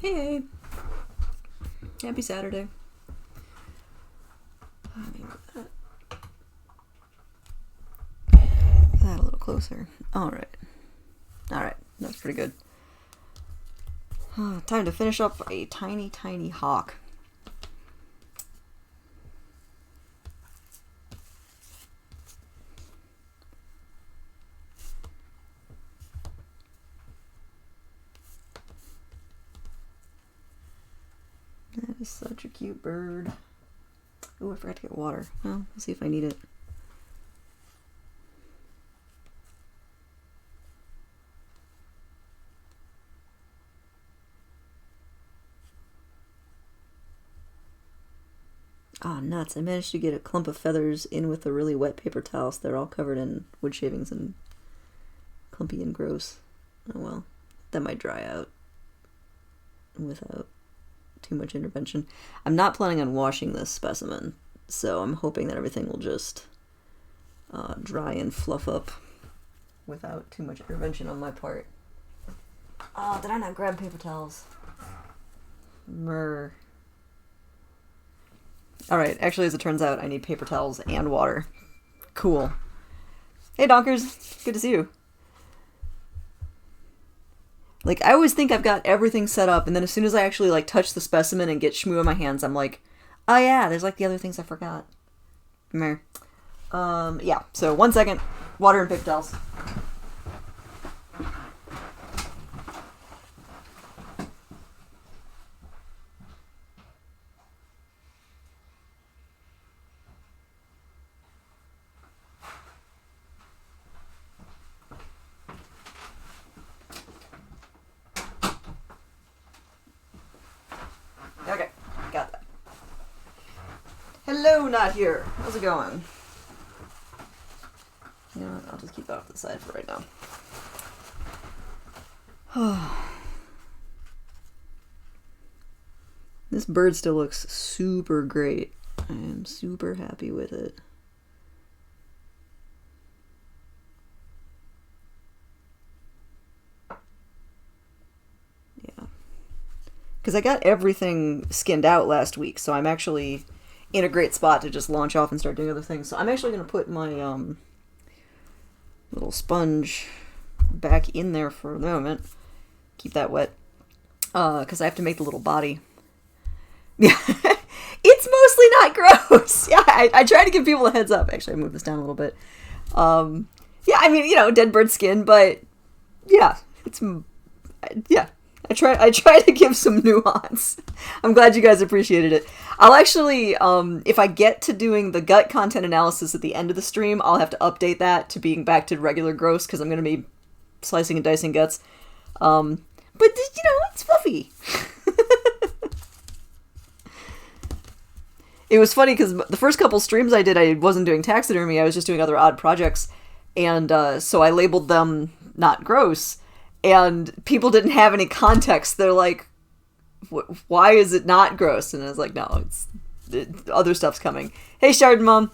Hey, happy Saturday. Let me move that a little closer. Alright, that's pretty good. Time to finish up a tiny, tiny hawk. That is such a cute bird. Oh, I forgot to get water. Well, we'll see if I need it. Ah, nuts. I managed to get a clump of feathers in with a really wet paper towel, so they're all covered in wood shavings and clumpy and gross. Oh well, that might dry out without too much intervention. I'm not planning on washing this specimen, so I'm hoping that everything will just dry and fluff up without too much intervention on my part. Oh, did I not grab paper towels? Alright, actually, as it turns out, I need paper towels and water. Cool. Hey, Donkers. Good to see you. Like, I always think I've got everything set up, and then as soon as I actually, like, touch the specimen and get shmoo in my hands, I'm like, oh yeah, there's, like, the other things I forgot. Come here. Yeah, so 1 second. Water and paper towels. Okay, got that. Hello, not here. How's it going? You know what? I'll just keep that off the side for right now. This bird still looks super great. I am super happy with it. Yeah. Because I got everything skinned out last week, so I'm actually in a great spot to just launch off and start doing other things. So I'm actually going to put my little sponge back in there for the moment. Keep that wet. Because I have to make the little body. Yeah. It's mostly not gross. Yeah, I try to give people a heads up. Actually, I moved this down a little bit. Yeah, I mean, you know, dead bird skin, but yeah, it's, yeah. I try to give some nuance. I'm glad you guys appreciated it. I'll actually, if I get to doing the gut content analysis at the end of the stream, I'll have to update that to being back to regular gross, because I'm going to be slicing and dicing guts. But, you know, it's fluffy. It was funny, because the first couple streams I did, I wasn't doing taxidermy, I was just doing other odd projects, and so I labeled them not gross. And people didn't have any context. They're like, why is it not gross? And I was like, no, other stuff's coming. Hey, Shard Mom.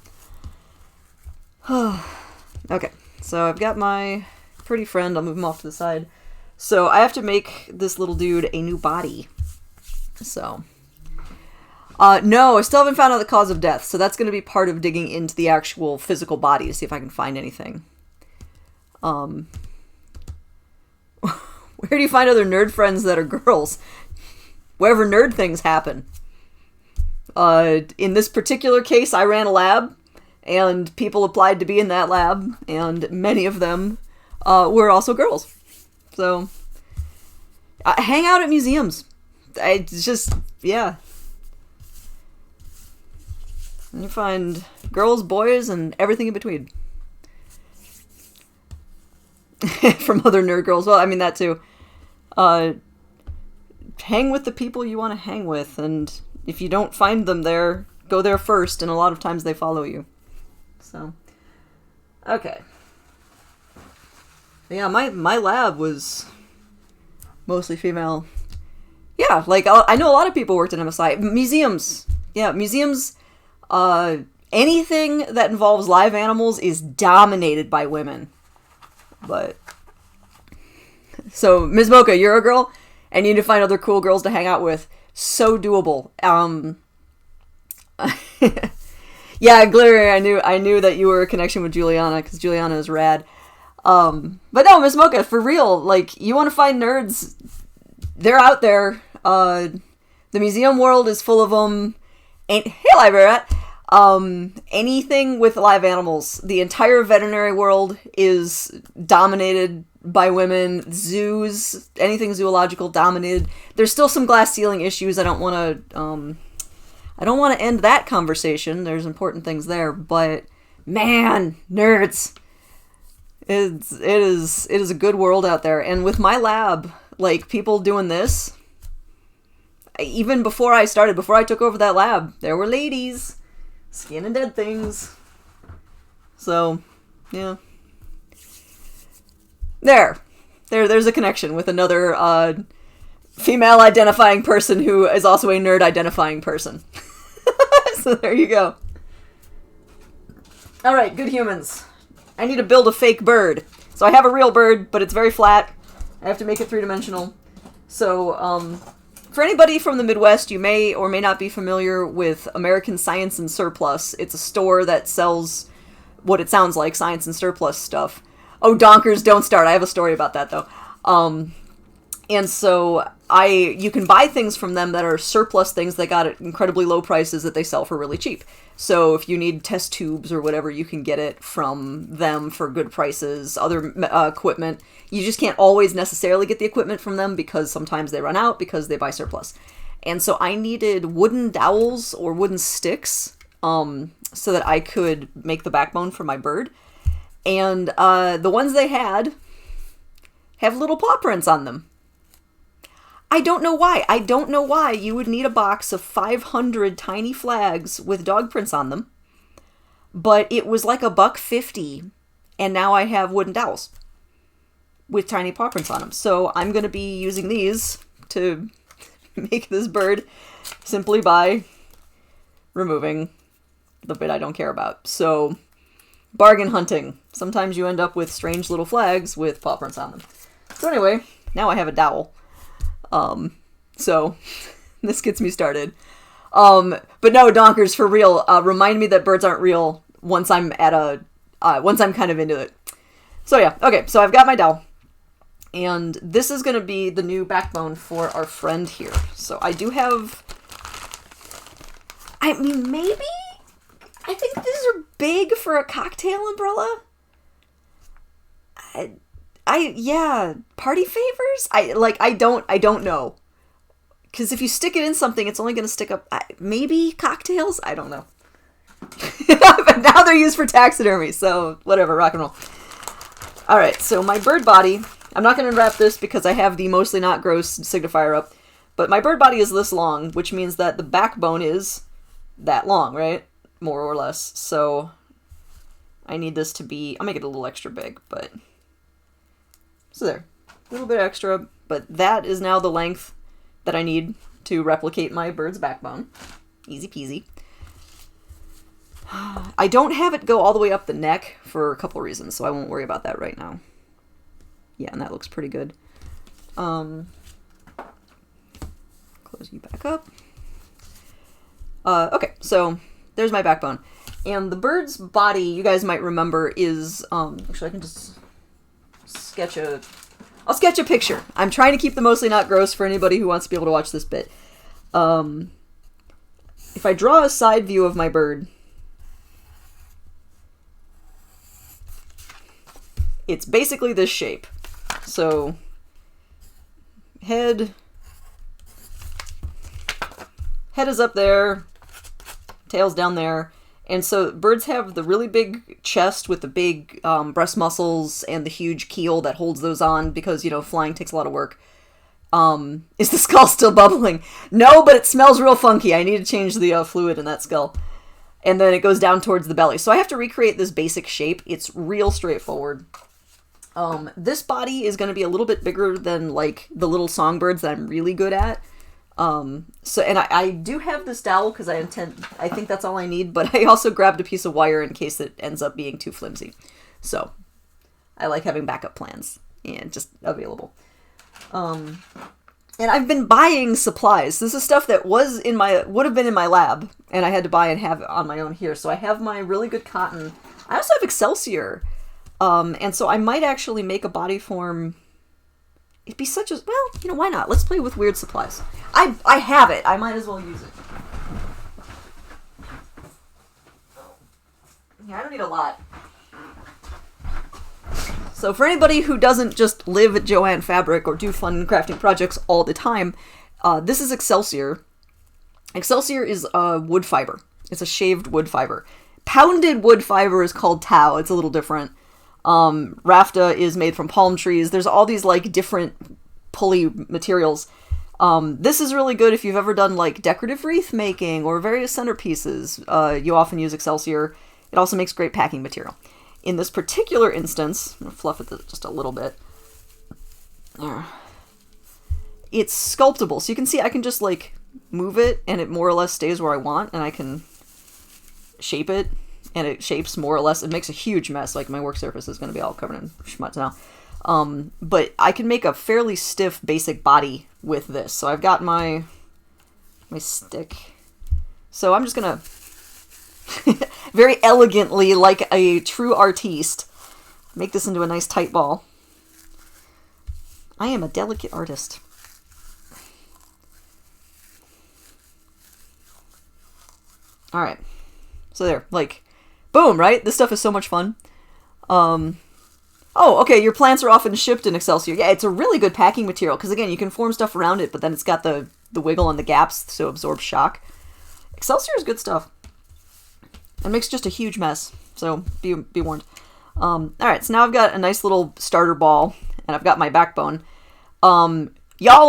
Okay, so I've got my pretty friend. I'll move him off to the side. So I have to make this little dude a new body. So, no, I still haven't found out the cause of death. So that's going to be part of digging into the actual physical body to see if I can find anything. Where do you find other nerd friends that are girls? Wherever nerd things happen. In this particular case, I ran a lab, and people applied to be in that lab, and many of them were also girls. So, hang out at museums. It's just, yeah. And you find girls, boys, and everything in between. From other nerd girls. Well, I mean, that too. Hang with the people you want to hang with, and if you don't find them there, go there first, and a lot of times they follow you. So, okay. Yeah, my lab was mostly female. Yeah, like, I know a lot of people worked in MSI. Museums. Yeah, museums, anything that involves live animals is dominated by women. But, so, Ms. Mocha, you're a girl? and you need to find other cool girls to hang out with. So doable. Yeah, Glary, I knew that you were a connection with Juliana, because Juliana is rad. But no, Miss Mocha, for real, like, you want to find nerds, they're out there. The museum world is full of them. And, hey, library rat. Anything with live animals. The entire veterinary world is dominated by women. Zoos, anything zoological, dominated. There's still some glass ceiling issues. I don't want to end that conversation. There's important things there, but man, nerds. It is a good world out there. And with my lab, like, people doing this, even before I took over that lab, there were ladies scanning dead things. So, yeah. There's a connection with another female identifying person who is also a nerd identifying person. So there you go. Alright, good humans. I need to build a fake bird. So I have a real bird, but it's very flat. I have to make it three-dimensional. So, for anybody from the Midwest, you may or may not be familiar with American Science and Surplus. It's a store that sells what it sounds like, science and surplus stuff. Oh, donkers, don't start. I have a story about that, though. And so you can buy things from them that are surplus things they got at incredibly low prices that they sell for really cheap. So if you need test tubes or whatever, you can get it from them for good prices. Other equipment, you just can't always necessarily get the equipment from them because sometimes they run out because they buy surplus. And so I needed wooden dowels or wooden sticks so that I could make the backbone for my bird. And the ones they had have little paw prints on them. I don't know why. I don't know why you would need a box of 500 tiny flags with dog prints on them. But it was like $1.50, and now I have wooden dowels with tiny paw prints on them. So I'm going to be using these to make this bird simply by removing the bit I don't care about. So, bargain hunting. Sometimes you end up with strange little flags with paw prints on them. So anyway, now I have a dowel. So this gets me started. But no, donkers, for real, remind me that birds aren't real once I'm once I'm kind of into it. So yeah, okay, so I've got my dowel. And this is going to be the new backbone for our friend here. So I do have, I mean, maybe, I think these are big for a cocktail umbrella. Yeah, party favors? I don't know. Because if you stick it in something, it's only going to stick up, maybe cocktails? I don't know. But now they're used for taxidermy, so whatever, rock and roll. Alright, so my bird body, I'm not going to unwrap this because I have the mostly not gross signifier up, but my bird body is this long, which means that the backbone is that long, right? More or less. So I need this to be, I'll make it a little extra big, but so there, a little bit extra, but that is now the length that I need to replicate my bird's backbone. Easy peasy. I don't have it go all the way up the neck for a couple reasons, so I won't worry about that right now. Yeah, and that looks pretty good. Close you back up. Okay, so there's my backbone. And the bird's body, you guys might remember, is, actually I can just I'll sketch a picture. I'm trying to keep the mostly not gross for anybody who wants to be able to watch this bit. If I draw a side view of my bird, it's basically this shape. So, head is up there, tail's down there. And so birds have the really big chest with the big breast muscles and the huge keel that holds those on because, you know, flying takes a lot of work. Is the skull still bubbling? No, but it smells real funky. I need to change the fluid in that skull. And then it goes down towards the belly. So I have to recreate this basic shape. It's real straightforward. This body is going to be a little bit bigger than, like, the little songbirds that I'm really good at. So, and I do have this dowel because I think that's all I need, but I also grabbed a piece of wire in case it ends up being too flimsy. So, I like having backup plans and just available. And And I've been buying supplies. This is stuff that would have been in my lab, and I had to buy and have on my own here. So I have my really good cotton. I also have Excelsior. And so I might actually make a body form. It'd be such a... Well, why not? Let's play with weird supplies. I have it. I might as well use it. Yeah, I don't need a lot. So for anybody who doesn't just live at Joann Fabric or do fun crafting projects all the time, this is Excelsior. Excelsior is wood fiber. It's a shaved wood fiber. Pounded wood fiber is called Tau. It's a little different. Rafta is made from palm trees. There's all these like different pulley materials. This is really good if you've ever done like decorative wreath making or various centerpieces. You often use Excelsior. It also makes great packing material. In this particular instance, I'm going to fluff it just a little bit. There. It's sculptable. So you can see I can just like move it and it more or less stays where I want, and I can shape it and it shapes more or less. It makes a huge mess. Like my work surface is going to be all covered in schmutz now. But I can make a fairly stiff basic body with this. So I've got my stick. So I'm just going to very elegantly, like a true artiste, make this into a nice tight ball. I am a delicate artist. All right. So there, like, boom, right? This stuff is so much fun. Oh, okay, your plants are often shipped in Excelsior. Yeah, it's a really good packing material, because again, you can form stuff around it, but then it's got the wiggle and the gaps, so it absorbs shock. Excelsior is good stuff. It makes just a huge mess, so be warned. Alright, so now I've got a nice little starter ball, and I've got my backbone. Y'all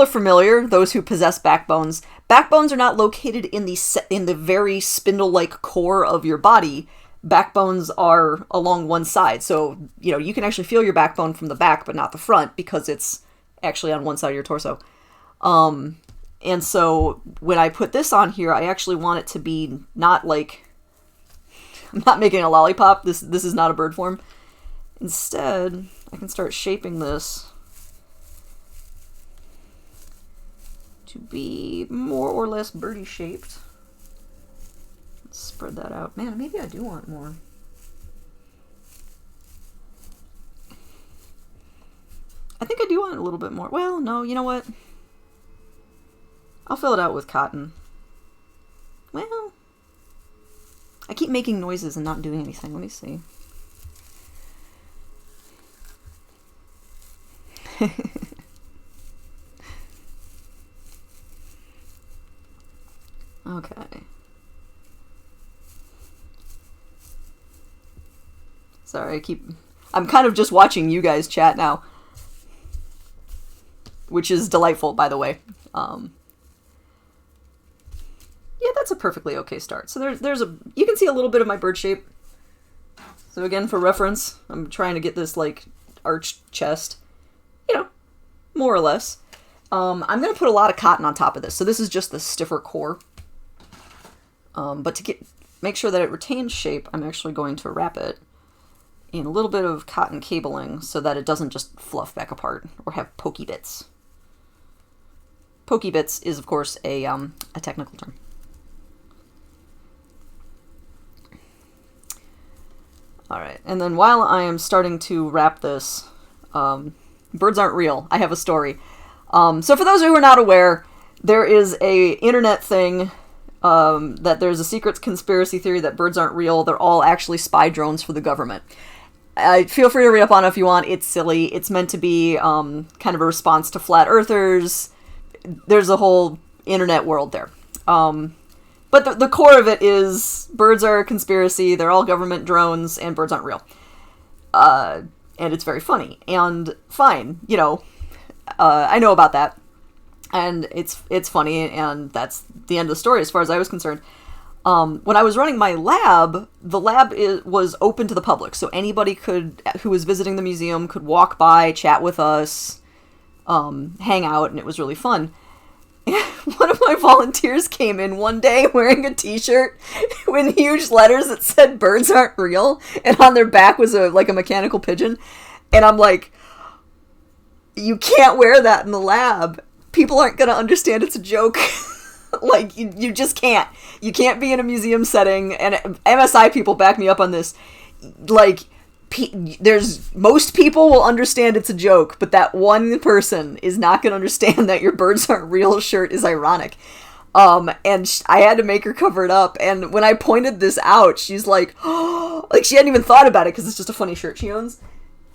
are familiar, those who possess backbones. Backbones are not located in the very spindle-like core of your body. Backbones are along one side, so you can actually feel your backbone from the back, but not the front, because it's actually on one side of your torso. And so when I put this on here, I actually want it to be not like... I'm not making a lollipop. This is not a bird form. Instead, I can start shaping this to be more or less birdie shaped. Let's spread that out. Man, maybe I do want more. I think I do want a little bit more. Well, no, you know what? I'll fill it out with cotton. Well, I keep making noises and not doing anything. Let me see. Okay. Sorry, I'm kind of just watching you guys chat now. Which is delightful, by the way. Yeah, that's a perfectly okay start. So you can see a little bit of my bird shape. So again, for reference, I'm trying to get this like arched chest, more or less. I'm going to put a lot of cotton on top of this. So this is just the stiffer core. But to make sure that it retains shape, I'm actually going to wrap it in a little bit of cotton cabling so that it doesn't just fluff back apart or have pokey bits. Pokey bits is, of course, a technical term. Alright, and then while I am starting to wrap this, birds aren't real. I have a story. So for those who are not aware, there is a internet thing that there's a secret conspiracy theory that birds aren't real. They're all actually spy drones for the government. Feel free to read up on it if you want. It's silly. It's meant to be kind of a response to flat earthers. There's a whole internet world there. But the core of it is birds are a conspiracy, they're all government drones, and birds aren't real. And it's very funny. And fine, I know about that. And it's funny, and that's the end of the story as far as I was concerned. When I was running my lab, the lab was open to the public, so anybody who was visiting the museum could walk by, chat with us, hang out, and it was really fun. One of my volunteers came in one day wearing a t-shirt with huge letters that said birds aren't real, and on their back was a mechanical pigeon. And I'm like, you can't wear that in the lab. people aren't gonna understand it's a joke. Like, you just can't. You can't be in a museum setting, and MSI people back me up on this. Like, most people will understand it's a joke, but that one person is not gonna understand that your birds aren't real shirt is ironic. And I had to make her cover it up, and when I pointed this out, she's like, oh, like, she hadn't even thought about it, because it's just a funny shirt she owns.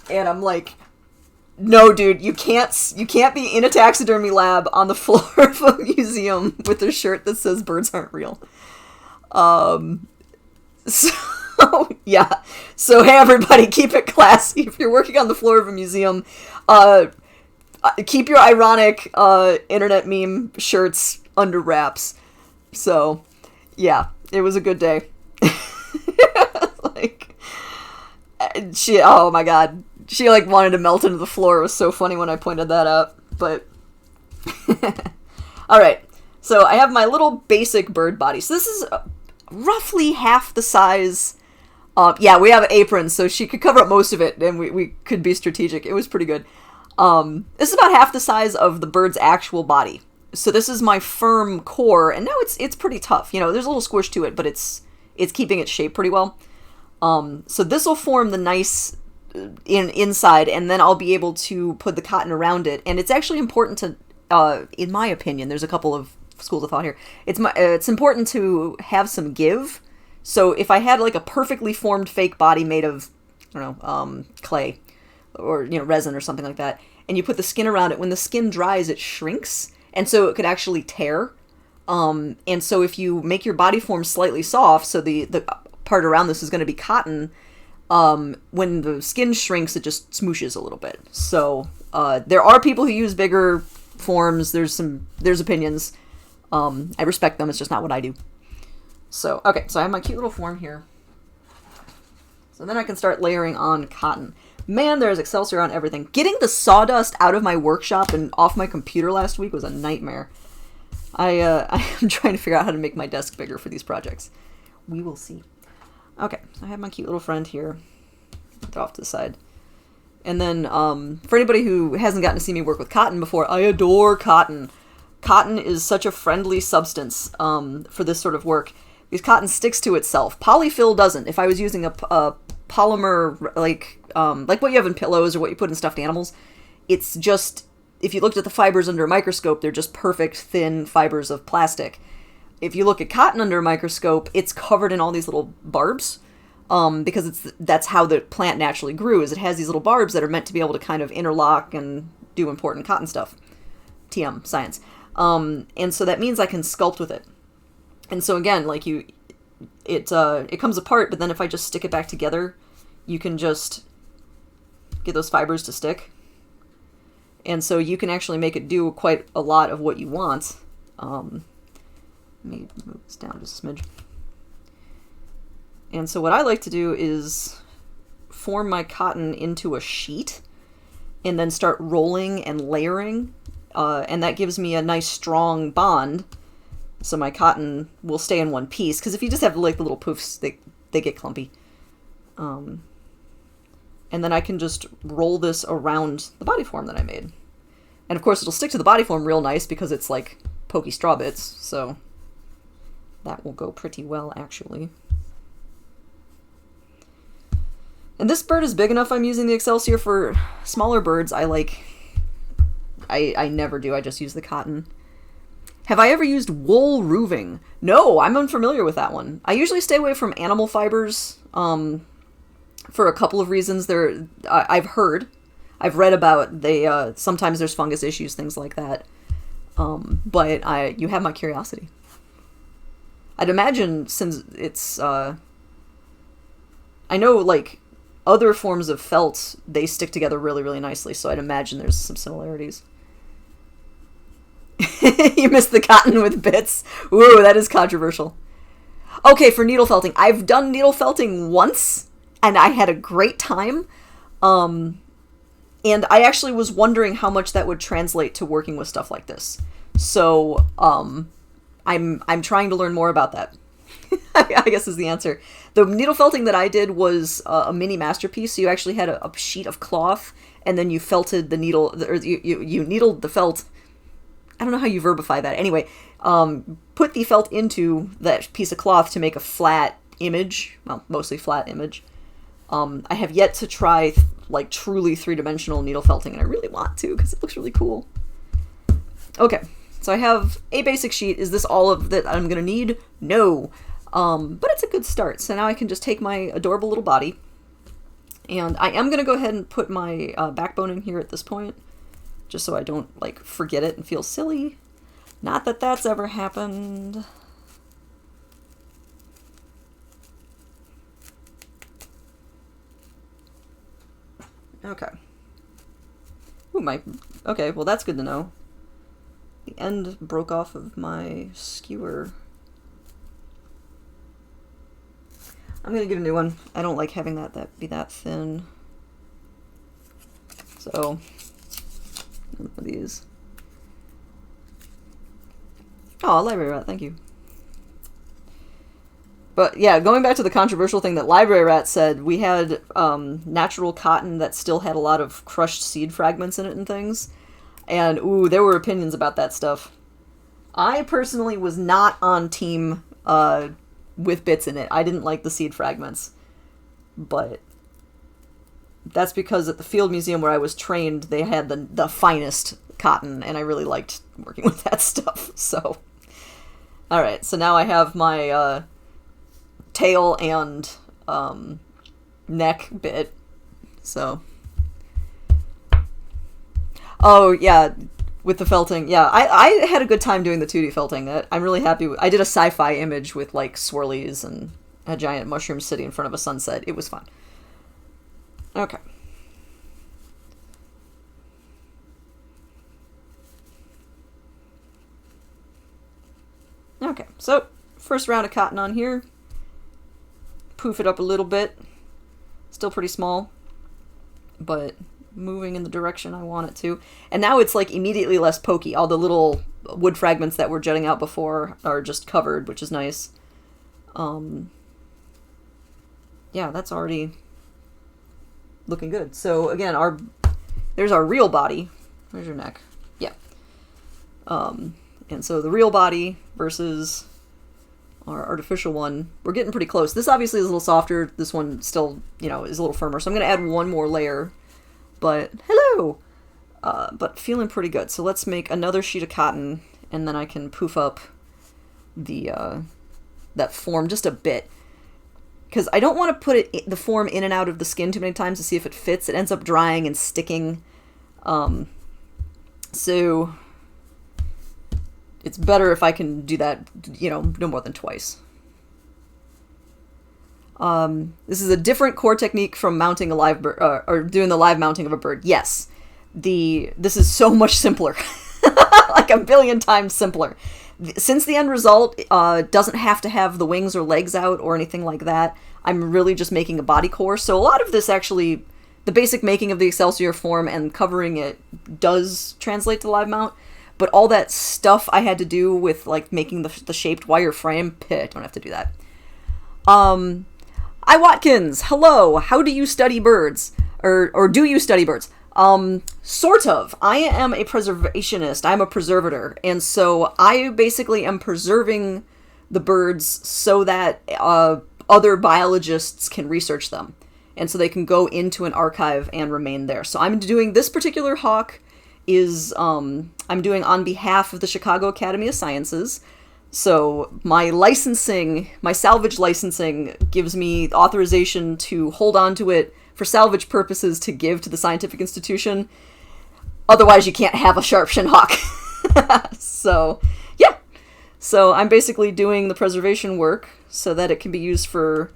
And I'm like, no, dude, you can't be in a taxidermy lab on the floor of a museum with a shirt that says birds aren't real. So, yeah. So, hey, everybody, keep it classy. If you're working on the floor of a museum, keep your ironic internet meme shirts under wraps. So, yeah, it was a good day. Like, oh my god. She, like, wanted to melt into the floor. It was so funny when I pointed that out. But, alright. So, I have my little basic bird body. So, this is roughly half the size. Yeah, we have aprons, so she could cover up most of it, and we could be strategic. It was pretty good. This is about half the size of the bird's actual body. So, this is my firm core, and now it's pretty tough. You know, there's a little squish to it, but it's keeping its shape pretty well. So, this will form the nice inside, and then I'll be able to put the cotton around it. And it's actually important to, in my opinion, there's a couple of schools of thought here. It's important to have some give. So if I had like a perfectly formed fake body made of, I don't know, clay or, you know, resin or something like that, and you put the skin around it, when the skin dries, it shrinks, and so it could actually tear. And so if you make your body form slightly soft, so the part around this is going to be cotton, when the skin shrinks, it just smooshes a little bit. So, there are people who use bigger forms. There's opinions. I respect them. It's just not what I do. So, okay. So I have my cute little form here. So then I can start layering on cotton. Man, there's Excelsior on everything. Getting the sawdust out of my workshop and off my computer last week was a nightmare. I am trying to figure out how to make my desk bigger for these projects. We will see. Okay, so I have my cute little friend here. Throw off to the side. And then, for anybody who hasn't gotten to see me work with cotton before, I adore cotton. Cotton is such a friendly substance for this sort of work, because cotton sticks to itself. Polyfill doesn't. If I was using a polymer, like what you have in pillows or what you put in stuffed animals, it's just, if you looked at the fibers under a microscope, they're just perfect, thin fibers of plastic. If you look at cotton under a microscope, it's covered in all these little barbs, because that's how the plant naturally grew, is it has these little barbs that are meant to be able to kind of interlock and do important cotton stuff. TM, science. And so that means I can sculpt with it. And so again, like it comes apart, but then if I just stick it back together, you can just get those fibers to stick. And so you can actually make it do quite a lot of what you want. Let me move this down just a smidge. And so what I like to do is form my cotton into a sheet and then start rolling and layering. And that gives me a nice strong bond. So my cotton will stay in one piece. Because if you just have like the little poofs, they get clumpy. And then I can just roll this around the body form that I made. And of course it'll stick to the body form real nice because it's like pokey straw bits. So that will go pretty well, actually. And this bird is big enough I'm using the Excelsior. For smaller birds, I never do. I just use the cotton. Have I ever used wool roofing? No, I'm unfamiliar with that one. I usually stay away from animal fibers for a couple of reasons. I've read about sometimes there's fungus issues, things like that. But you have my curiosity. I'd imagine, since it's I know like other forms of felt, they stick together really, really nicely, so I'd imagine there's some similarities. You missed the cotton with bits. Ooh, that is controversial. Okay, for needle felting. I've done needle felting once, and I had a great time. And I actually was wondering how much that would translate to working with stuff like this. So, I'm trying to learn more about that. I guess is the answer. The needle felting that I did was a mini masterpiece. So you actually had a sheet of cloth, and then you felted the needle, or you needled the felt I don't know how you verbify that. Anyway, put the felt into that piece of cloth to make a flat image. Well, mostly flat image. I have yet to try like truly three-dimensional needle felting, and I really want to because it looks really cool. Okay, so I have a basic sheet. Is this all of that I'm going to need? No. But it's a good start. So now I can just take my adorable little body, and I am going to go ahead and put my backbone in here at this point, just so I don't like forget it and feel silly. Not that that's ever happened. Okay. Ooh, okay, well that's good to know. The end broke off of my skewer. I'm gonna get a new one. I don't like having that be that thin. So, one of these. Oh, library rat, thank you. But yeah, going back to the controversial thing that Library Rat said, we had natural cotton that still had a lot of crushed seed fragments in it and things. And, ooh, there were opinions about that stuff. I personally was not on team with bits in it. I didn't like the seed fragments. But that's because at the Field Museum where I was trained, they had the finest cotton, and I really liked working with that stuff. So, alright, so now I have my tail and neck bit. So, oh yeah, with the felting, yeah, I had a good time doing the 2D felting. I'm really happy I did a sci-fi image with like swirlies and a giant mushroom city in front of a sunset. It was fun. Okay. Okay, so first round of cotton on here. Poof it up a little bit. Still pretty small, but moving in the direction I want it to. And now it's like immediately less pokey. All the little wood fragments that were jutting out before are just covered, which is nice. Yeah, that's already looking good. So again, there's our real body. Where's your neck? Yeah. And so the real body versus our artificial one, we're getting pretty close. This obviously is a little softer. This one still, is a little firmer. So I'm going to add one more layer. But, hello! But feeling pretty good. So let's make another sheet of cotton, and then I can poof up that form just a bit. Because I don't want to put the form in and out of the skin too many times to see if it fits. It ends up drying and sticking. So it's better if I can do that, no more than twice. This is a different core technique from mounting a live bird, or doing the live mounting of a bird. Yes, this is so much simpler, like a billion times simpler. Since the end result doesn't have to have the wings or legs out or anything like that, I'm really just making a body core. So a lot of this actually, the basic making of the Excelsior form and covering it does translate to live mount. But all that stuff I had to do with like making the shaped wire frame, don't have to do that. I Watkins, hello. How do you study birds? Or do you study birds? Sort of. I am a preservationist. I'm a preservator. And so I basically am preserving the birds so that other biologists can research them. And so they can go into an archive and remain there. So I'm doing this particular hawk I'm doing on behalf of the Chicago Academy of Sciences. So my salvage licensing gives me authorization to hold on to it for salvage purposes to give to the scientific institution. Otherwise, you can't have a sharp-shinned hawk. So, yeah. So I'm basically doing the preservation work so that it can be used for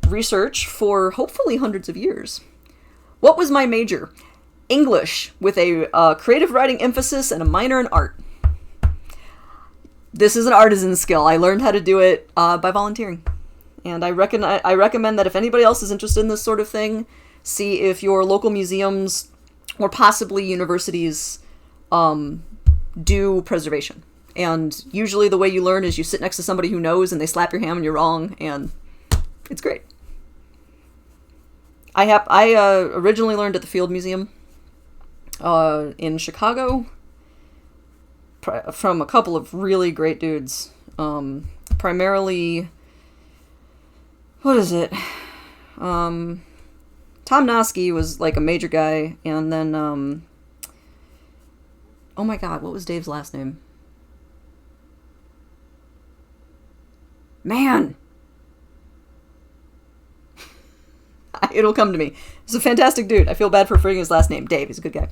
research for hopefully hundreds of years. What was my major? English, with a creative writing emphasis and a minor in art. This is an artisan skill. I learned how to do it by volunteering. And I recommend that if anybody else is interested in this sort of thing, see if your local museums or possibly universities do preservation. And usually the way you learn is you sit next to somebody who knows and they slap your hand when you're wrong, and it's great. I originally learned at the Field Museum in Chicago. from a couple of really great dudes. Primarily, what is it? Tom Noske was like a major guy, and then, oh my god, what was Dave's last name? Man! It'll come to me. He's a fantastic dude. I feel bad for forgetting his last name. Dave, he's a good guy.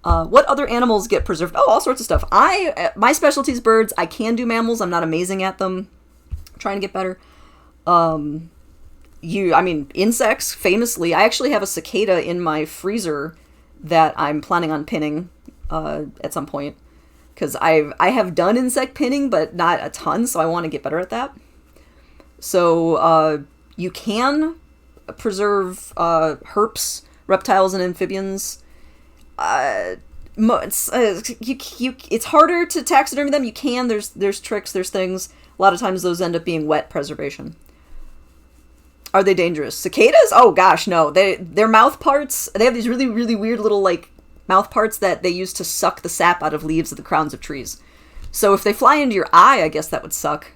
What other animals get preserved? Oh, all sorts of stuff. My specialty is birds. I can do mammals. I'm not amazing at them. I'm trying to get better. Insects, famously. I actually have a cicada in my freezer that I'm planning on pinning at some point. Because I have done insect pinning, but not a ton, so I want to get better at that. So you can preserve herps, reptiles, and amphibians. It's harder to taxidermy them. You can. There's tricks. There's things. A lot of times those end up being wet preservation. Are they dangerous? Cicadas? Oh gosh, no. Their mouth parts. They have these really, really weird little like mouth parts that they use to suck the sap out of leaves of the crowns of trees. So if they fly into your eye, I guess that would suck.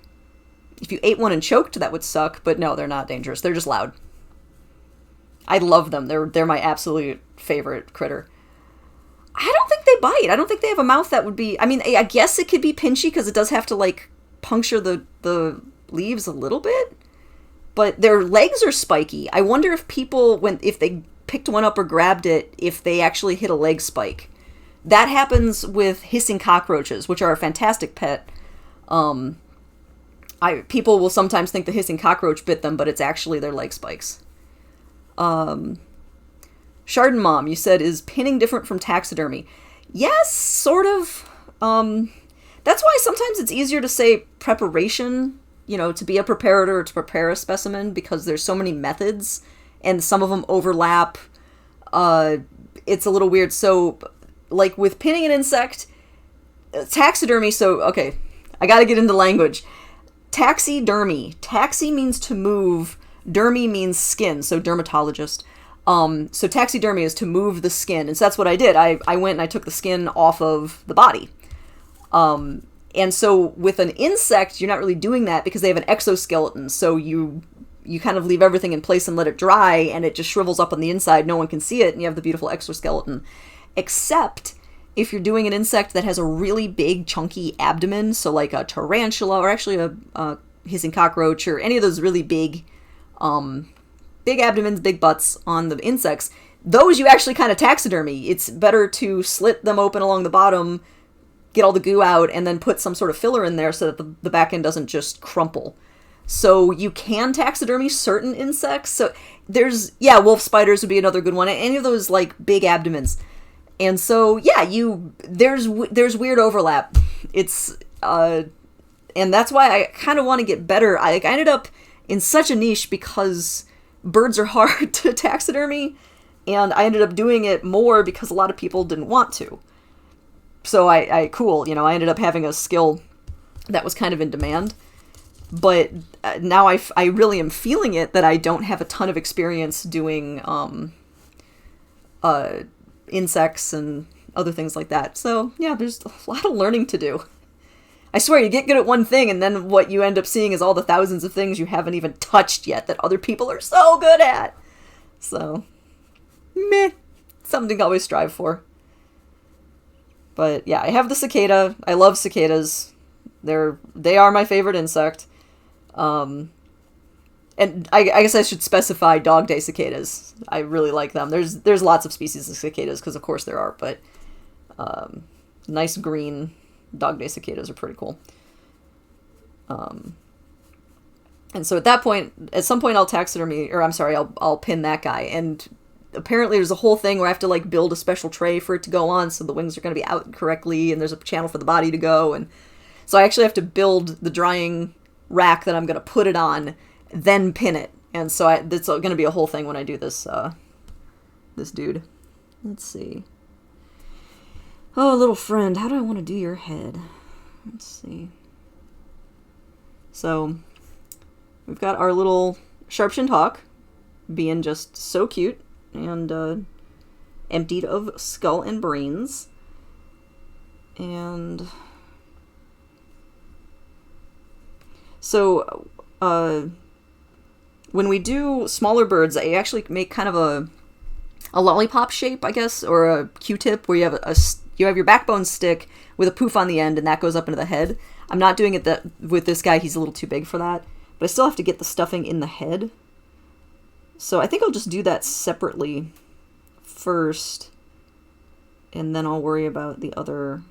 If you ate one and choked, that would suck. But no, they're not dangerous. They're just loud. I love them. They're my absolute favorite critter. I don't think they bite. I don't think they have a mouth that would be... I mean, I guess it could be pinchy because it does have to, like, puncture the leaves a little bit. But their legs are spiky. I wonder if people, if they picked one up or grabbed it, if they actually hit a leg spike. That happens with hissing cockroaches, which are a fantastic pet. People will sometimes think the hissing cockroach bit them, but it's actually their leg spikes. Chardon Mom, you said, is pinning different from taxidermy? Yes, sort of. That's why sometimes it's easier to say preparation, to be a preparator or to prepare a specimen, because there's so many methods, and some of them overlap. It's a little weird. So, like with pinning an insect, taxidermy, okay, I gotta get into language. Taxidermy. Taxi means to move, dermy means skin, so dermatologist. So taxidermy is to move the skin, and so that's what I did. I went and I took the skin off of the body. And so with an insect, you're not really doing that because they have an exoskeleton, so you kind of leave everything in place and let it dry, and it just shrivels up on the inside, no one can see it, and you have the beautiful exoskeleton. Except if you're doing an insect that has a really big, chunky abdomen, so like a tarantula, or actually a hissing cockroach, or any of those really big abdomens, big butts on the insects, those you actually kind of taxidermy. It's better to slit them open along the bottom, get all the goo out, and then put some sort of filler in there so that the back end doesn't just crumple. So you can taxidermy certain insects. So wolf spiders would be another good one. Any of those like big abdomens. And so, there's weird overlap. It's, and that's why I kind of want to get better. I ended up in such a niche because birds are hard to taxidermy, and I ended up doing it more because a lot of people didn't want to. So I ended up having a skill that was kind of in demand. But now I really am feeling it that I don't have a ton of experience doing insects and other things like that. So, there's a lot of learning to do. I swear, you get good at one thing, and then what you end up seeing is all the thousands of things you haven't even touched yet that other people are so good at. So, meh. Something to always strive for. But, I have the cicada. I love cicadas. They are my favorite insect. And I guess I should specify Dog Day cicadas. I really like them. There's lots of species of cicadas, because of course there are, but nice green Dog Day cicadas are pretty cool. And so at some point I'll taxidermy, or I'm sorry, I'll pin that guy. And apparently there's a whole thing where I have to like build a special tray for it to go on, so the wings are going to be out correctly, and there's a channel for the body to go, and so I actually have to build the drying rack that I'm going to put it on, then pin it. And so it's going to be a whole thing when I do this this dude. Let's see. Oh, little friend, how do I want to do your head? Let's see. So, we've got our little sharp-shinned hawk being just so cute and emptied of skull and brains. And So, when we do smaller birds, I actually make kind of a lollipop shape, I guess, or a Q-tip, where you have you have your backbone stick with a poof on the end, and that goes up into the head. I'm not doing it with this guy. He's a little too big for that. But I still have to get the stuffing in the head. So I think I'll just do that separately first, and then I'll worry about the other...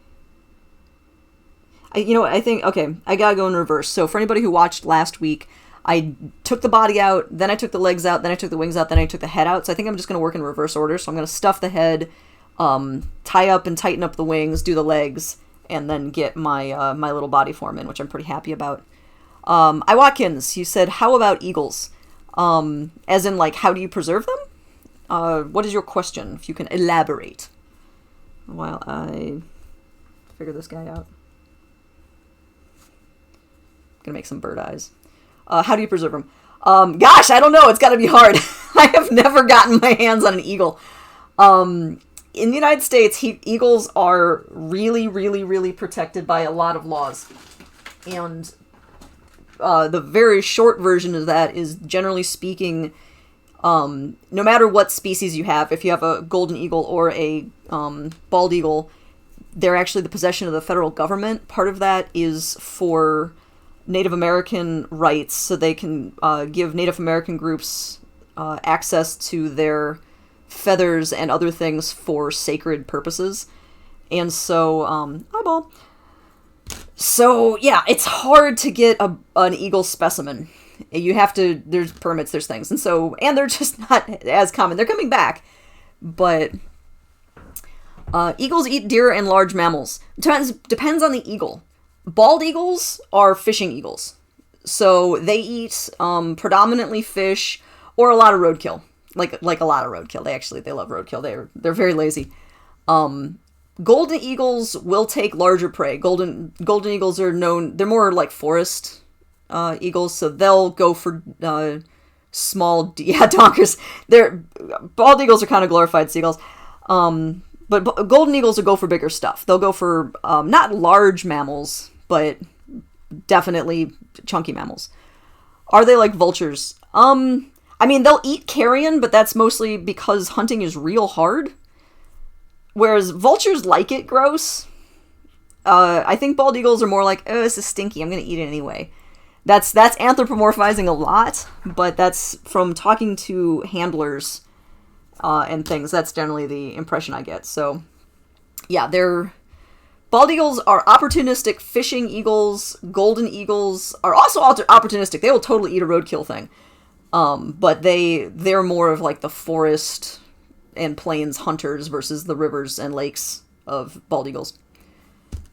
you know what, I think, okay, I gotta go in reverse. So for anybody who watched last week, I took the body out, then I took the legs out, then I took the wings out, then I took the head out. So I think I'm just going to work in reverse order. So I'm going to stuff the head, tie up and tighten up the wings, do the legs, and then get my my little body form in, which I'm pretty happy about. I Watkins, you said, how about eagles? As in, like, how do you preserve them? What is your question? If you can elaborate. While I figure this guy out. I'm going to make some bird eyes. How do you preserve them? Gosh, I don't know. It's got to be hard. I have never gotten my hands on an eagle. In the United States, eagles are really, really, really protected by a lot of laws. And the very short version of that is, generally speaking, no matter what species you have, if you have a golden eagle or a bald eagle, they're actually the possession of the federal government. Part of that is for Native American rights, so they can give Native American groups access to their feathers and other things for sacred purposes. And so, eyeball. So, yeah, it's hard to get an eagle specimen. You have to, there's permits, there's things. And so, and they're just not as common. They're coming back. But eagles eat deer and large mammals. Depends on the eagle. Bald eagles are fishing eagles. So they eat predominantly fish or a lot of roadkill. Like a lot of roadkill. They love roadkill. They're very lazy. Golden eagles will take larger prey. Golden eagles are known, they're more like forest eagles, so they'll go for small, donkers. Bald eagles are kind of glorified seagulls. But golden eagles will go for bigger stuff. They'll go for not large mammals, but definitely chunky mammals. Are they like vultures? I mean, they'll eat carrion, but that's mostly because hunting is real hard. Whereas vultures like it gross. I think bald eagles are more like, oh, this is stinky, I'm going to eat it anyway. That's anthropomorphizing a lot, but that's from talking to handlers and things. That's generally the impression I get. So, yeah, bald eagles are opportunistic fishing eagles. Golden eagles are also opportunistic. They will totally eat a roadkill thing. But they're more of like the forest and plains hunters versus the rivers and lakes of bald eagles.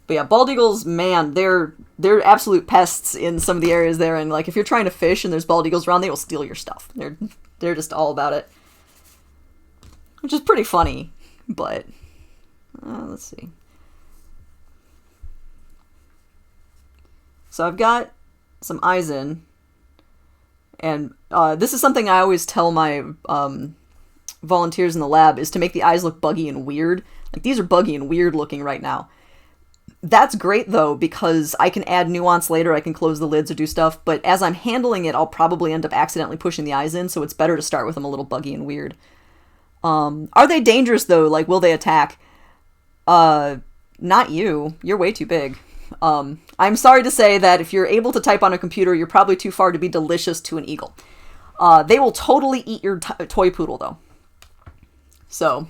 But yeah, bald eagles, man, they're absolute pests in some of the areas they're in. Like, if you're trying to fish and there's bald eagles around, they will steal your stuff. They're just all about it. Which is pretty funny, but let's see. So I've got some eyes in, and this is something I always tell my volunteers in the lab, is to make the eyes look buggy and weird. Like, these are buggy and weird looking right now. That's great, though, because I can add nuance later, I can close the lids or do stuff, but as I'm handling it, I'll probably end up accidentally pushing the eyes in, so it's better to start with them a little buggy and weird. Are they dangerous, though? Like, will they attack? Not you. You're way too big. I'm sorry to say that if you're able to type on a computer, you're probably too far to be delicious to an eagle. They will totally eat your toy poodle, though. So,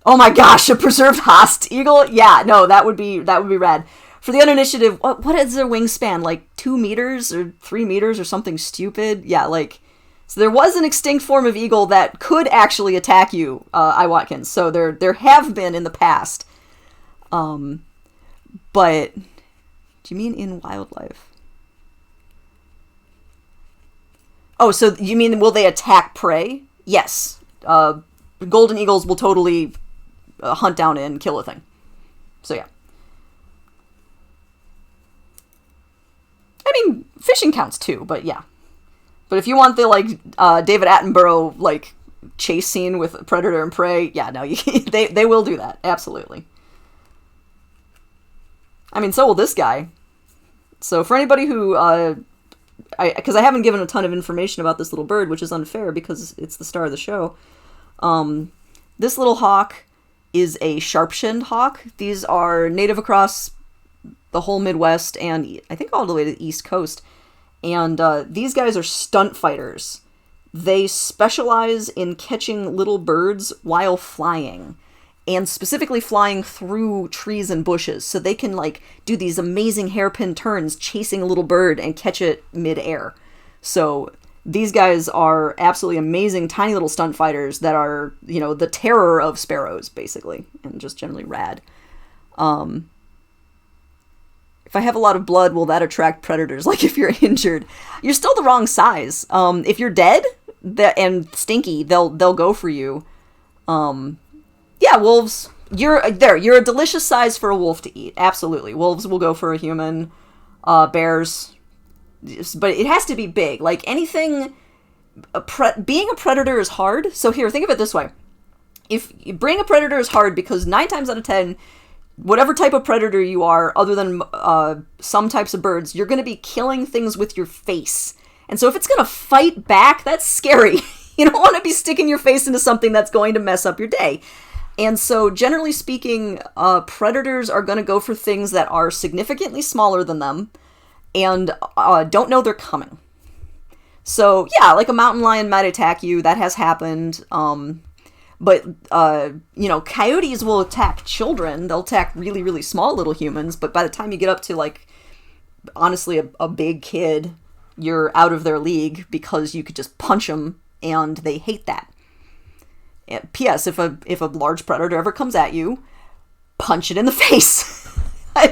oh my gosh, a preserved Haast eagle? Yeah, no, that would be rad. For the uninitiative, what is their wingspan? Like 2 meters or 3 meters or something stupid? Yeah, like, so there was an extinct form of eagle that could actually attack you, I Watkins. So there have been in the past. But, do you mean in wildlife? Oh, so you mean, will they attack prey? Yes. Golden eagles will totally hunt down and kill a thing. So, yeah. I mean, fishing counts too, but yeah. But if you want the, like, David Attenborough, like, chase scene with predator and prey, yeah, no, they will do that. Absolutely. I mean, so will this guy. So for anybody who, because I haven't given a ton of information about this little bird, which is unfair because it's the star of the show. This little hawk is a sharp-shinned hawk. These are native across the whole Midwest and I think all the way to the East Coast. And these guys are stunt fighters. They specialize in catching little birds while flying, and specifically flying through trees and bushes. So they can like do these amazing hairpin turns chasing a little bird and catch it mid-air. So these guys are absolutely amazing tiny little stunt fighters that are, you know, the terror of sparrows basically, and just generally rad. If I have a lot of blood, will that attract predators? Like if you're injured, you're still the wrong size. If you're dead and stinky, they'll go for you. Yeah, wolves, you're a delicious size for a wolf to eat. Absolutely. Wolves will go for a human, bears, but it has to be big. Like anything, being a predator is hard. So here, think of it this way. If you bring a predator is hard because 9 times out of 10, whatever type of predator you are, other than some types of birds, you're going to be killing things with your face. And so if it's going to fight back, that's scary. You don't want to be sticking your face into something that's going to mess up your day. And so generally speaking, predators are going to go for things that are significantly smaller than them and don't know they're coming. So yeah, like a mountain lion might attack you. That has happened. But, you know, coyotes will attack children. They'll attack really, really small little humans. But by the time you get up to, like, honestly, a big kid, you're out of their league because you could just punch them, and they hate that. And P.S. If a large predator ever comes at you, punch it in the face.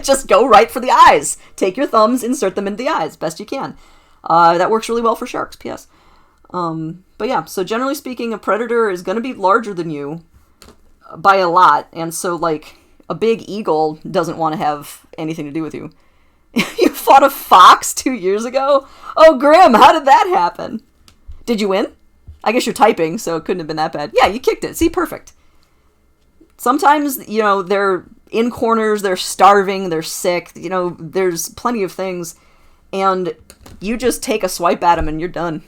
Just go right for the eyes. Take your thumbs, insert them into the eyes, best you can. That works really well for sharks, P.S. But yeah, so generally speaking, a predator is going to be larger than you by a lot, and so, like, a big eagle doesn't want to have anything to do with you. You fought a fox 2 years ago? Oh, Grim, how did that happen? Did you win? I guess you're typing, so it couldn't have been that bad. Yeah, you kicked it. See, perfect. Sometimes, you know, they're in corners, they're starving, they're sick, you know, there's plenty of things, and you just take a swipe at them and you're done.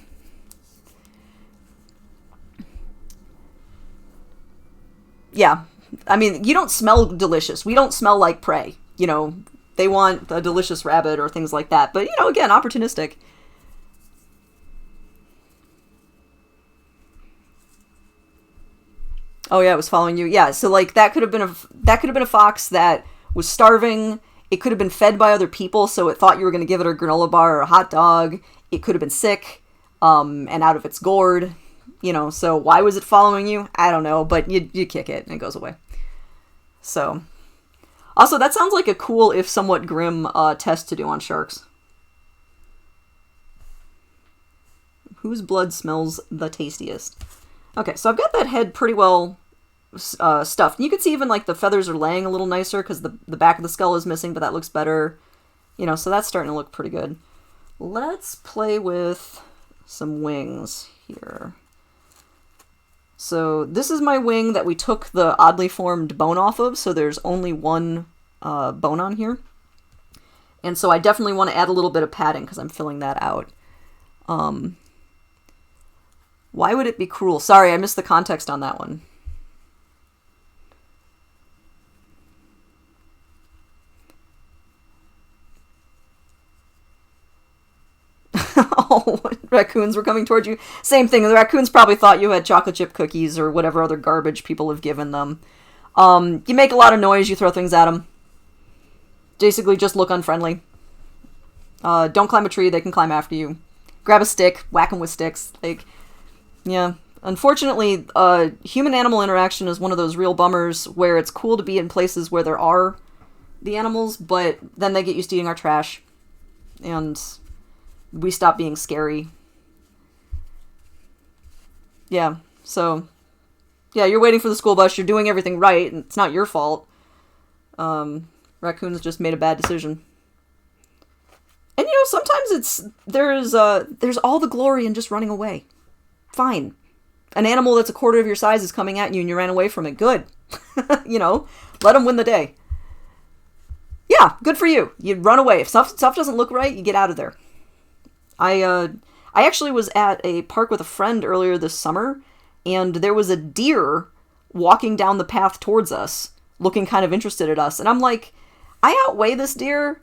Yeah, I mean, you don't smell delicious. We don't smell like prey. You know, they want a delicious rabbit or things like that. But, you know, again, opportunistic. Oh yeah, it was following you. Yeah, so like that could have been a fox that was starving. It could have been fed by other people, so it thought you were going to give it a granola bar or a hot dog. It could have been sick, and out of its gourd. You know, so why was it following you? I don't know, but you kick it and it goes away. So, also, that sounds like a cool, if somewhat grim, test to do on sharks. Whose blood smells the tastiest? Okay, so I've got that head pretty well stuffed. And you can see even, like, the feathers are laying a little nicer because the back of the skull is missing, but that looks better. You know, so that's starting to look pretty good. Let's play with some wings here. So this is my wing that we took the oddly formed bone off of, so there's only one bone on here. And so I definitely want to add a little bit of padding because I'm filling that out. Why would it be cruel? Sorry, I missed the context on that one. Oh, raccoons were coming towards you. Same thing. The raccoons probably thought you had chocolate chip cookies or whatever other garbage people have given them. You make a lot of noise. You throw things at them. Basically, just look unfriendly. Don't climb a tree. They can climb after you. Grab a stick. Whack them with sticks. Like, yeah. Unfortunately, human-animal interaction is one of those real bummers where it's cool to be in places where there are the animals, but then they get used to eating our trash. And we stop being scary. Yeah, so, yeah, you're waiting for the school bus, you're doing everything right, and it's not your fault. Raccoons just made a bad decision. And, you know, sometimes there's all the glory in just running away. Fine. An animal that's a quarter of your size is coming at you and you ran away from it. Good. You know, let them win the day. Yeah, Yeah, good for you. You run away. If stuff doesn't look right, you get out of there. I actually was at a park with a friend earlier this summer, and there was a deer walking down the path towards us, looking kind of interested at us. And I'm like, I outweigh this deer,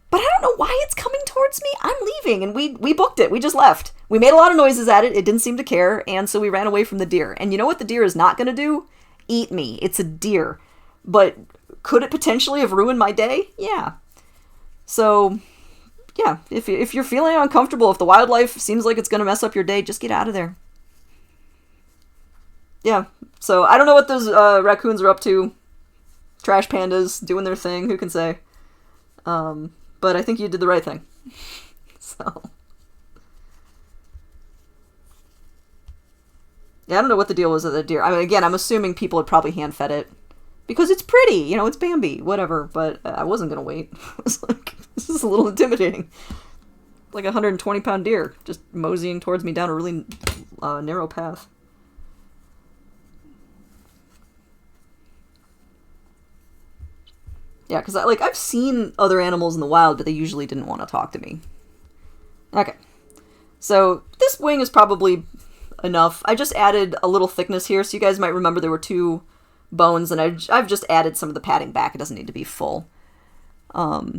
but I don't know why it's coming towards me. I'm leaving, and we booked it. We just left. We made a lot of noises at it. It didn't seem to care, and so we ran away from the deer. And you know what the deer is not going to do? Eat me. It's a deer. But could it potentially have ruined my day? Yeah. So, yeah, if you're feeling uncomfortable, if the wildlife seems like it's going to mess up your day, just get out of there. Yeah, so I don't know what those raccoons are up to. Trash pandas doing their thing, who can say? But I think you did the right thing. So. Yeah, I don't know what the deal was with the deer. I mean, again, I'm assuming people had probably hand-fed it. Because it's pretty, you know, it's Bambi, whatever. But I wasn't going to wait. I was like, this is a little intimidating. Like a 120-pound deer just moseying towards me down a really narrow path. Yeah, because I've seen other animals in the wild, but they usually didn't want to talk to me. Okay. So this wing is probably enough. I just added a little thickness here, so you guys might remember there were 2 bones, and I've just added some of the padding back. It doesn't need to be full. Maybe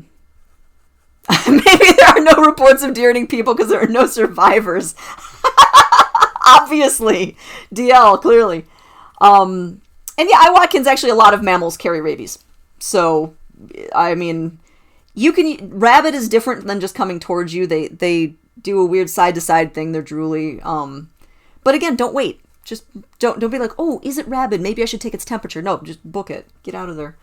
there are no reports of deer eating people because there are no survivors. Obviously. DL, clearly. And yeah, Watkins, actually a lot of mammals carry rabies. So, I mean, rabbit is different than just coming towards you. They do a weird side-to-side thing. They're drooly. But again, don't wait. Just don't be like, oh, is it rabid? Maybe I should take its temperature. No, just book it. Get out of there.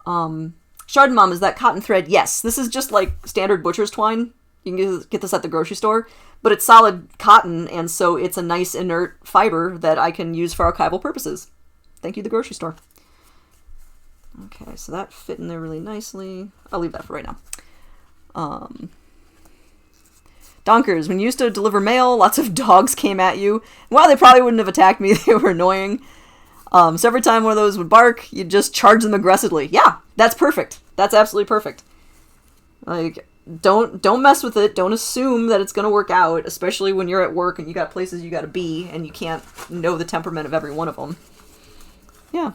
Chardamom, is that cotton thread? Yes. This is just like standard butcher's twine. You can get this at the grocery store. But it's solid cotton, and so it's a nice inert fiber that I can use for archival purposes. Thank you, the grocery store. Okay, so that fit in there really nicely. I'll leave that for right now. Donkers, when you used to deliver mail, lots of dogs came at you. While they probably wouldn't have attacked me, they were annoying. So every time one of those would bark, you'd just charge them aggressively. Yeah, that's perfect. That's absolutely perfect. Like, don't mess with it. Don't assume that it's going to work out, especially when you're at work and you got places you got to be and you can't know the temperament of every one of them. Yeah.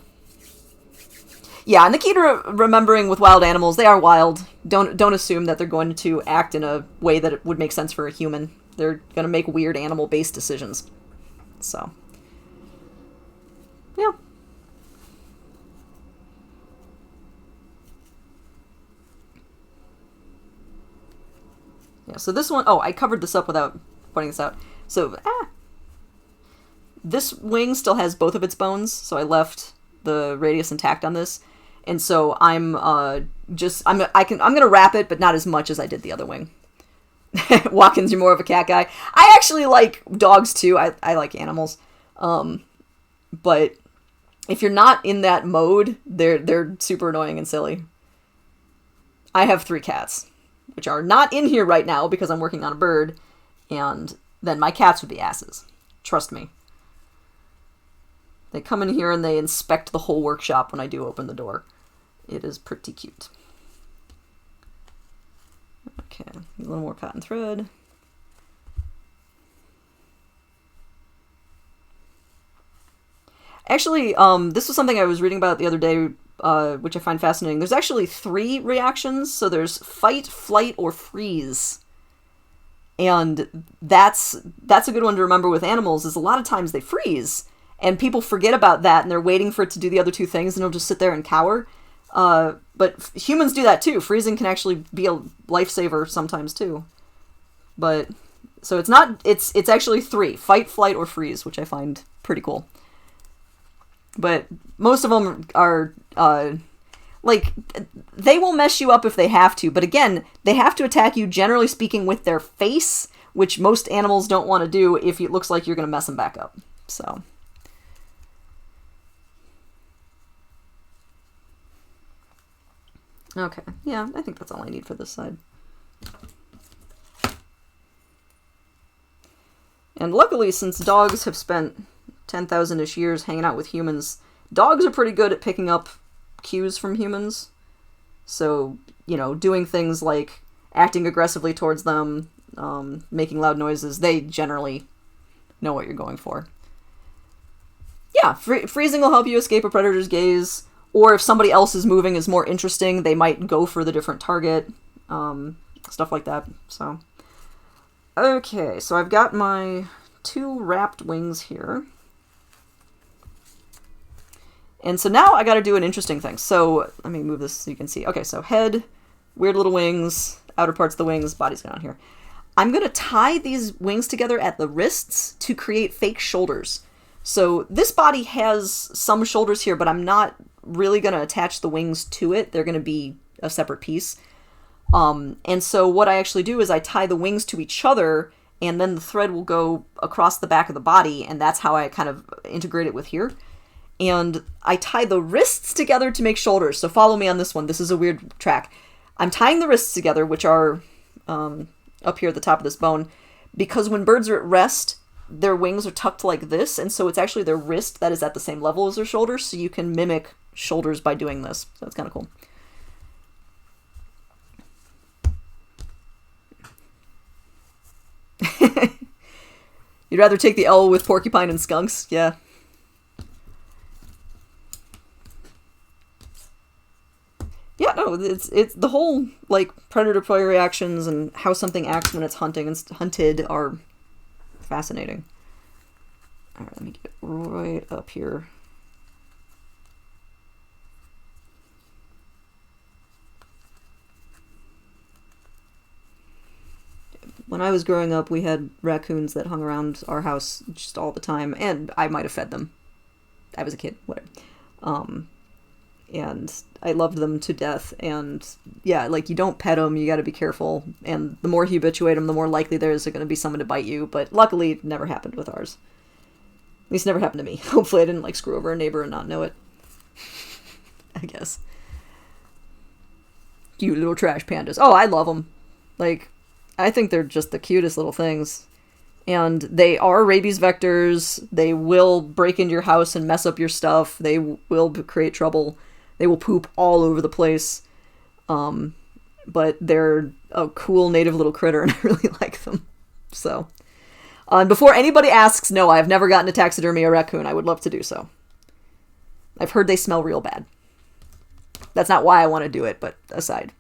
Yeah, and the key to remembering with wild animals, they are wild. Don't assume that they're going to act in a way that it would make sense for a human. They're going to make weird animal-based decisions. So, yeah. Yeah, so this one, I covered this up without pointing this out. So, this wing still has both of its bones, so I left the radius intact on this. And so I'm going to wrap it, but not as much as I did the other wing. Watkins, you're more of a cat guy. I actually like dogs too. I like animals. But if you're not in that mode, they're super annoying and silly. I have 3 cats, which are not in here right now because I'm working on a bird, and then my cats would be asses. Trust me. They come in here and they inspect the whole workshop when I do open the door. It is pretty cute. Okay, a little more cotton thread. Actually, this was something I was reading about the other day, which I find fascinating. There's actually 3 reactions. So there's fight, flight, or freeze. And that's a good one to remember with animals, is a lot of times they freeze. And people forget about that, and they're waiting for it to do the other 2 things, and they'll just sit there and cower. But humans do that too. Freezing can actually be a lifesaver sometimes too. But, so it's actually 3. Fight, flight, or freeze, which I find pretty cool. But most of them are, they will mess you up if they have to. But again, they have to attack you, generally speaking, with their face, which most animals don't want to do if it looks like you're going to mess them back up. So... Okay, yeah, I think that's all I need for this side. And luckily, since dogs have spent 10,000-ish years hanging out with humans, dogs are pretty good at picking up cues from humans. So, doing things like acting aggressively towards them, making loud noises, they generally know what you're going for. Yeah, freezing will help you escape a predator's gaze, or if somebody else is moving is more interesting, they might go for the different target, stuff like that. So, okay, so I've got my 2 wrapped wings here. And so now I got to do an interesting thing. So let me move this so you can see. Okay, so head, weird little wings, outer parts of the wings, body's going on here. I'm going to tie these wings together at the wrists to create fake shoulders. So this body has some shoulders here, but I'm not really going to attach the wings to it. They're going to be a separate piece. And so what I actually do is I tie the wings to each other, and then the thread will go across the back of the body, and that's how I kind of integrate it with here. And I tie the wrists together to make shoulders. So follow me on this one. This is a weird track. I'm tying the wrists together, which are up here at the top of this bone, because when birds are at rest, their wings are tucked like this, and so it's actually their wrist that is at the same level as their shoulders, so you can mimic shoulders by doing this. So it's kind of cool. You'd rather take the L with porcupine and skunks? Yeah. Yeah, no, it's the whole, like, predator-prey reactions and how something acts when it's hunted are fascinating. Alright, let me get right up here. When I was growing up, we had raccoons that hung around our house just all the time, and I might have fed them. I was a kid, whatever. And I loved them to death, and yeah, like, you don't pet them, you gotta be careful, and the more you habituate them, the more likely there is going to be someone to bite you, but luckily it never happened with ours. At least it never happened to me. Hopefully I didn't, like, screw over a neighbor and not know it. I guess. Cute little trash pandas. Oh, I love them. Like, I think they're just the cutest little things. And they are rabies vectors. They will break into your house and mess up your stuff. They will create trouble. They will poop all over the place. But they're a cool native little critter, and I really like them. So, before anybody asks, no, I've never gotten to taxidermy a raccoon. I would love to do so. I've heard they smell real bad. That's not why I want to do it, but aside.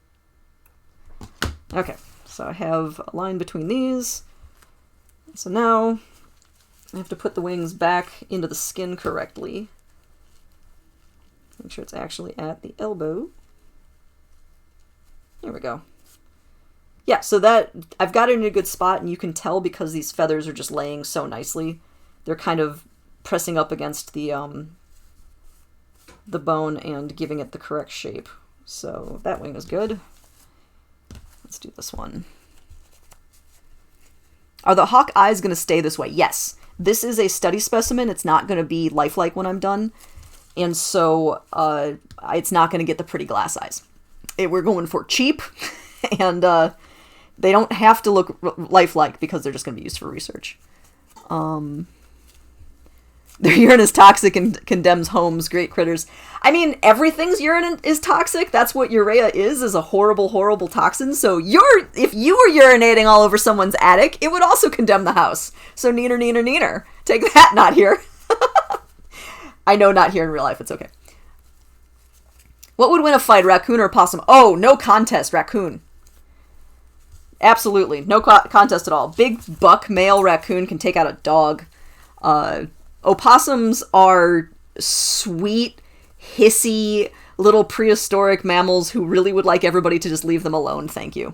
Okay, so I have a line between these. So now I have to put the wings back into the skin correctly. Make sure it's actually at the elbow. There we go. Yeah, so that I've got it in a good spot, and you can tell because these feathers are just laying so nicely. They're kind of pressing up against the bone and giving it the correct shape. So that wing is good. Let's do this one. Are the hawk eyes going to stay this way? Yes. This is a study specimen. It's not going to be lifelike when I'm done. And so it's not going to get the pretty glass eyes. We're going for cheap, and they don't have to look lifelike because they're just going to be used for research. Their urine is toxic and condemns homes, great critters. I mean, everything's urine is toxic. That's what urea is a horrible, horrible toxin. So if you were urinating all over someone's attic, it would also condemn the house. So neener, neener, neener. Take that, not here. I know, not here in real life. It's okay. What would win a fight, raccoon or possum? Oh, no contest, raccoon. Absolutely. No contest at all. Big buck male raccoon can take out a dog. Opossums are sweet, hissy, little prehistoric mammals who really would like everybody to just leave them alone. Thank you.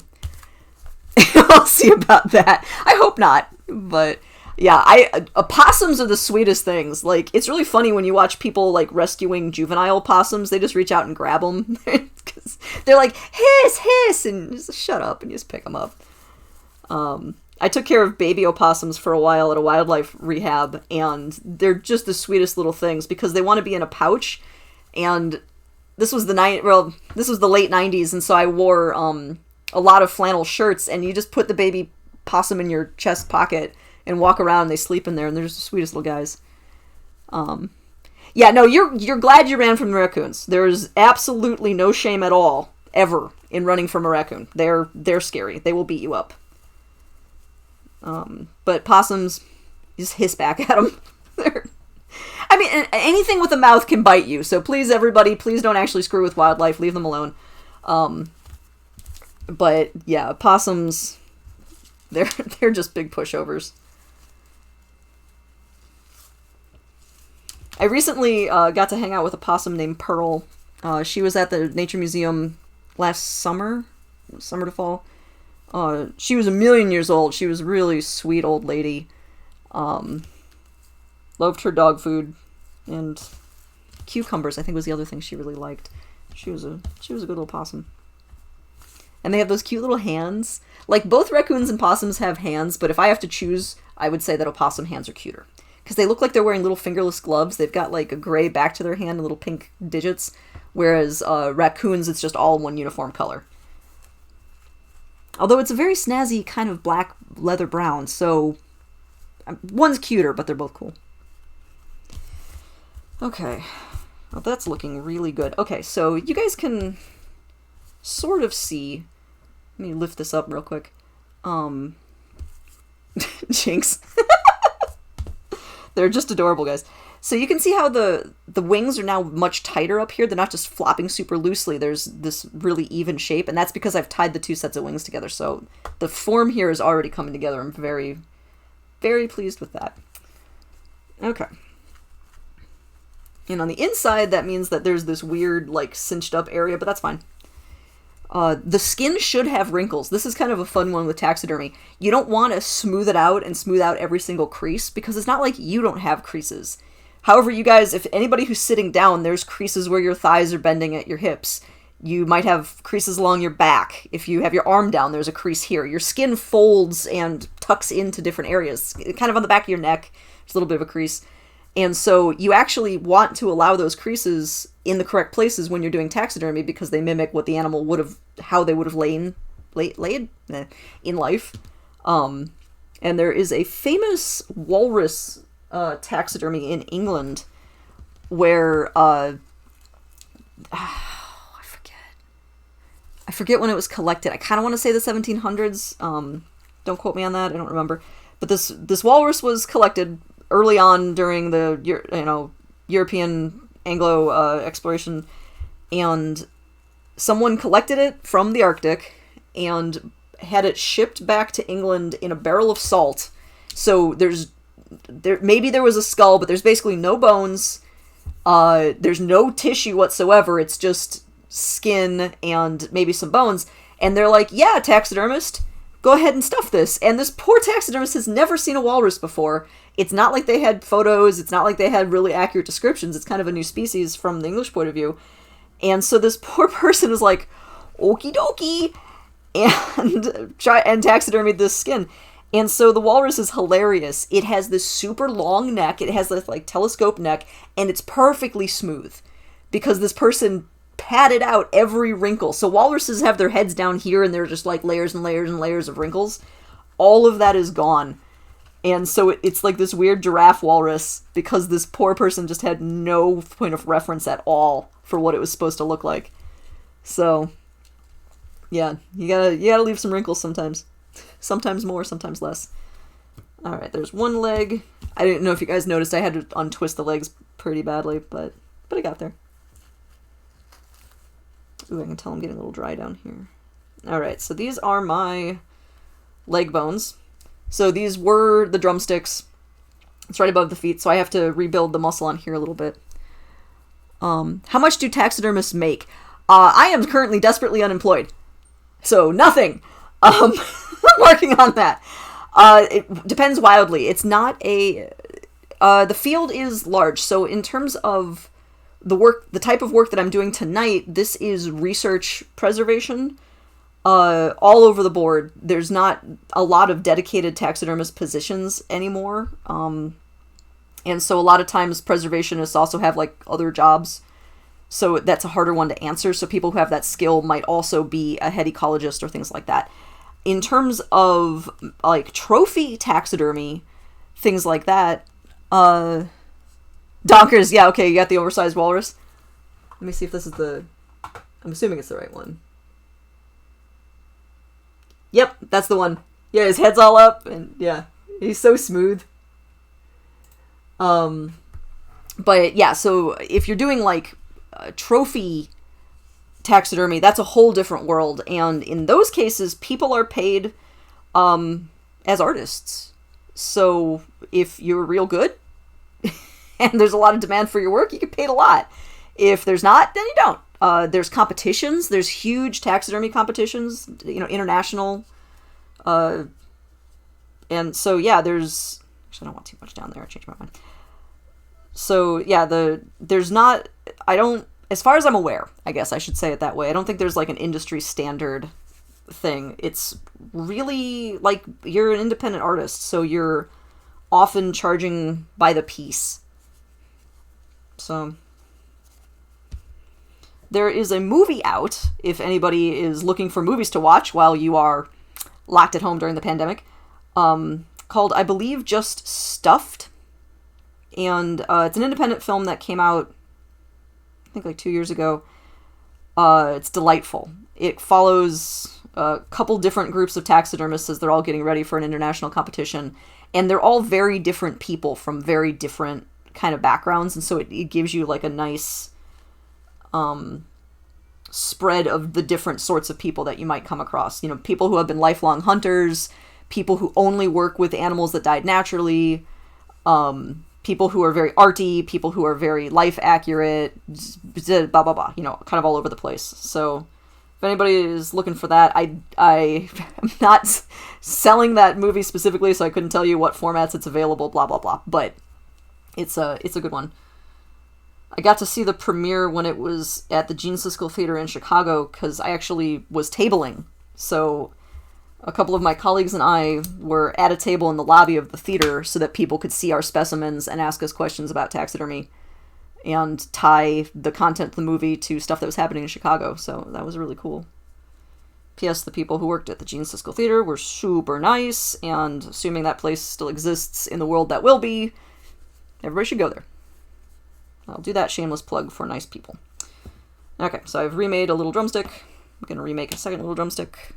I'll see about that. I hope not. But yeah, opossums are the sweetest things. Like, it's really funny when you watch people, like, rescuing juvenile possums. They just reach out and grab them. Because they're like, hiss, hiss, and just shut up, and you just pick them up. I took care of baby opossums for a while at a wildlife rehab, and they're just the sweetest little things because they want to be in a pouch. And this was the late 90s, and so I wore a lot of flannel shirts, and you just put the baby possum in your chest pocket and walk around, and they sleep in there, and they're just the sweetest little guys. Yeah, no, you're glad you ran from the raccoons. There's absolutely no shame at all ever in running from a raccoon. They're scary. They will beat you up. But possums, you just hiss back at them. I mean, anything with a mouth can bite you, so please, everybody, please don't actually screw with wildlife. Leave them alone. But, yeah, possums, they're just big pushovers. I recently got to hang out with a possum named Pearl. She was at the Nature Museum last summer to fall. She was 1,000,000 years old. She was a really sweet old lady. Loved her dog food, and cucumbers, I think, was the other thing she really liked. She was a good little possum. And they have those cute little hands. Like, both raccoons and possums have hands, but if I have to choose, I would say that opossum hands are cuter. Because they look like they're wearing little fingerless gloves. They've got, like, a gray back to their hand and little pink digits. Whereas raccoons, it's just all one uniform color. Although it's a very snazzy kind of black leather brown, so one's cuter, but they're both cool. Okay, well, that's looking really good. Okay, so you guys can sort of see. Let me lift this up real quick. Jinx. They're just adorable, guys. So you can see how the wings are now much tighter up here. They're not just flopping super loosely. There's this really even shape, and that's because I've tied the two sets of wings together. So the form here is already coming together. I'm very, very pleased with that. Okay. And on the inside, that means that there's this weird, like, cinched up area, but that's fine. The skin should have wrinkles. This is kind of a fun one with taxidermy. You don't want to smooth it out and smooth out every single crease, because it's not like you don't have creases. However, you guys, if anybody who's sitting down, there's creases where your thighs are bending at your hips. You might have creases along your back. If you have your arm down, there's a crease here. Your skin folds and tucks into different areas. Kind of on the back of your neck, there's a little bit of a crease. And so you actually want to allow those creases in the correct places when you're doing taxidermy, because they mimic what the animal would have, how they would have laid in life. And there is a famous walrus taxidermy in England where I forget when it was collected. I kind of want to say the 1700s. Don't quote me on that. I don't remember. But this walrus was collected early on during the European Anglo exploration, and someone collected it from the Arctic and had it shipped back to England in a barrel of salt. So maybe there was a skull, but there's basically no bones. There's no tissue whatsoever. It's just skin and maybe some bones. And they're like, yeah, taxidermist, go ahead and stuff this. And this poor taxidermist has never seen a walrus before. It's not like they had photos. It's not like they had really accurate descriptions. It's kind of a new species from the English point of view. And so this poor person is like, okie dokie, and taxidermied this skin. And so the walrus is hilarious. It has this super long neck. It has this, like, telescope neck, and it's perfectly smooth because this person patted out every wrinkle. So walruses have their heads down here, and they're just like layers and layers and layers of wrinkles. All of that is gone. And so it's like this weird giraffe walrus because this poor person just had no point of reference at all for what it was supposed to look like. So, yeah, you gotta leave some wrinkles sometimes. Sometimes more, sometimes less. Alright, there's one leg. I didn't know if you guys noticed, I had to untwist the legs pretty badly, but I got there. Ooh, I can tell I'm getting a little dry down here. Alright, so these are my leg bones. So these were the drumsticks. It's right above the feet, so I have to rebuild the muscle on here a little bit. How much do taxidermists make? I am currently desperately unemployed. So, nothing. I'm working on that. It depends wildly. It's not a... the field is large, so in terms of the type of work that I'm doing tonight, this is research preservation. All over the board. There's not a lot of dedicated taxidermist positions anymore. And so a lot of times preservationists also have, like, other jobs. So that's a harder one to answer. So people who have that skill might also be a head ecologist or things like that. In terms of, like, trophy taxidermy, things like that, Donkers, yeah, okay, you got the oversized walrus. Let me see if this is I'm assuming it's the right one. Yep, that's the one. Yeah, his head's all up, and yeah, he's so smooth. But yeah, so if you're doing like trophy taxidermy, that's a whole different world, and in those cases, people are paid as artists. So if you're real good and there's a lot of demand for your work, you get paid a lot. If there's not, then you don't. There's competitions. There's huge taxidermy competitions, international. And so, yeah, there's... Actually, I don't want too much down there. I changed my mind. So, yeah, there's not... I don't... As far as I'm aware, I guess I should say it that way, I don't think there's, like, an industry standard thing. It's really, like, you're an independent artist, so you're often charging by the piece. So... There is a movie out, if anybody is looking for movies to watch while you are locked at home during the pandemic, called, I believe, just Stuffed. And it's an independent film that came out, I think, like 2 years ago. It's delightful. It follows a couple different groups of taxidermists as they're all getting ready for an international competition. And they're all very different people from very different kind of backgrounds. And so it gives you, like, a nice... spread of the different sorts of people that you might come across. People who have been lifelong hunters, people who only work with animals that died naturally, people who are very arty, people who are very life accurate, blah, blah, blah, kind of all over the place. So if anybody is looking for that, I am not selling that movie specifically, so I couldn't tell you what formats it's available, blah, blah, blah, but it's a good one. I got to see the premiere when it was at the Gene Siskel Theater in Chicago, because I actually was tabling. So a couple of my colleagues and I were at a table in the lobby of the theater so that people could see our specimens and ask us questions about taxidermy and tie the content of the movie to stuff that was happening in Chicago. So that was really cool. P.S. The people who worked at the Gene Siskel Theater were super nice, and assuming that place still exists in the world that will be, everybody should go there. I'll do that shameless plug for nice people. Okay, so I've remade a little drumstick. I'm going to remake a second little drumstick.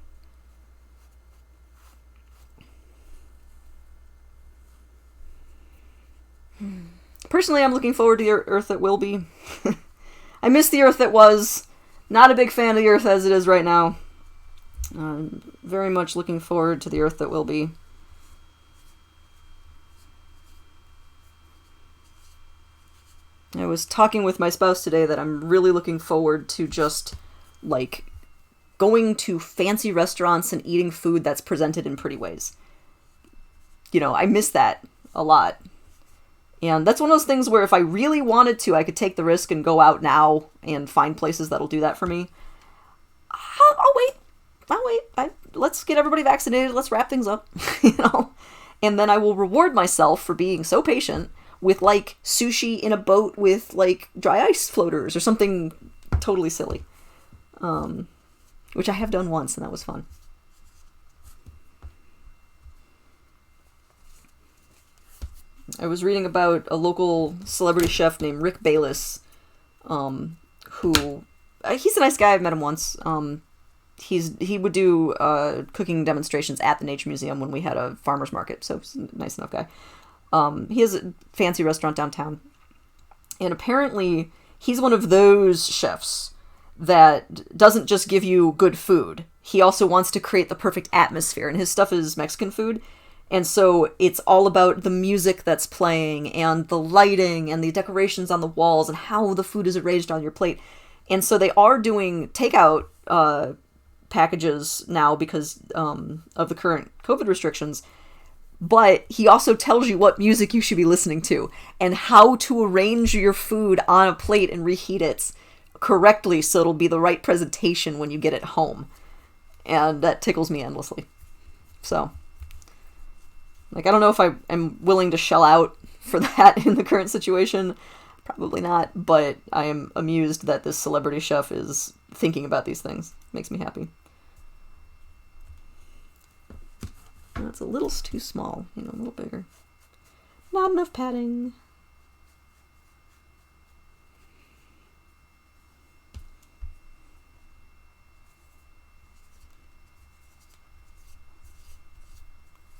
Personally, I'm looking forward to the Earth that will be. I miss the Earth that was. Not a big fan of the Earth as it is right now. Very much looking forward to the Earth that will be. I was talking with my spouse today that I'm really looking forward to just, like, going to fancy restaurants and eating food that's presented in pretty ways. I miss that a lot. And that's one of those things where if I really wanted to, I could take the risk and go out now and find places that'll do that for me. I'll wait. Let's get everybody vaccinated. Let's wrap things up, And then I will reward myself for being so patient with, like, sushi in a boat with, like, dry ice floaters or something totally silly. Which I have done once, and that was fun. I was reading about a local celebrity chef named Rick Bayless, who... he's a nice guy. I've met him once. He would do cooking demonstrations at the Nature Museum when we had a farmer's market, so he's a nice enough guy. He has a fancy restaurant downtown. And apparently, he's one of those chefs that doesn't just give you good food. He also wants to create the perfect atmosphere. And his stuff is Mexican food. And so it's all about the music that's playing and the lighting and the decorations on the walls and how the food is arranged on your plate. And so they are doing takeout packages now because of the current COVID restrictions. But he also tells you what music you should be listening to and how to arrange your food on a plate and reheat it correctly so it'll be the right presentation when you get it home. And that tickles me endlessly. So, like, I don't know if I am willing to shell out for that in the current situation. Probably not, but I am amused that this celebrity chef is thinking about these things. Makes me happy. That's a little too small, a little bigger. Not enough padding.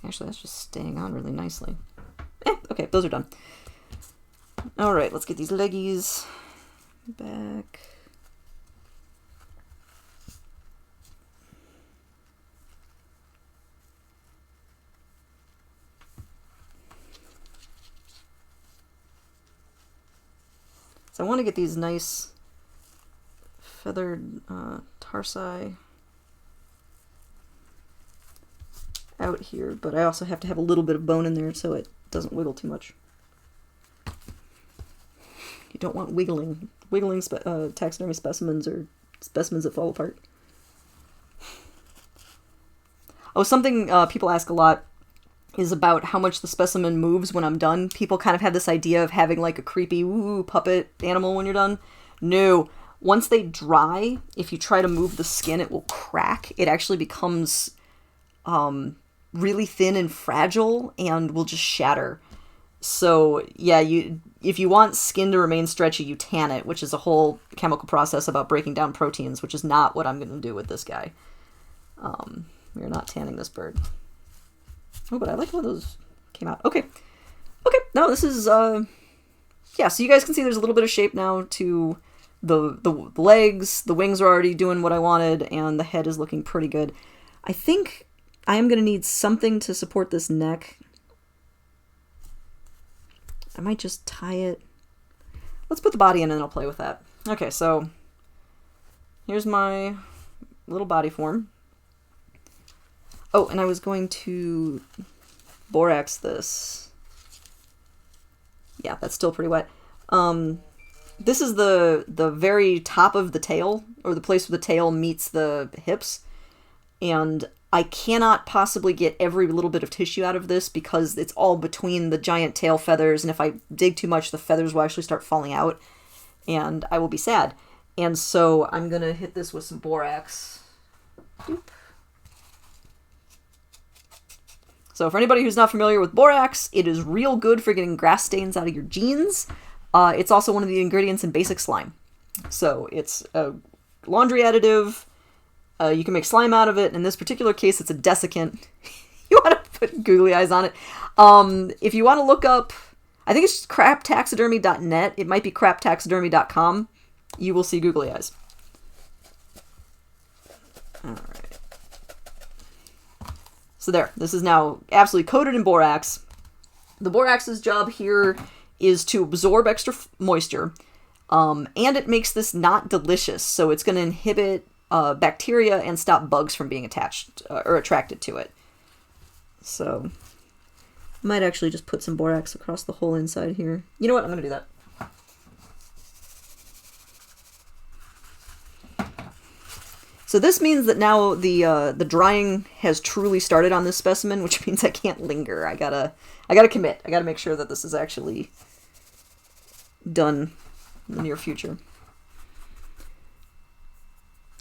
Actually, that's just staying on really nicely. Okay, those are done. All right, let's get these leggies back. So I want to get these nice feathered tarsi out here, but I also have to have a little bit of bone in there so it doesn't wiggle too much. You don't want wiggling taxidermy specimens or specimens that fall apart. Oh, something people ask a lot is about how much the specimen moves when I'm done. People kind of have this idea of having like a creepy puppet animal when you're done. No. Once they dry, if you try to move the skin, it will crack. It actually becomes really thin and fragile and will just shatter. So yeah, if you want skin to remain stretchy, you tan it, which is a whole chemical process about breaking down proteins, which is not what I'm going to do with this guy. We're not tanning this bird. Oh, but I like how those came out. Okay. Okay, no, this is, yeah, so you guys can see there's a little bit of shape now to the legs. The wings are already doing what I wanted, and the head is looking pretty good. I think I am going to need something to support this neck. I might just tie it. Let's put the body in and I'll play with that. Okay, so here's my little body form. Oh, and I was going to borax this. Yeah, that's still pretty wet. This is the very top of the tail, or the place where the tail meets the hips. And I cannot possibly get every little bit of tissue out of this because it's all between the giant tail feathers, and if I dig too much, the feathers will actually start falling out, and I will be sad. And so I'm going to hit this with some borax. Doop. So for anybody who's not familiar with borax, it is real good for getting grass stains out of your jeans. It's also one of the ingredients in basic slime. So it's a laundry additive. You can make slime out of it. In this particular case, it's a desiccant. You want to put googly eyes on it. If you want to look up, I think it's craptaxidermy.net. It might be craptaxidermy.com. You will see googly eyes. All right. So there, this is now absolutely coated in borax. The borax's job here is to absorb extra moisture, and it makes this not delicious. So it's going to inhibit bacteria and stop bugs from being attached or attracted to it. So I might actually just put some borax across the whole inside here. You know what? I'm going to do that. So this means that now the drying has truly started on this specimen, which means I can't linger. I gotta commit. I gotta make sure that this is actually done in the near future.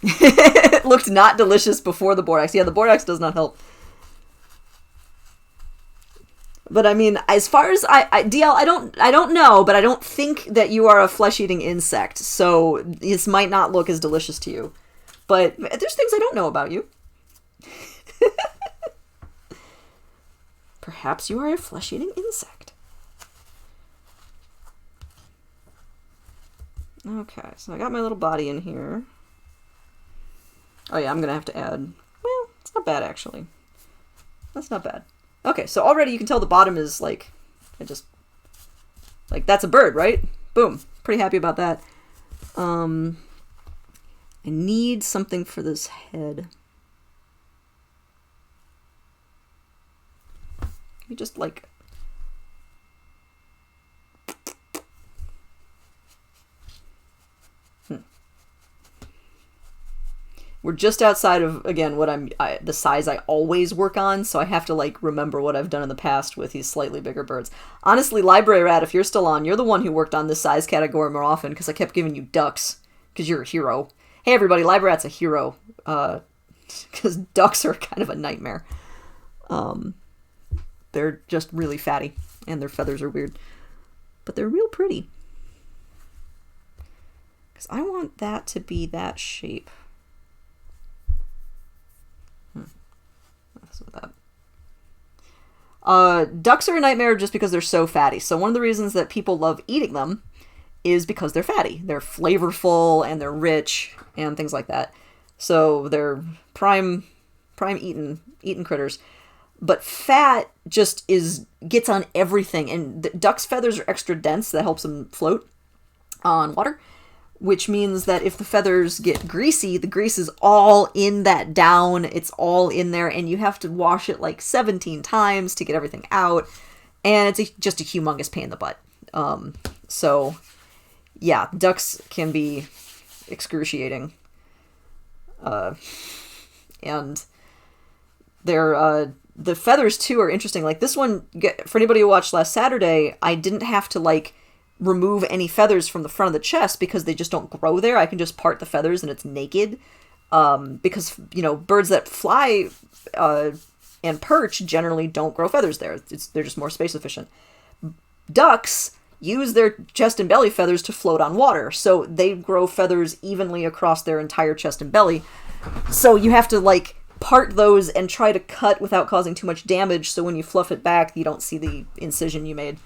It looked not delicious before the borax. Yeah, the borax does not help. But I mean, as far as DL, I don't know, but I don't think that you are a flesh-eating insect, so this might not look as delicious to you. But there's things I don't know about you. Perhaps you are a flesh-eating insect. Okay, so I got my little body in here. Oh yeah, I'm going to have to add... Well, it's not bad, actually. That's not bad. Okay, so already you can tell the bottom is, like... Like, that's a bird, right? Boom. Pretty happy about that. I need something for this head. Maybe just like... We're just outside of, again, what the size I always work on, so I have to, like, remember what I've done in the past with these slightly bigger birds. Honestly, Library Rat, if you're still on, you're the one who worked on this size category more often, because I kept giving you ducks, because you're a hero. Hey everybody, Library Rat's a hero, because ducks are kind of a nightmare. They're just really fatty, and their feathers are weird. But they're real pretty. Because I want that to be that shape. With that. Ducks are a nightmare just because they're so fatty. So one of the reasons that people love eating them is because they're fatty. They're flavorful and they're rich and things like that. So they're prime eaten critters. But fat just gets on everything, and ducks' feathers are extra dense. That helps them float on water, which means that if the feathers get greasy, the grease is all in that down. It's all in there, and you have to wash it like 17 times to get everything out, and it's just a humongous pain in the butt. So, yeah, ducks can be excruciating. And they're, the feathers, too, are interesting. Like, this one, for anybody who watched last Saturday, I didn't have to, like, remove any feathers from the front of the chest because they just don't grow there. I can just part the feathers and it's naked. Because, birds that fly and perch generally don't grow feathers there. They're just more space efficient. Ducks use their chest and belly feathers to float on water, so they grow feathers evenly across their entire chest and belly. So you have to, like, part those and try to cut without causing too much damage, so when you fluff it back, you don't see the incision you made.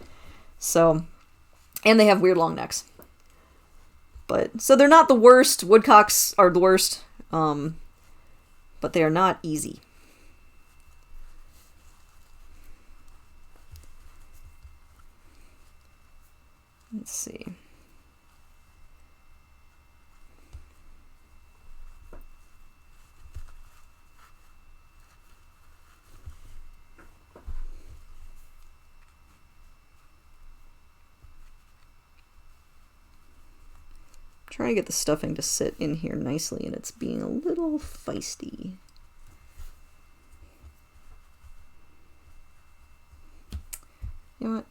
So, and they have weird long necks. So they're not the worst. Woodcocks are the worst, but they are not easy. Let's see. Trying to get the stuffing to sit in here nicely, and it's being a little feisty. You know what?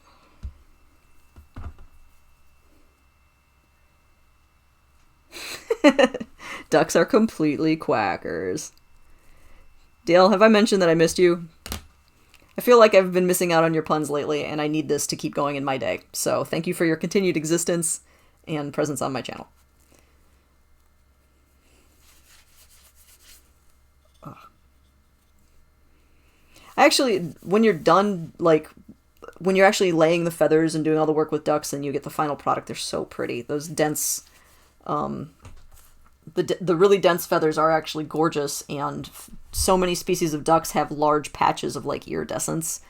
Ducks are completely quackers. Dale, have I mentioned that I missed you? I feel like I've been missing out on your puns lately, and I need this to keep going in my day. So thank you for your continued existence and presence on my channel. Actually, when you're done, like, when you're actually laying the feathers and doing all the work with ducks and you get the final product, they're so pretty. Those dense, the really dense feathers are actually gorgeous, and so many species of ducks have large patches of, like, iridescence.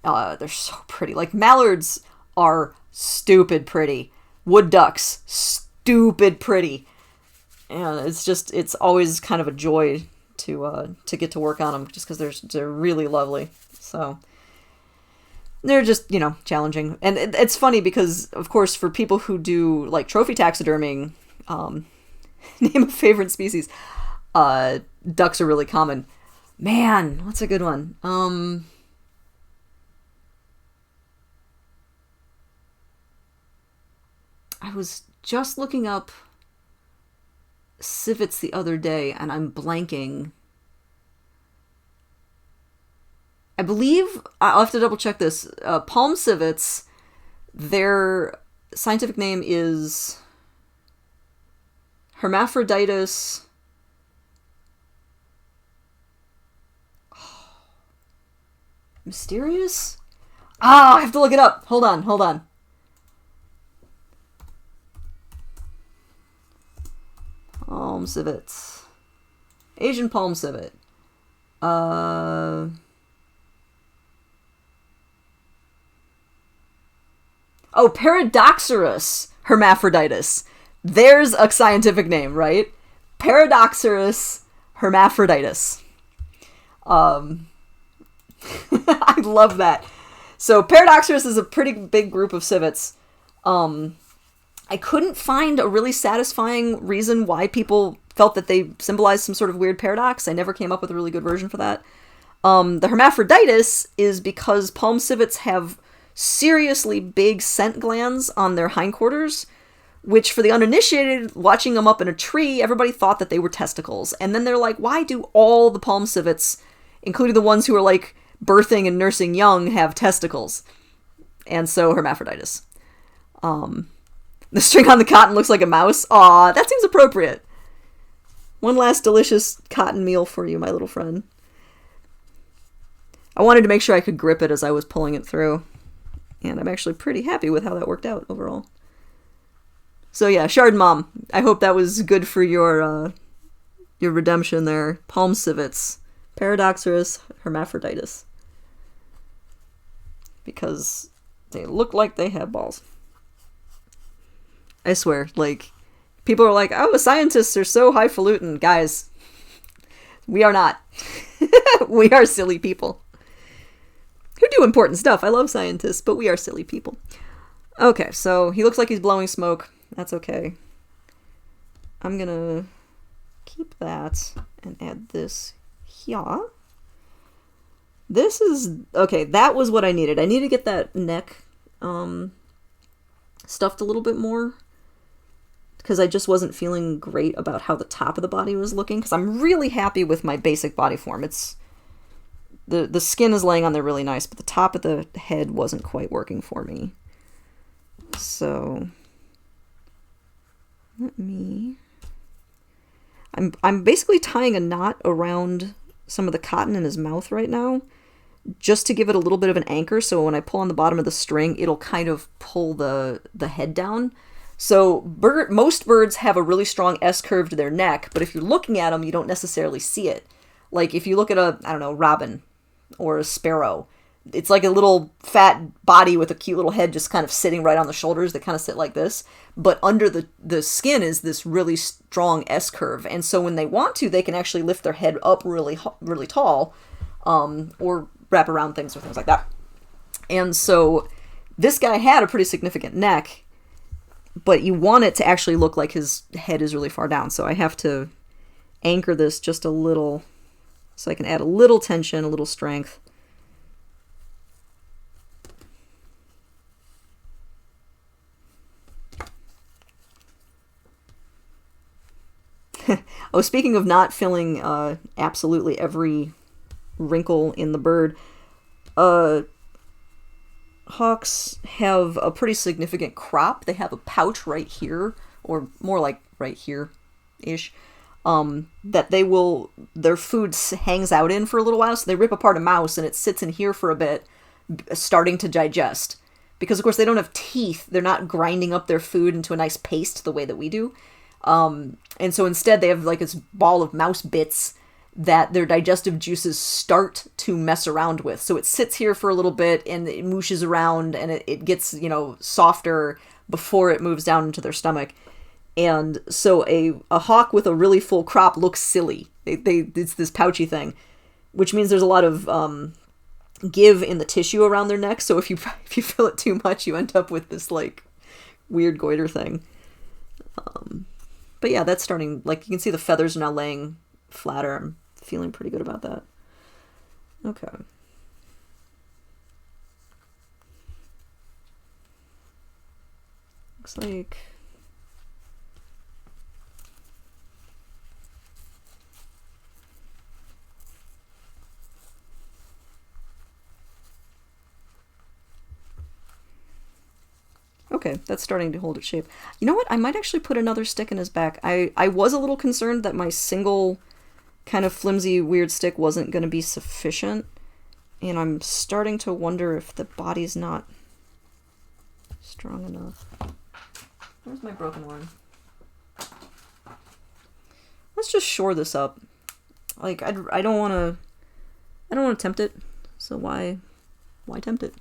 They're so pretty. Like, mallards are stupid pretty. Wood ducks, stupid pretty. And it's always kind of a joy to get to work on them, just because they're really lovely. So they're just, challenging. And it's funny because, of course, for people who do, like, trophy taxiderming, name a favorite species, ducks are really common. Man, what's a good one? I was just looking up civets the other day, and I'm blanking. I believe, I'll have to double check this, palm civets, their scientific name is Hermaphroditus. Mysterious? I have to look it up. Hold on. Palm civets. Asian palm civet. Paradoxurus hermaphroditus. There's a scientific name, right? Paradoxurus hermaphroditus. I love that. So Paradoxurus is a pretty big group of civets. I couldn't find a really satisfying reason why people felt that they symbolized some sort of weird paradox. I never came up with a really good version for that. The hermaphroditus is because palm civets have seriously big scent glands on their hindquarters, which for the uninitiated, watching them up in a tree, everybody thought that they were testicles. And then they're like, why do all the palm civets, including the ones who are like birthing and nursing young, have testicles? And so hermaphroditus. The string on the cotton looks like a mouse. Aw, that seems appropriate. One last delicious cotton meal for you, my little friend. I wanted to make sure I could grip it as I was pulling it through. And I'm actually pretty happy with how that worked out overall. So yeah, Shard Mom, I hope that was good for your redemption there. Palm civets, Paradoxurus hermaphroditus. Because they look like they have balls. I swear, like, people are like, oh, scientists are so highfalutin. Guys, we are not. We are silly people who do important stuff. I love scientists, but we are silly people. Okay, so he looks like he's blowing smoke. That's okay. I'm gonna keep that and add this here. This is... Okay, that was what I needed. I need to get that neck stuffed a little bit more, because I just wasn't feeling great about how the top of the body was looking, because I'm really happy with my basic body form. It's... The skin is laying on there really nice, but the top of the head wasn't quite working for me. So... Let me... I'm basically tying a knot around some of the cotton in his mouth right now, just to give it a little bit of an anchor, so when I pull on the bottom of the string, it'll kind of pull the head down. So most birds have a really strong S-curve to their neck, but if you're looking at them, you don't necessarily see it. Like if you look at a, I don't know, robin or a sparrow, it's like a little fat body with a cute little head just kind of sitting right on the shoulders that kind of sit like this. But under the skin is this really strong S-curve. And so when they want to, they can actually lift their head up really, really tall, or wrap around things or things like that. And so this guy had a pretty significant neck, but you want it to actually look like his head is really far down. So I have to anchor this just a little so I can add a little tension, a little strength. Oh, speaking of not filling absolutely every wrinkle in the bird, hawks have a pretty significant crop. They have a pouch right here, or more like right here-ish, that their food hangs out in for a little while, so they rip apart a mouse and it sits in here for a bit, starting to digest. Because, of course, they don't have teeth. They're not grinding up their food into a nice paste the way that we do. And so instead they have like this ball of mouse bits that their digestive juices start to mess around with. So it sits here for a little bit and it mooshes around and it gets, softer before it moves down into their stomach. And so a hawk with a really full crop looks silly. It's this pouchy thing, which means there's a lot of give in the tissue around their neck. So if you fill it too much, you end up with this like weird goiter thing. But yeah, that's starting, like, you can see the feathers are now laying flatter. I'm feeling pretty good about that. Okay. Looks like... Okay, that's starting to hold its shape. You know what? I might actually put another stick in his back. I was a little concerned that my single kind of flimsy, weird stick wasn't going to be sufficient. And I'm starting to wonder if the body's not strong enough. Where's my broken one? Let's just shore this up. Like, I don't want to tempt it. So why tempt it?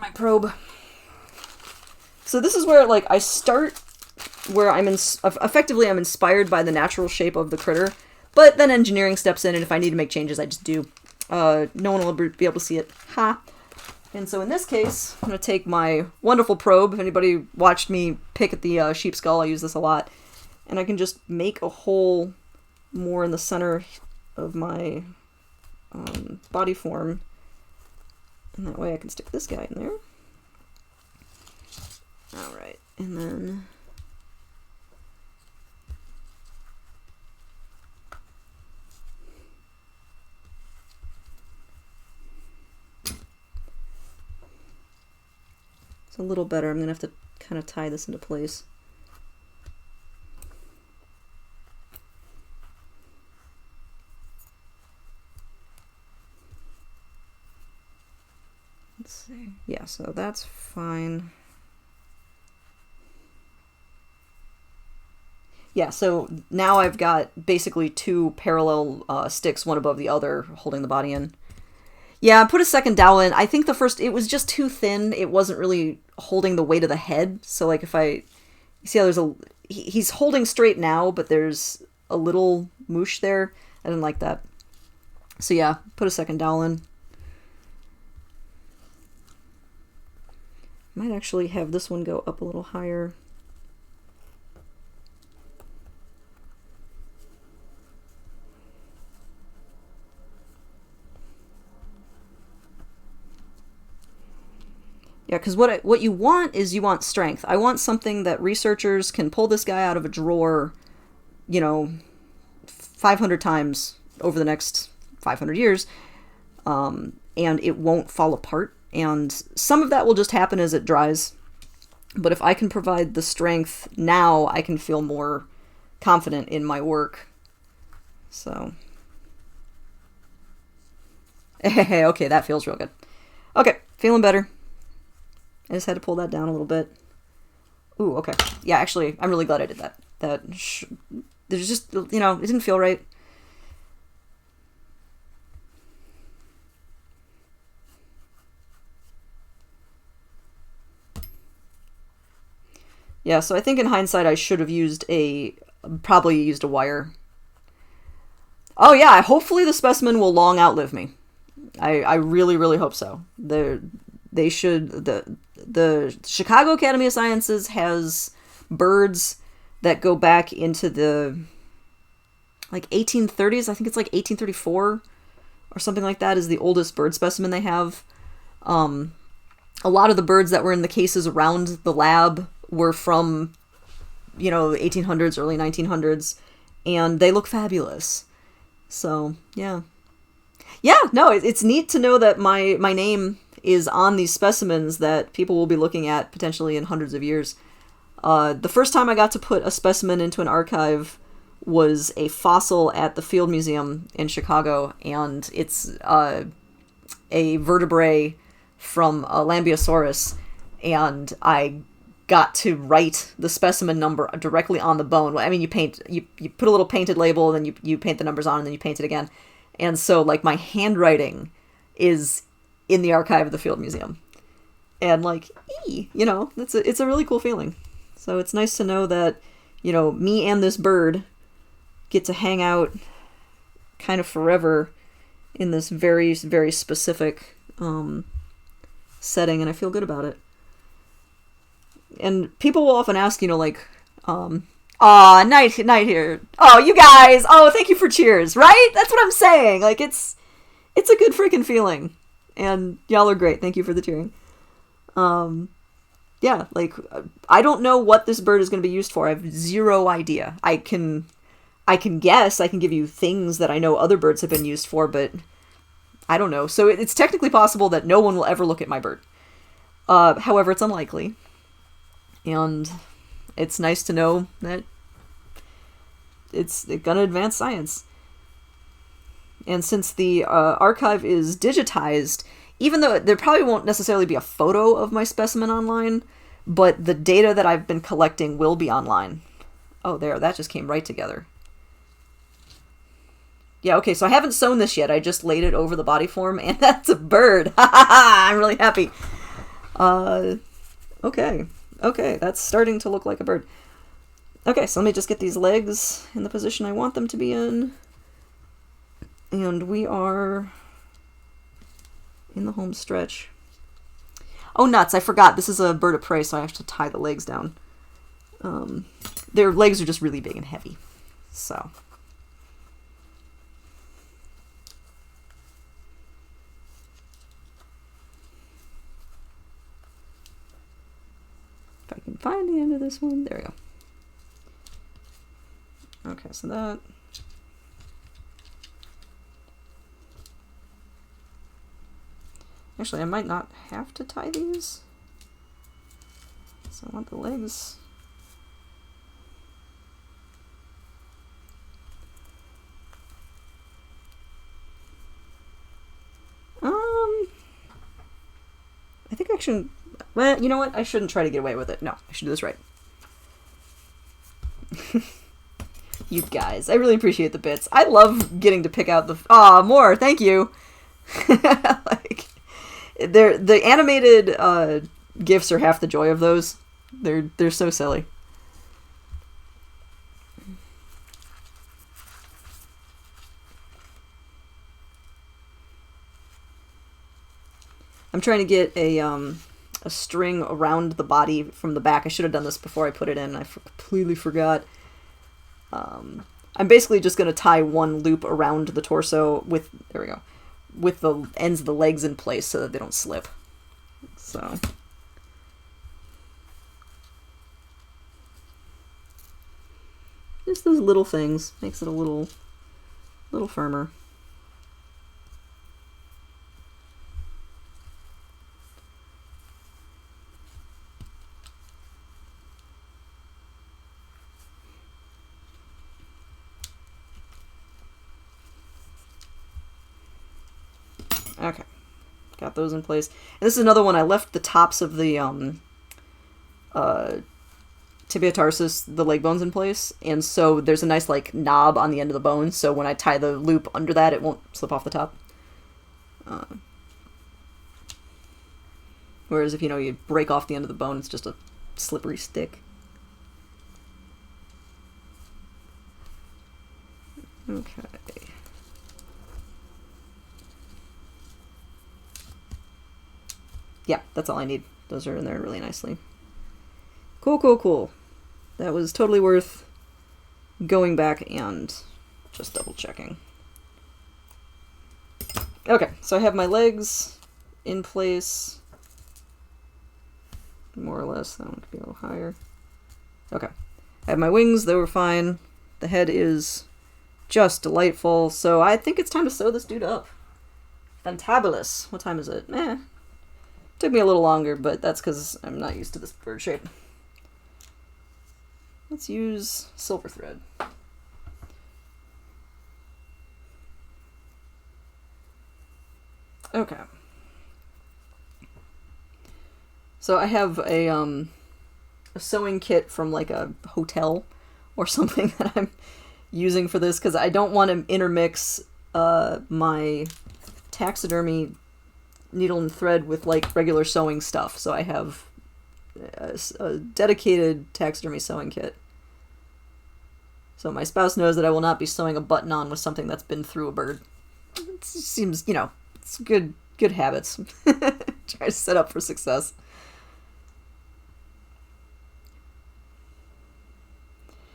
My probe. So this is where, like, I start where I'm effectively I'm inspired by the natural shape of the critter, but then engineering steps in, and if I need to make changes, I just do. No one will be able to see it. Ha! And so in this case, I'm going to take my wonderful probe. If anybody watched me pick at the sheep skull, I use this a lot. And I can just make a hole more in the center of my body form. And that way I can stick this guy in there. Alright, and then... It's a little better. I'm going to have to kind of tie this into place. Let's see. Yeah, so that's fine. Yeah, so now I've got basically two parallel sticks, one above the other, holding the body in. Yeah, I put a second dowel in. I think the first, it was just too thin. It wasn't really holding the weight of the head. So, like, if I, you see how there's a, he's holding straight now, but there's a little moosh there. I didn't like that. So yeah, put a second dowel in. Might actually have this one go up a little higher. Yeah, because what you want is you want strength. I want something that researchers can pull this guy out of a drawer, 500 times over the next 500 years, and it won't fall apart. And some of that will just happen as it dries. But if I can provide the strength now, I can feel more confident in my work. So, okay, that feels real good. Okay, feeling better. I just had to pull that down a little bit. Ooh, okay. Yeah, actually, I'm really glad I did that. There's just, it didn't feel right. Yeah, so I think in hindsight I should have probably used a wire. Oh yeah, hopefully the specimen will long outlive me. I really, really hope so. They should, the Chicago Academy of Sciences has birds that go back into the, like, 1830s. I think it's like 1834 or something like that is the oldest bird specimen they have. A lot of the birds that were in the cases around the lab were from, 1800s, early 1900s, and they look fabulous. So, yeah. Yeah, no, it's neat to know that my name is on these specimens that people will be looking at potentially in hundreds of years. The first time I got to put a specimen into an archive was a fossil at the Field Museum in Chicago, and it's a vertebrae from a Lambeosaurus, and I got to write the specimen number directly on the bone. I mean, you put a little painted label, and then you paint the numbers on, and then you paint it again. And so, like, my handwriting is in the archive of the Field Museum. And, like, it's a really cool feeling. So it's nice to know that, me and this bird get to hang out kind of forever in this very, very specific setting, and I feel good about it. And people will often ask, night here. Oh, you guys. Oh, thank you for cheers, right? That's what I'm saying. Like, it's a good freaking feeling. And y'all are great. Thank you for the cheering. Yeah, like, I don't know what this bird is going to be used for. I have zero idea. I can guess. I can give you things that I know other birds have been used for, but I don't know. So it's technically possible that no one will ever look at my bird. However, it's unlikely. And it's nice to know that it's going to advance science. And since the archive is digitized, even though there probably won't necessarily be a photo of my specimen online, but the data that I've been collecting will be online. Oh, there, that just came right together. Yeah, okay, so I haven't sewn this yet. I just laid it over the body form, and that's a bird. Ha ha ha! I'm really happy. Okay, that's starting to look like a bird. Okay, so let me just get these legs in the position I want them to be in. And we are in the home stretch. Oh, nuts, I forgot. This is a bird of prey, so I have to tie the legs down. Their legs are just really big and heavy. So. If I can find the end of this one. There we go. Okay, so that. Actually, I might not have to tie these. So I want the legs. actually... Well, you know what? I shouldn't try to get away with it. No, I should do this right. You guys, I really appreciate the bits. I love getting to pick out the... Aw, more! Thank you! Like, the animated GIFs are half the joy of those. They're so silly. I'm trying to get a string around the body from the back. I should have done this before I put it in. I completely forgot. I'm basically just going to tie one loop around the torso with, there we go, with the ends of the legs in place so that they don't slip. So... just those little things. Makes it a little firmer. Okay. Got those in place. And this is another one. I left the tops of the tibia tarsus, the leg bones in place, and so there's a nice like knob on the end of the bone, so when I tie the loop under that, it won't slip off the top. Whereas if, you know, you break off the end of the bone, it's just a slippery stick. Okay. Yeah, that's all I need. Those are in there really nicely. Cool, cool, cool. That was totally worth going back and just double checking. Okay, so I have my legs in place. More or less. That one could be a little higher. Okay. I have my wings. They were fine. The head is just delightful. So I think it's time to sew this dude up. Fantabulous. What time is it? Took me a little longer, but that's because I'm not used to this bird shape. Let's use silver thread. Okay. So I have a sewing kit from like a hotel or something that I'm using for this because I don't want to intermix my taxidermy needle and thread with like regular sewing stuff. So I have a dedicated taxidermy sewing kit. So my spouse knows that I will not be sewing a button on with something that's been through a bird. It seems, you know, it's good habits. Try to set up for success.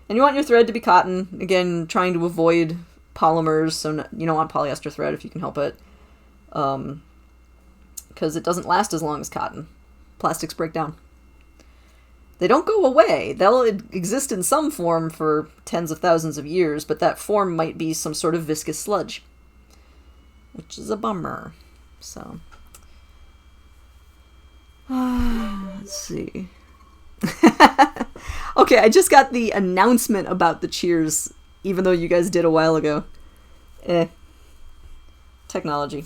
And you want your thread to be cotton. Again, trying to avoid polymers, so you don't want polyester thread if you can help it. Because it doesn't last as long as cotton. Plastics break down. They don't go away. They'll exist in some form for tens of thousands of years, but that form might be some sort of viscous sludge. Which is a bummer. So. Let's see. Okay, I just got the announcement about the cheers, even though you guys did a while ago. Technology.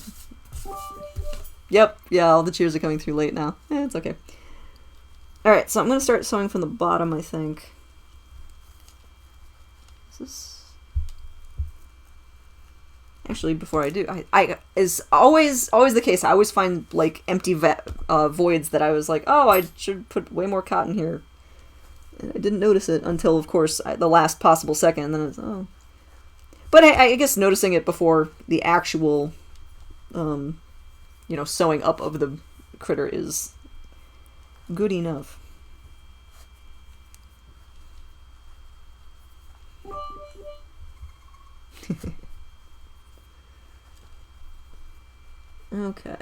Yep, yeah, all the cheers are coming through late now. It's okay. Alright, so I'm going to start sewing from the bottom, I think. Is this... Actually, before I do, I is always the case. I always find, like, empty voids that I was like, oh, I should put way more cotton here. And I didn't notice it until, of course, the last possible second, and then it's, oh. But I guess noticing it before the actual, you know, sewing up of the critter is good enough. Okay.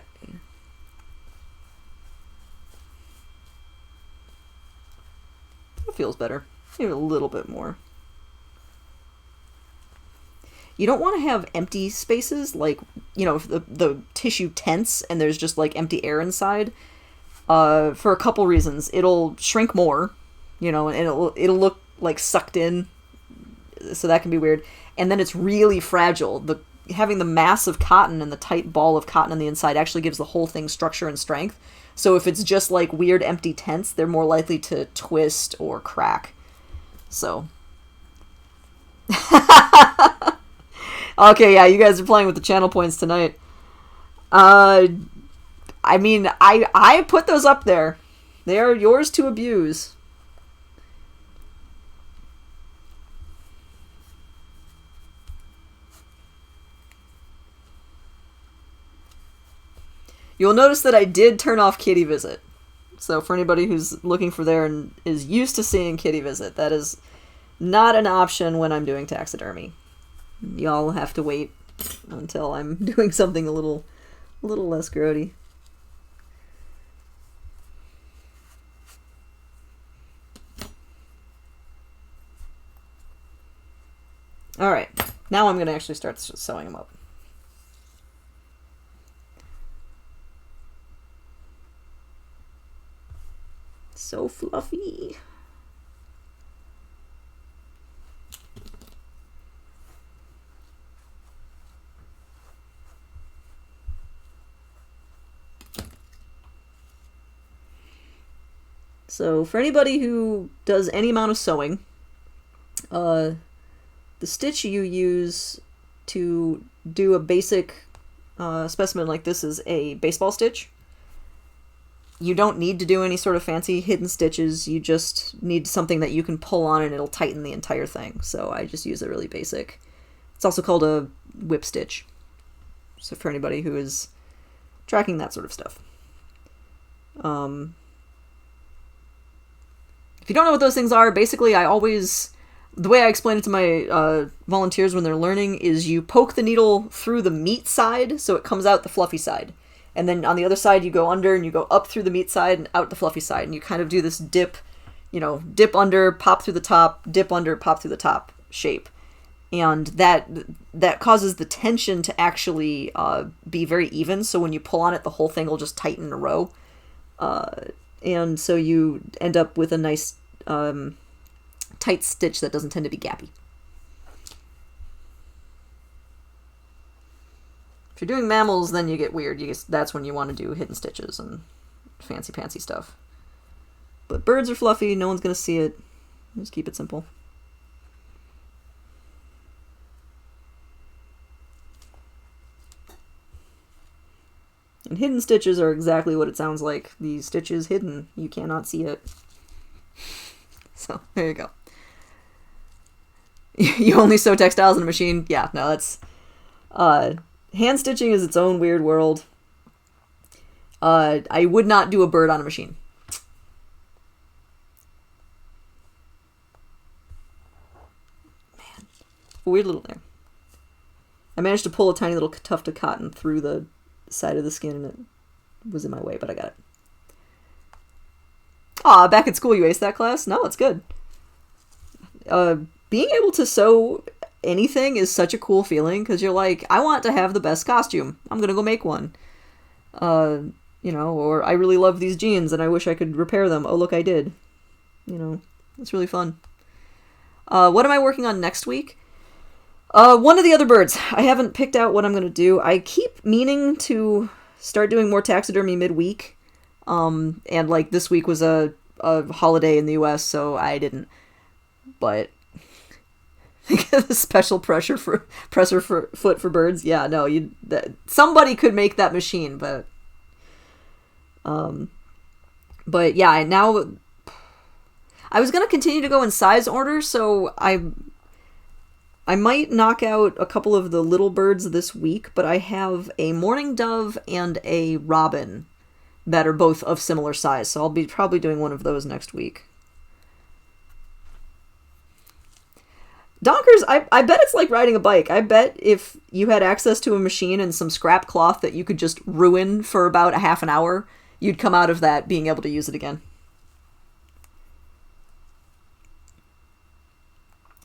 That feels better. Maybe a little bit more. You don't want to have empty spaces, like, you know, if the tissue tense and there's just like empty air inside. For a couple reasons. It'll shrink more, you know, and it'll look like sucked in, so that can be weird. And then it's really fragile. Having the mass of cotton and the tight ball of cotton on the inside actually gives the whole thing structure and strength. So if it's just like weird empty tents, they're more likely to twist or crack. So. Okay, yeah, you guys are playing with the channel points tonight. I mean, I put those up there. They are yours to abuse. You'll notice that I did turn off kitty visit. So for anybody who's looking for there and is used to seeing kitty visit, that is not an option when I'm doing taxidermy. Y'all have to wait until I'm doing something a little less grody. Alright, now I'm going to actually start sewing them up. So fluffy. So for anybody who does any amount of sewing, the stitch you use to do a basic specimen like this is a baseball stitch. You don't need to do any sort of fancy hidden stitches. You just need something that you can pull on and it'll tighten the entire thing. So I just use a really basic. It's also called a whip stitch. So for anybody who is tracking that sort of stuff. If you don't know what those things are, basically the way I explain it to my volunteers when they're learning is you poke the needle through the meat side so it comes out the fluffy side. And then on the other side, you go under and you go up through the meat side and out the fluffy side. And you kind of do this dip, dip under, pop through the top, dip under, pop through the top shape. And that causes the tension to actually be very even. So when you pull on it, the whole thing will just tighten in a row. And so you end up with a nice tight stitch that doesn't tend to be gappy. If you're doing mammals, then you get weird. That's when you want to do hidden stitches and fancy stuff. But birds are fluffy. No one's going to see it. Just keep it simple. And hidden stitches are exactly what it sounds like. The stitch is hidden. You cannot see it. So, there you go. You only sew textiles in a machine? Yeah, no, that's... hand stitching is its own weird world. I would not do a bird on a machine. Man, weird little there. I managed to pull a tiny little tuft of cotton through the side of the skin and it was in my way, but I got it. Aw, back at school you aced that class? No, it's good. Being able to sew anything is such a cool feeling because you're like, I want to have the best costume. I'm gonna go make one. Or I really love these jeans and I wish I could repair them. Oh, look, I did. It's really fun. What am I working on next week? One of the other birds. I haven't picked out what I'm gonna do. I keep meaning to start doing more taxidermy midweek. And like this week was a holiday in the US, so I didn't. But the special presser foot for birds. Yeah, no, somebody could make that machine, but yeah, now I was gonna continue to go in size order, so I might knock out a couple of the little birds this week, but I have a mourning dove and a robin that are both of similar size, so I'll be probably doing one of those next week. Donkers, I bet it's like riding a bike. I bet if you had access to a machine and some scrap cloth that you could just ruin for about a half an hour, you'd come out of that being able to use it again.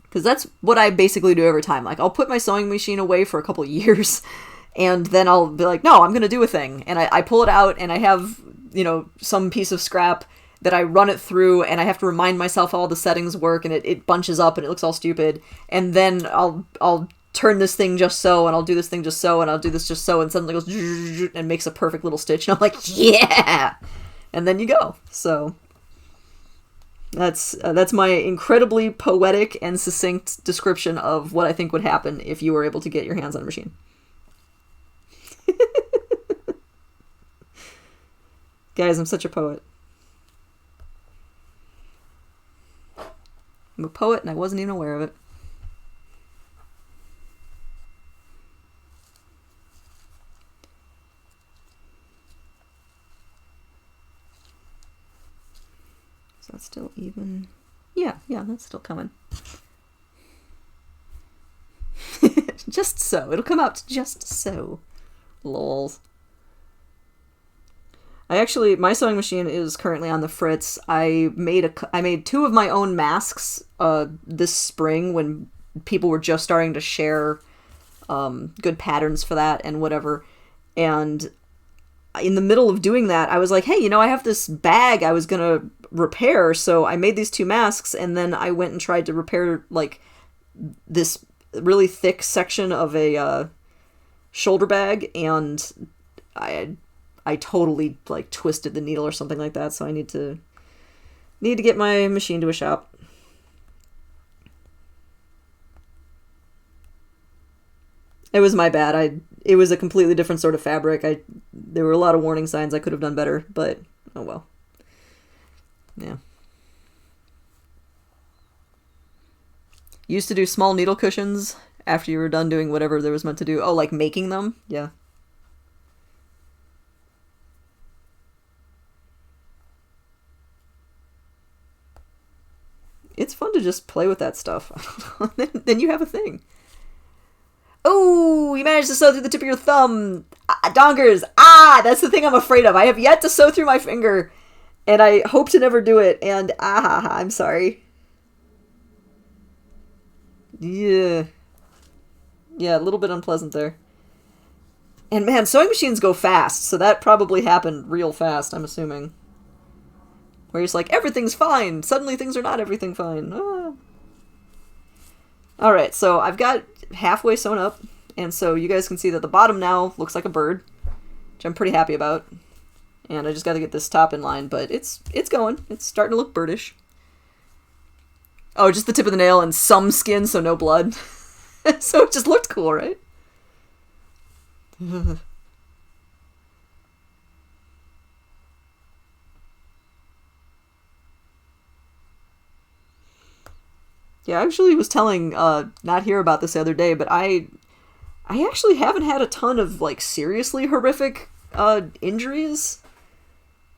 Because that's what I basically do every time. Like, I'll put my sewing machine away for a couple years, and then I'll be like, no, I'm going to do a thing. And I pull it out, and I have, some piece of scrap that I run it through, and I have to remind myself how all the settings work, and it bunches up, and it looks all stupid. And then I'll turn this thing just so, and I'll do this thing just so, and I'll do this just so, and suddenly goes and makes a perfect little stitch, and I'm like, yeah! and then you go. So that's my incredibly poetic and succinct description of what I think would happen if you were able to get your hands on a machine. Guys, I'm such a poet. I'm a poet and I wasn't even aware of it. So that's still even. Yeah, that's still coming. Just so. It'll come out just so. Lols. My sewing machine is currently on the fritz. I made 2 of my own masks this spring when people were just starting to share good patterns for that and whatever. And in the middle of doing that, I was like, hey, I have this bag I was gonna repair, so I made these 2 masks, and then I went and tried to repair like this really thick section of a shoulder bag, and I totally like twisted the needle or something like that, so I need to get my machine to a shop. It was my bad. It was a completely different sort of fabric. There were a lot of warning signs. I could have done better, but oh well. Yeah. Used to do small needle cushions after you were done doing whatever there was meant to do. Oh, like making them? Yeah. It's fun to just play with that stuff. then you have a thing. Oh, you managed to sew through the tip of your thumb. Dongers. That's the thing I'm afraid of. I have yet to sew through my finger, and I hope to never do it, and I'm sorry. Yeah. Yeah, a little bit unpleasant there. And man, sewing machines go fast, so that probably happened real fast, I'm assuming. Where you're just like, everything's fine. Suddenly things are not everything fine. Alright, so I've got halfway sewn up, and so you guys can see that the bottom now looks like a bird, which I'm pretty happy about. And I just gotta get this top in line, but it's going. It's starting to look birdish. Oh, just the tip of the nail and some skin, so no blood. So it just looked cool, right? Yeah, I actually was telling Not Here about this the other day, but I actually haven't had a ton of like seriously horrific injuries.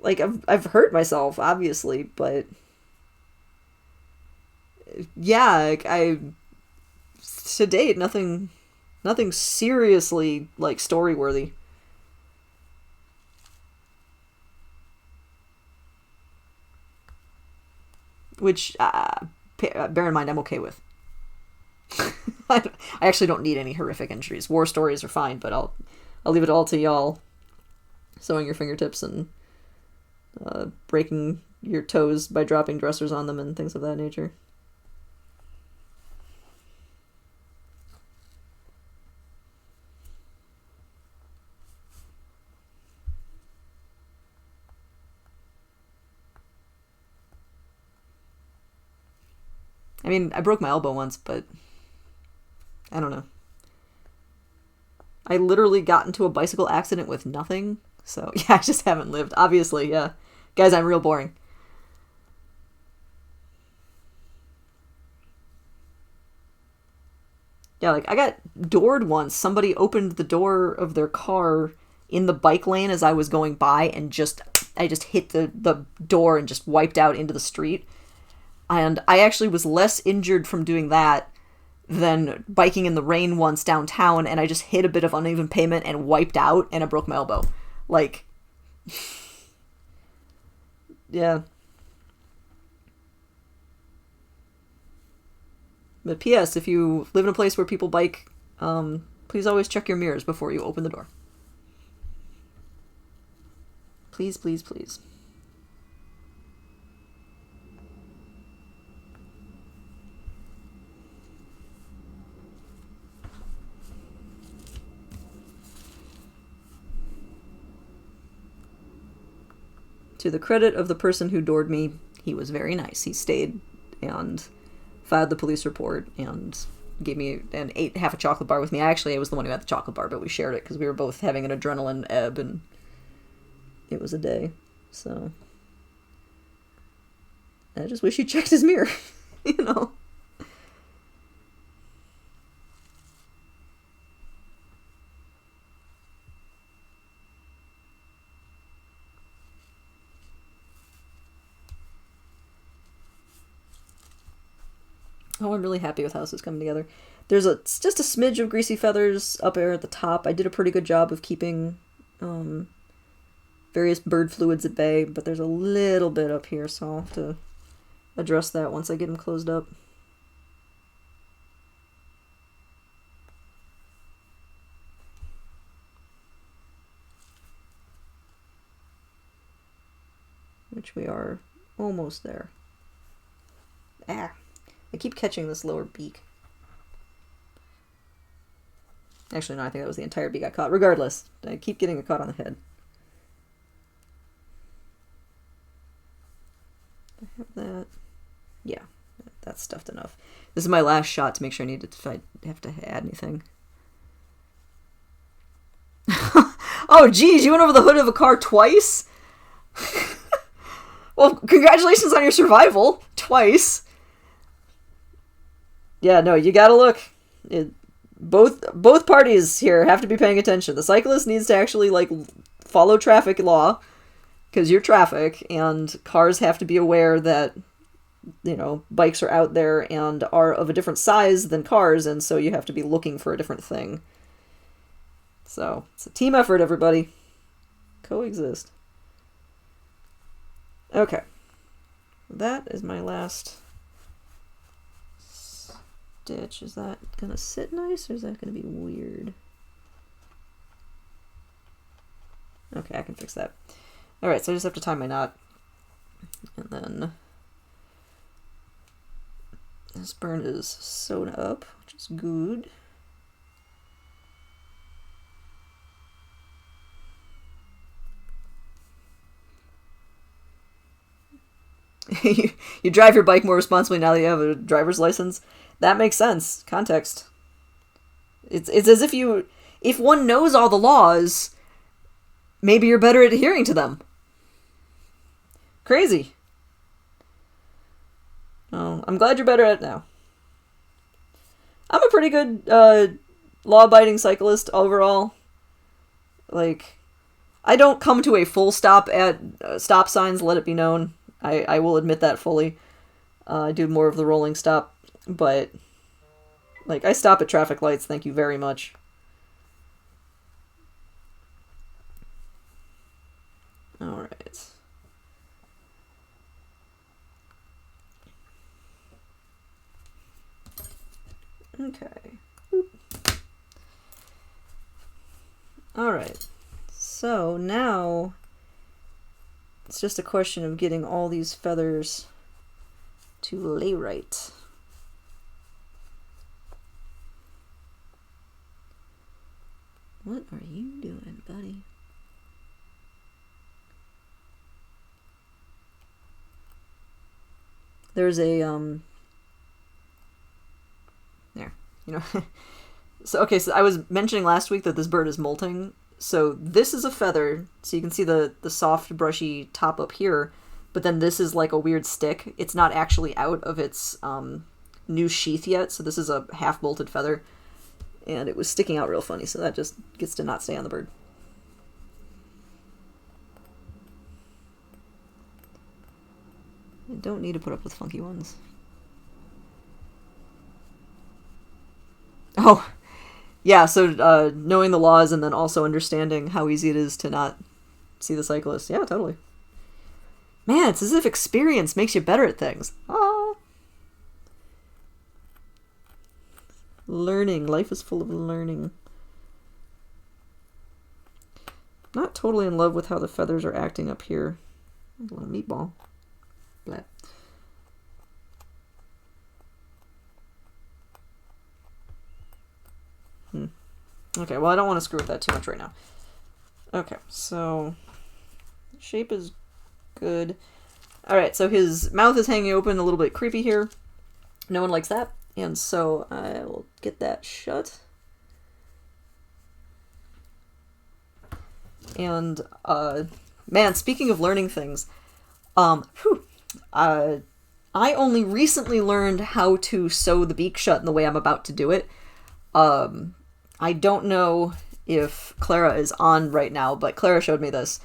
Like I've hurt myself, obviously, but yeah, like, to date nothing seriously like story worthy. Which bear in mind, I'm okay with. I actually don't need any horrific injuries. War stories are fine, but I'll leave it all to y'all. Sewing your fingertips and breaking your toes by dropping dressers on them and things of that nature. I mean, I broke my elbow once, but I don't know. I literally got into a bicycle accident with nothing, so yeah, I just haven't lived. Obviously, yeah. Guys, I'm real boring. Yeah, like, I got doored once. Somebody opened the door of their car in the bike lane as I was going by, and I just hit the door and just wiped out into the street. And I actually was less injured from doing that than biking in the rain once downtown, and I just hit a bit of uneven pavement and wiped out, and I broke my elbow. Like, yeah. But P.S., if you live in a place where people bike, please always check your mirrors before you open the door. Please, please, please. To the credit of the person who doored me, he was very nice. He stayed and filed the police report and gave me and ate half a chocolate bar with me. I was the one who had the chocolate bar, but we shared it because we were both having an adrenaline ebb, and it was a day. So I just wish he checked his mirror, you know. Oh, I'm really happy with how this is coming together. There's just a smidge of greasy feathers up there at the top. I did a pretty good job of keeping various bird fluids at bay, but there's a little bit up here, so I'll have to address that once I get them closed up. Which we are almost there. Ah! I keep catching this lower beak. Actually, no, I think that was the entire beak I caught. Regardless, I keep getting it caught on the head. I have that. Yeah, that's stuffed enough. This is my last shot to make sure if I have to add anything. Oh, geez, you went over the hood of a car twice? Well, congratulations on your survival. Twice. Yeah, no, you gotta look. Both parties here have to be paying attention. The cyclist needs to actually, like, follow traffic law, because you're traffic, and cars have to be aware that, you know, bikes are out there and are of a different size than cars, and so you have to be looking for a different thing. So, it's a team effort, everybody. Coexist. Okay. That is my last stitch. Is that gonna sit nice, or is that gonna be weird? Okay, I can fix that. Alright, so I just have to tie my knot. And then this burn is sewn up, which is good. You drive your bike more responsibly now that you have a driver's license. That makes sense. Context. It's as if one knows all the laws, maybe you're better at adhering to them. Crazy. Oh, I'm glad you're better at it now. I'm a pretty good law-abiding cyclist overall. Like, I don't come to a full stop at stop signs, let it be known. I will admit that fully. I do more of the rolling stop, but, like, I stop at traffic lights, thank you very much. Alright. Okay. Alright. So, now it's just a question of getting all these feathers to lay right. What are you doing, buddy? There's a, there, you know. So, okay, so I was mentioning last week that this bird is molting. So this is a feather, so you can see the soft, brushy top up here, but then this is like a weird stick. It's not actually out of its new sheath yet, so this is a half-bolted feather, and it was sticking out real funny, so that just gets to not stay on the bird. I don't need to put up with funky ones. Oh! Yeah, so knowing the laws and then also understanding how easy it is to not see the cyclist. Yeah, totally. Man, it's as if experience makes you better at things. Oh. Learning. Life is full of learning. Not totally in love with how the feathers are acting up here. A little meatball. Blah. Okay, well, I don't want to screw with that too much right now. Okay, so shape is Good. Alright, so his mouth is hanging open, a little bit creepy here. No one likes that. And so I will get that shut. And, man, speaking of learning things, I only recently learned how to sew the beak shut in the way I'm about to do it. I don't know if Clara is on right now, but Clara showed me this.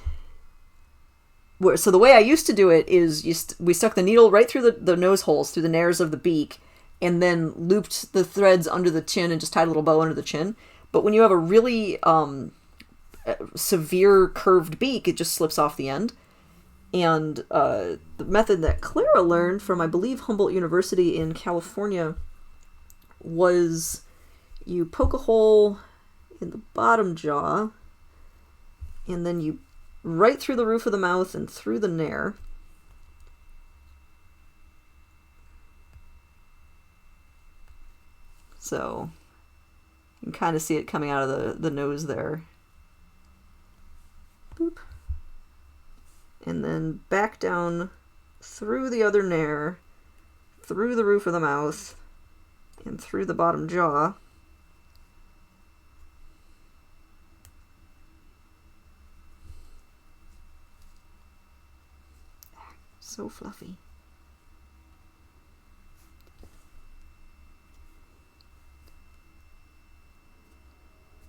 So the way I used to do it is we stuck the needle right through the nose holes, through the nares of the beak, and then looped the threads under the chin and just tied a little bow under the chin. But when you have a really severe curved beak, it just slips off the end. And the method that Clara learned from, I believe, Humboldt University in California was you poke a hole in the bottom jaw, and then you right through the roof of the mouth and through the nair. So you can kind of see it coming out of the nose there. Boop. And then back down through the other nair, through the roof of the mouth, and through the bottom jaw. So fluffy.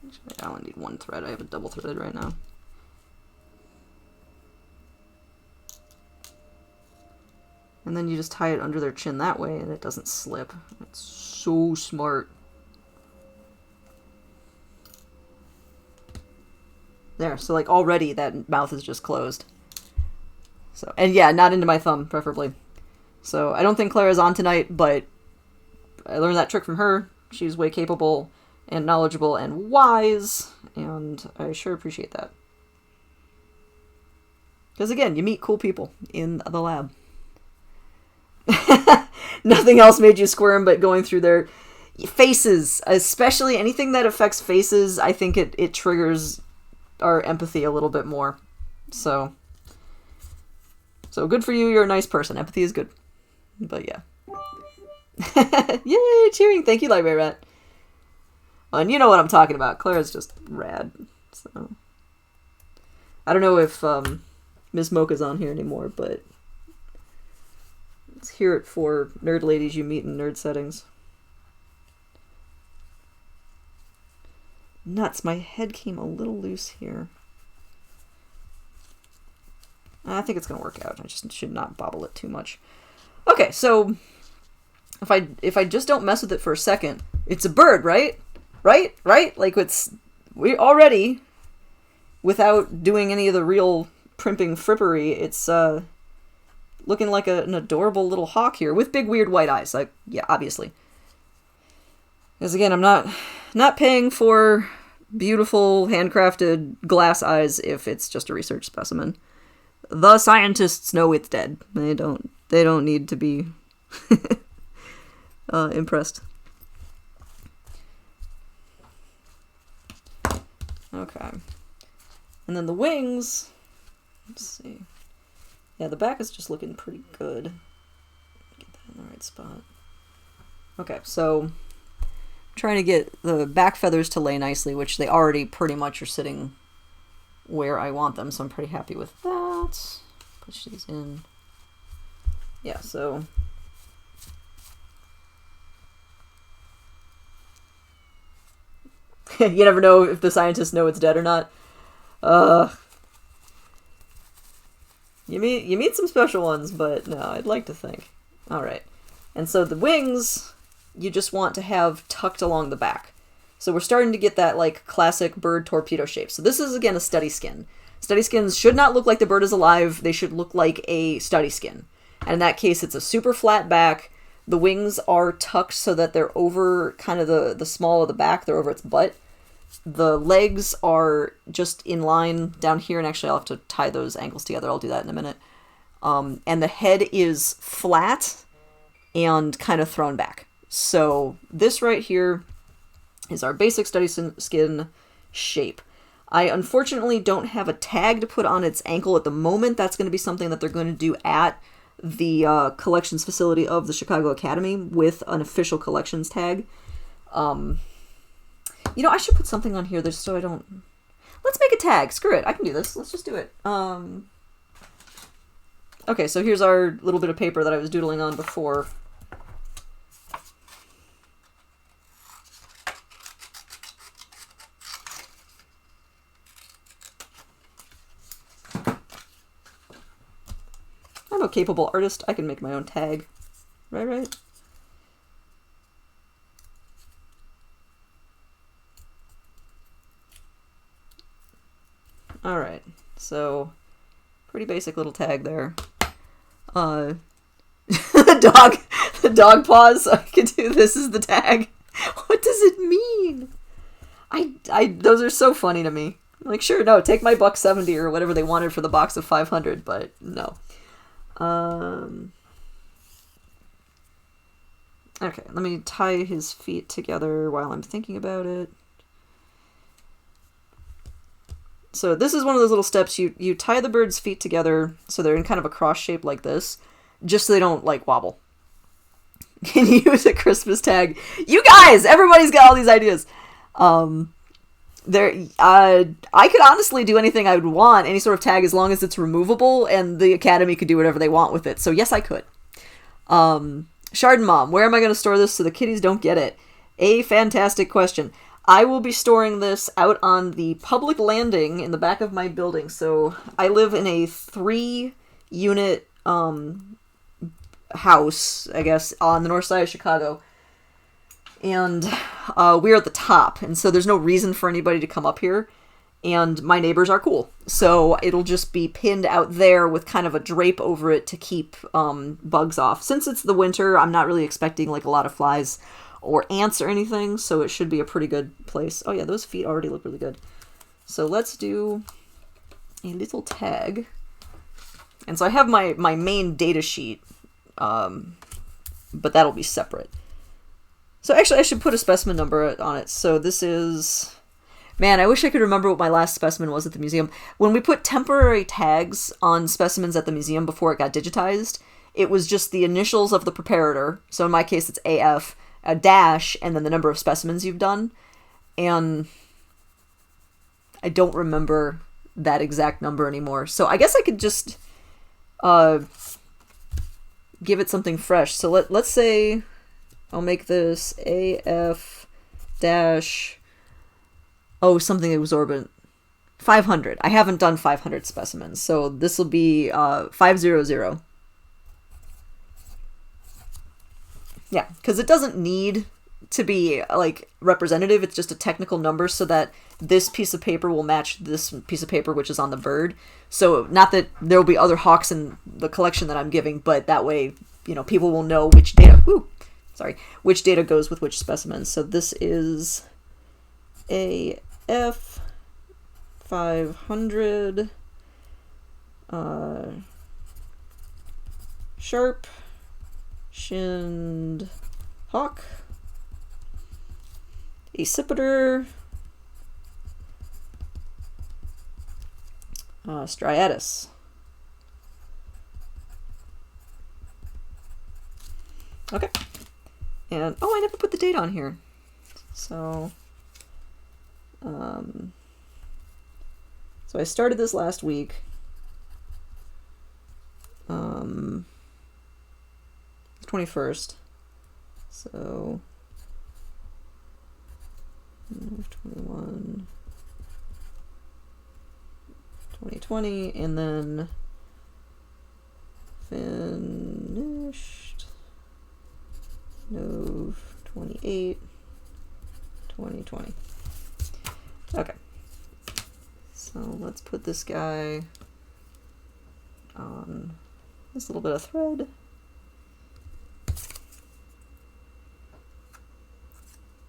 Actually, I only need one thread. I have a double threaded right now. And then you just tie it under their chin that way and it doesn't slip. It's so smart. There, so like already that mouth is just closed. So, and yeah, not into my thumb, preferably. So I don't think Clara's on tonight, but I learned that trick from her. She's way capable and knowledgeable and wise, and I sure appreciate that. Because again, you meet cool people in the lab. Nothing else made you squirm but going through their faces, especially anything that affects faces. I think it triggers our empathy a little bit more. So good for you. You're a nice person. Empathy is good. But yeah. Yay, cheering. Thank you, Library Rat. And you know what I'm talking about. Clara's just rad. So I don't know if Miss Mocha's on here anymore, but let's hear it for nerd ladies you meet in nerd settings. Nuts, my head came a little loose here. I think it's going to work out. I just should not bobble it too much. Okay, so if I just don't mess with it for a second, it's a bird, right? Right? Like we already, without doing any of the real primping frippery, it's looking like an adorable little hawk here with big weird white eyes. Like, yeah, obviously. Because again, I'm not paying for beautiful handcrafted glass eyes if it's just a research specimen. The scientists know it's dead. They don't need to be impressed. Okay. And then the wings, let's see. Yeah, the back is just looking pretty good. Get that in the right spot. Okay, so I'm trying to get the back feathers to lay nicely, which they already pretty much are sitting where I want them, so I'm pretty happy with that. Push these in. Yeah, so you never know if the scientists know it's dead or not. You meet some special ones, but no, I'd like to think. Alright. And so the wings, you just want to have tucked along the back. So we're starting to get that, like, classic bird torpedo shape. So this is, again, a study skin. Study skins should not look like the bird is alive. They should look like a study skin. And in that case, it's a super flat back. The wings are tucked so that they're over kind of the small of the back. They're over its butt. The legs are just in line down here. And actually, I'll have to tie those ankles together. I'll do that in a minute. And the head is flat and kind of thrown back. So this right here is our basic study skin shape. I unfortunately don't have a tag to put on its ankle at the moment. That's going to be something that they're going to do at the collections facility of the Chicago Academy with an official collections tag. You know, I should put something on here just so I don't... Let's make a tag. Screw it. I can do this. Let's just do it. Okay, so here's our little bit of paper that I was doodling on before. I'm a capable artist. I can make my own tag. Right? Alright, so pretty basic little tag there. The dog paws. I can do this as the tag. What does it mean? Those are so funny to me. I'm like, sure, no, take my $1.70 or whatever they wanted for the box of 500, but no. Okay, let me tie his feet together while I'm thinking about it. So this is one of those little steps. You tie the bird's feet together so they're in kind of a cross shape like this, just so they don't, like, wobble. Can you use a Christmas tag? You guys! Everybody's got all these ideas. I could honestly do anything I would want, any sort of tag, as long as it's removable, and the Academy could do whatever they want with it. So yes, I could. Shard Mom, where am I going to store this so the kitties don't get it? A fantastic question. I will be storing this out on the public landing in the back of my building. So I live in a 3-unit house, I guess, on the north side of Chicago. And we're at the top, and so there's no reason for anybody to come up here. And my neighbors are cool. So it'll just be pinned out there with kind of a drape over it to keep bugs off. Since it's the winter, I'm not really expecting like a lot of flies or ants or anything, so it should be a pretty good place. Oh yeah, those feet already look really good. So let's do a little tag. And so I have my main data sheet, but that'll be separate. So actually I should put a specimen number on it. So this is... Man, I wish I could remember what my last specimen was at the museum. When we put temporary tags on specimens at the museum before it got digitized, it was just the initials of the preparator. So in my case, it's AF, a dash, and then the number of specimens you've done. And I don't remember that exact number anymore. So I guess I could just give it something fresh. So let's say I'll make this AF dash... Oh, something exorbitant. 500. I haven't done 500 specimens, so this will be 500. Yeah, because it doesn't need to be, like, representative. It's just a technical number so that this piece of paper will match this piece of paper, which is on the bird. So, not that there will be other hawks in the collection that I'm giving, but that way, you know, people will know which data... which data goes with which specimens. So this is AF 500 Sharp-shinned hawk, accipiter, striatus. Okay. And, oh, I never put the date on here. So I started this last week. 21st. So 21, 2020, and then finished Nov 28, 2020. Okay. So let's put this guy on this little bit of thread.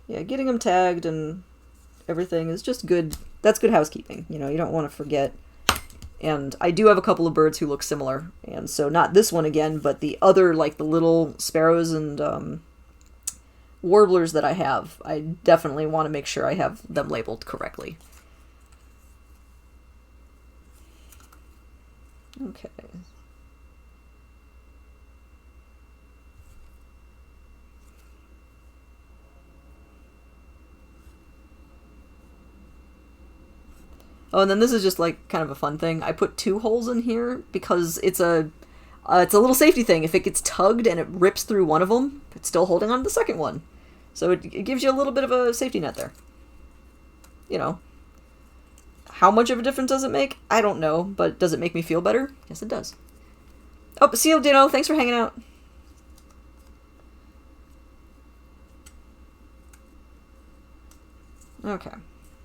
Yeah, getting them tagged and everything is just good. That's good housekeeping. You know, you don't want to forget. And I do have a couple of birds who look similar. And so not this one again, but the other, like the little sparrows and warblers that I have. I definitely want to make sure I have them labeled correctly. Okay. Oh, and then this is just like kind of a fun thing. I put 2 holes in here because it's a little safety thing. If it gets tugged and it rips through one of them, it's still holding on to the second one. So it gives you a little bit of a safety net there. You know, how much of a difference does it make? I don't know, but does it make me feel better? Yes, it does. Oh, see you, Dino. Thanks for hanging out. Okay.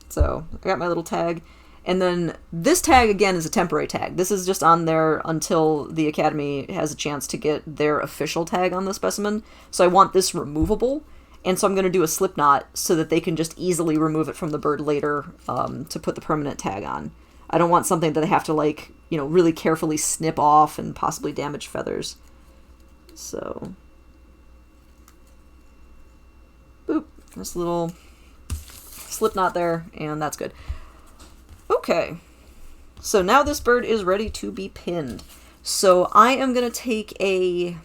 So I got my little tag. And then this tag, again, is a temporary tag. This is just on there until the Academy has a chance to get their official tag on the specimen. So I want this removable. And so I'm going to do a slip knot so that they can just easily remove it from the bird later to put the permanent tag on. I don't want something that they have to, like, you know, really carefully snip off and possibly damage feathers. So, boop, this little slip knot there, and that's good. Okay, so now this bird is ready to be pinned. So I am going to take a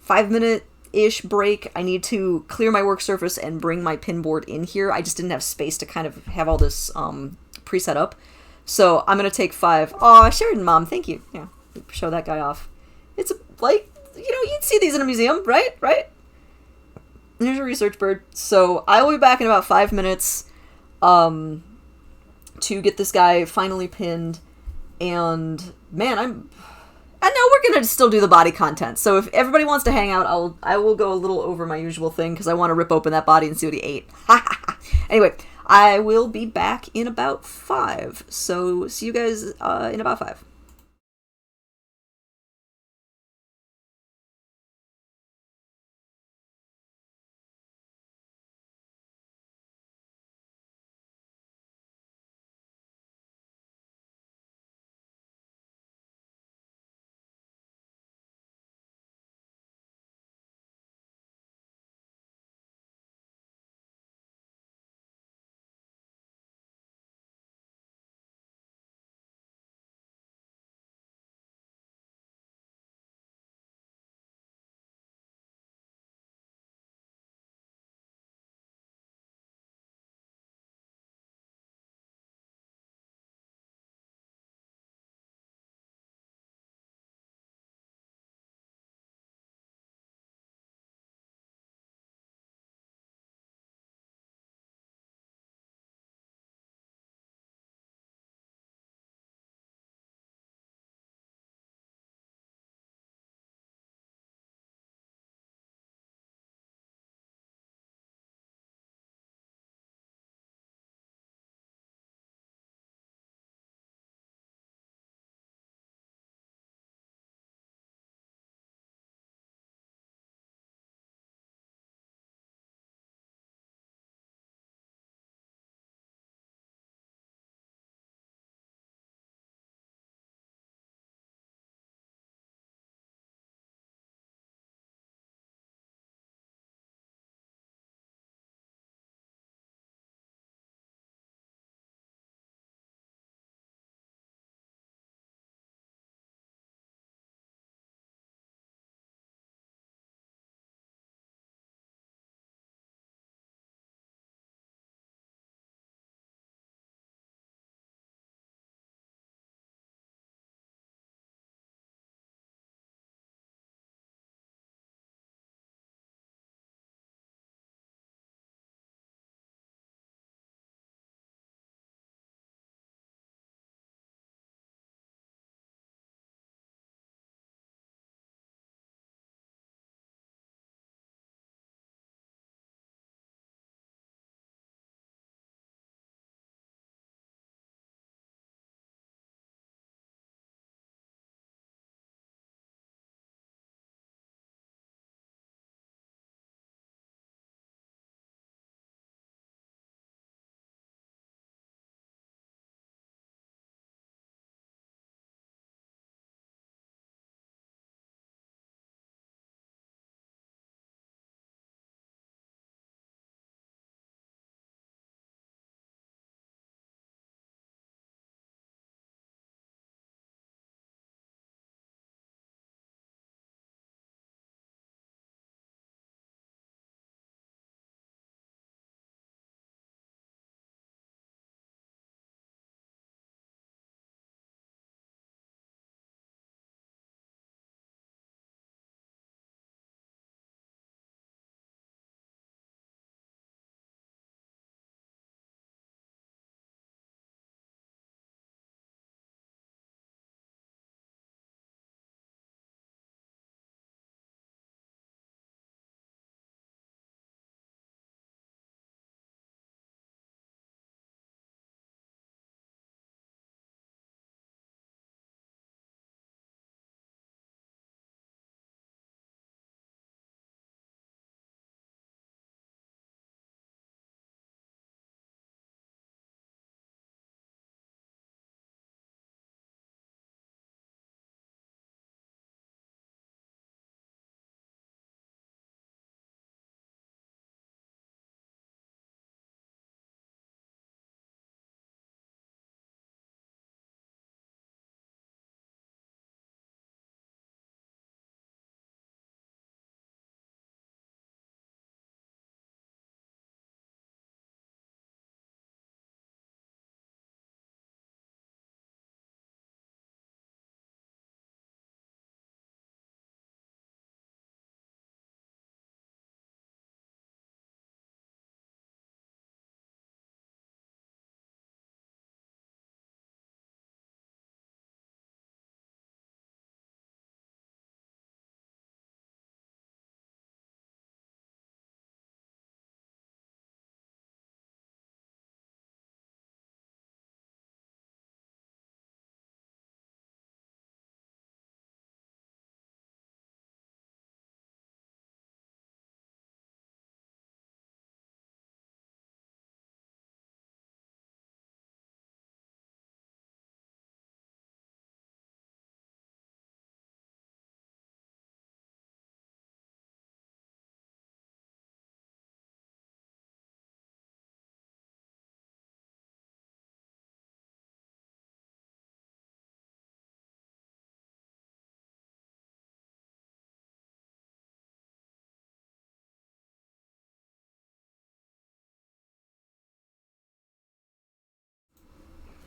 5-minute-ish break. I need to clear my work surface and bring my pin board in here. I just didn't have space to kind of have all this preset up. So I'm going to take 5. Aw, Sheridan, Mom, thank you. Yeah, show that guy off. It's like, you know, you'd see these in a museum, right? Right? Here's a research bird. So I will be back in about 5 minutes to get this guy finally pinned. And man, I know we're gonna still do the body content. So if everybody wants to hang out, I will go a little over my usual thing because I want to rip open that body and see what he ate. Anyway, I will be back in about 5. So see you guys in about 5.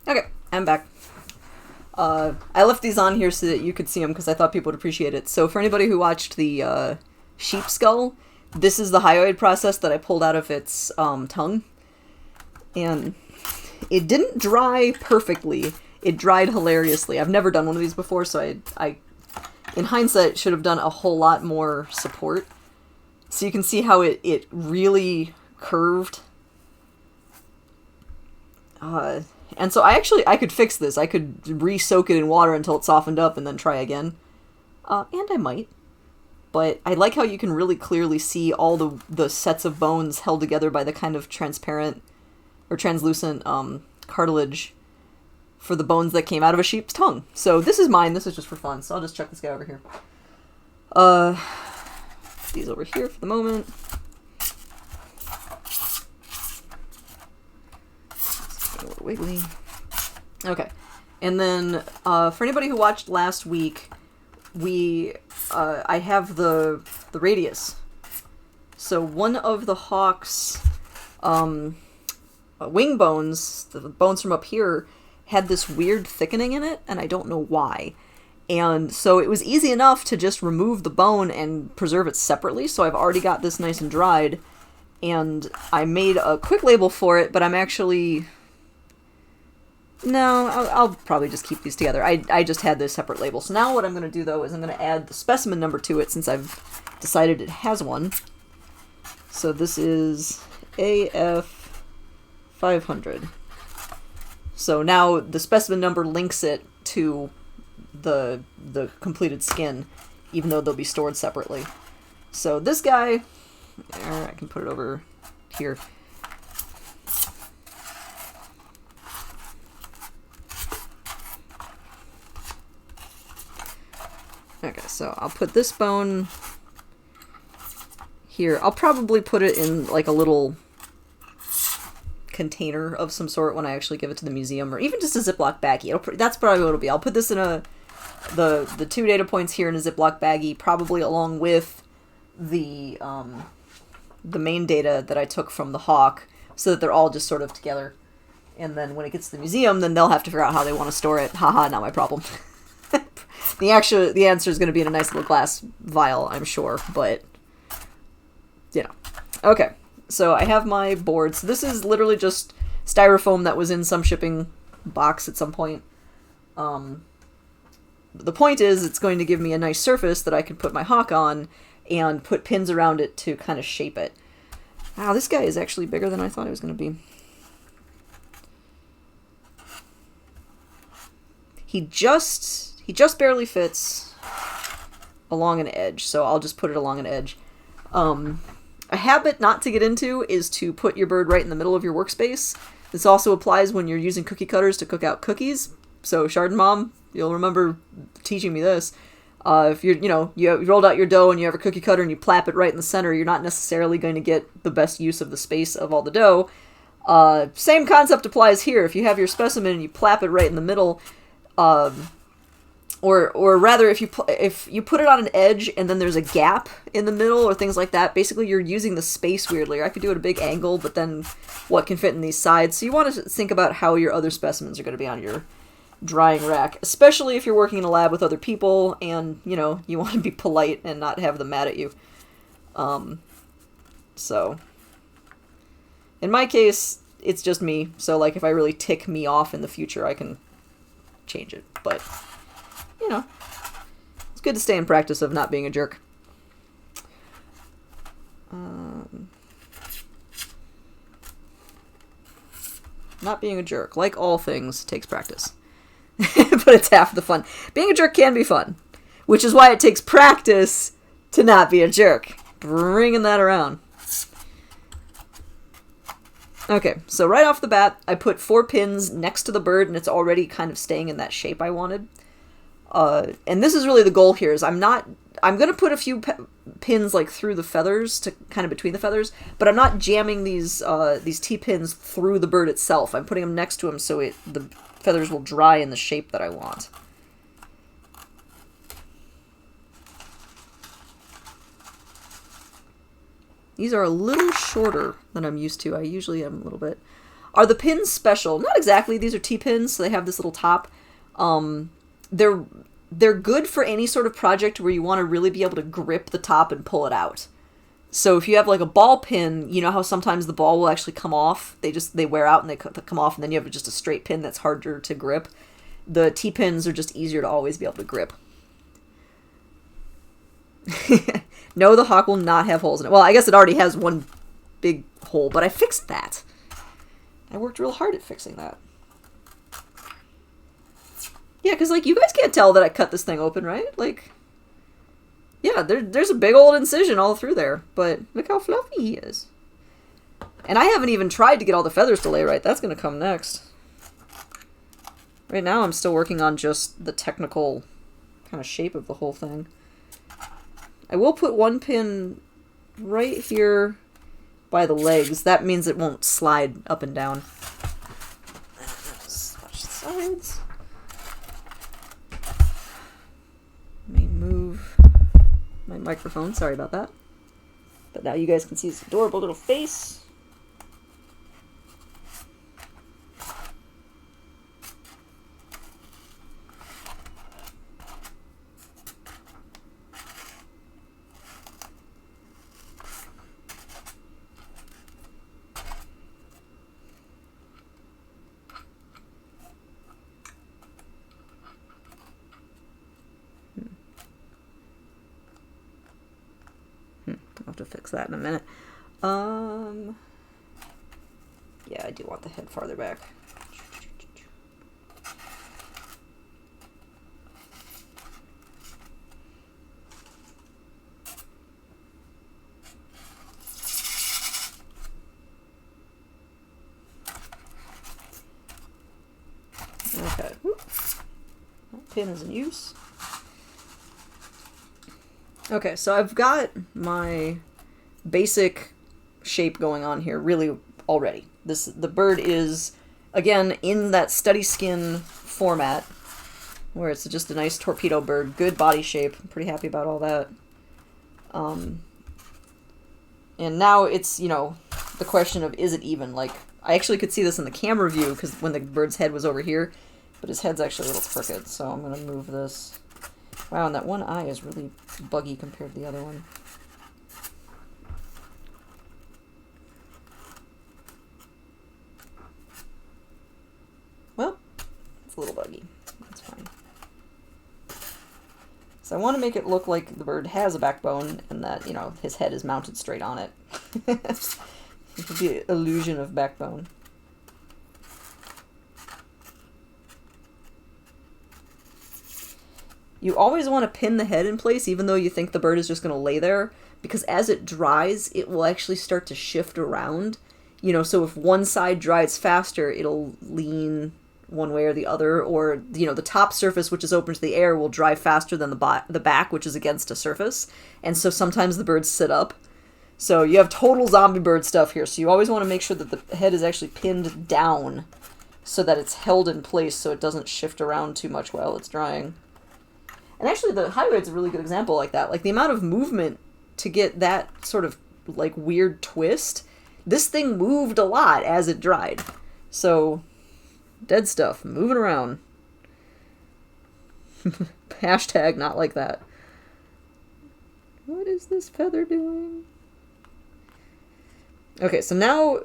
Okay, I'm back. I left these on here so that you could see them because I thought people would appreciate it. So for anybody who watched the sheep skull, this is the hyoid process that I pulled out of its tongue. And it didn't dry perfectly. It dried hilariously. I've never done one of these before, so I in hindsight, should have done a whole lot more support. So you can see how it really curved. And so I could fix this. I could re-soak it in water until it softened up and then try again. And I might. But I like how you can really clearly see all the sets of bones held together by the kind of transparent or translucent cartilage for the bones that came out of a sheep's tongue. So this is mine. This is just for fun. So I'll just chuck this guy over here. These over here for the moment. A little wiggly. Okay. And then for anybody who watched last week, I have the radius. So one of the hawk's wing bones, the bones from up here, had this weird thickening in it, and I don't know why. And so it was easy enough to just remove the bone and preserve it separately, so I've already got this nice and dried. And I made a quick label for it, but I'm actually... No, I'll probably just keep these together. I just had this separate label. So now what I'm going to do, though, is I'm going to add the specimen number to it, since I've decided it has one. So this is AF 500. So now the specimen number links it to the completed skin, even though they'll be stored separately. So this guy, I can put it over here. Okay, so I'll put this bone here. I'll probably put it in like a little container of some sort when I actually give it to the museum, or even just a Ziploc baggie. That's probably what it'll be. I'll put this in the 2 data points here in a Ziploc baggie, probably along with the main data that I took from the hawk, so that they're all just sort of together. And then when it gets to the museum, then they'll have to figure out how they want to store it. Haha, not my problem. The answer is going to be in a nice little glass vial, I'm sure, but you know. Okay. So I have my board. So this is literally just styrofoam that was in some shipping box at some point. The point is it's going to give me a nice surface that I can put my hawk on and put pins around it to kind of shape it. Wow, this guy is actually bigger than I thought he was going to be. He just barely fits along an edge, so I'll just put it along an edge. A habit not to get into is to put your bird right in the middle of your workspace. This also applies when you're using cookie cutters to cook out cookies. So, Chardon Mom, you'll remember teaching me this. If you rolled out your dough and you have a cookie cutter and you plap it right in the center, you're not necessarily going to get the best use of the space of all the dough. Same concept applies here. If you have your specimen and you plap it right in the middle, or rather, if you put it on an edge and then there's a gap in the middle or things like that, basically you're using the space weirdly. Or I could do it at a big angle, but then what can fit in these sides? So you want to think about how your other specimens are going to be on your drying rack, especially if you're working in a lab with other people and, you want to be polite and not have them mad at you. So, in my case, it's just me. So, like, if I really tick me off in the future, I can change it. But... it's good to stay in practice of not being a jerk. Not being a jerk, like all things, takes practice. But it's half the fun. Being a jerk can be fun, which is why it takes practice to not be a jerk. Bringing that around. Okay, so right off the bat, I put 4 pins next to the bird, and it's already kind of staying in that shape I wanted. And this is really the goal here, is I'm going to put a few pins like through the feathers, to kind of between the feathers, but I'm not jamming these T-pins through the bird itself. I'm putting them next to him so the feathers will dry in the shape that I want. These are a little shorter than I'm used to. I usually am a little bit. Are the pins special? Not exactly. These are T-pins, so they have this little top. They're good for any sort of project where you want to really be able to grip the top and pull it out. So if you have like a ball pin, you know how sometimes the ball will actually come off? They wear out and they come off, and then you have just a straight pin that's harder to grip. The T-pins are just easier to always be able to grip. No, the hawk will not have holes in it. Well, I guess it already has one big hole, but I fixed that. I worked real hard at fixing that. Yeah, because, like, you guys can't tell that I cut this thing open, right? Like, yeah, there's a big old incision all through there, but look how fluffy he is. And I haven't even tried to get all the feathers to lay right. That's going to come next. Right now, I'm still working on just the technical kind of shape of the whole thing. I will put one pin right here by the legs. That means it won't slide up and down. Switch sides. Let me move my microphone. Sorry about that. But now you guys can see his adorable little face. I'll have to fix that in a minute. Yeah, I do want the head farther back. Okay. That pin is in use. Okay, so I've got my basic shape going on here really already. The bird is, again, in that study skin format, where it's just a nice torpedo bird, good body shape. I'm pretty happy about all that. And now it's, you know, the question of, is it even? Like, I actually could see this in the camera view, because when the bird's head was over here, but his head's actually a little crooked, so I'm going to move this. Wow, and that one eye is really buggy compared to the other one. Well, it's a little buggy. That's fine. So I want to make it look like the bird has a backbone and that, you know, his head is mounted straight on it. It would be an illusion of backbone. You always want to pin the head in place, even though you think the bird is just going to lay there, because as it dries, it will actually start to shift around. You know, so if one side dries faster, it'll lean one way or the other, or, you know, the top surface, which is open to the air, will dry faster than the back, which is against a surface. And so sometimes the birds sit up. So you have total zombie bird stuff here. So you always want to make sure that the head is actually pinned down so that it's held in place so it doesn't shift around too much while it's drying. And actually, the highlight's a really good example like that. Like, the amount of movement to get that sort of, like, weird twist, this thing moved a lot as it dried. So, dead stuff, moving around. Hashtag not like that. What is this feather doing? Okay, so now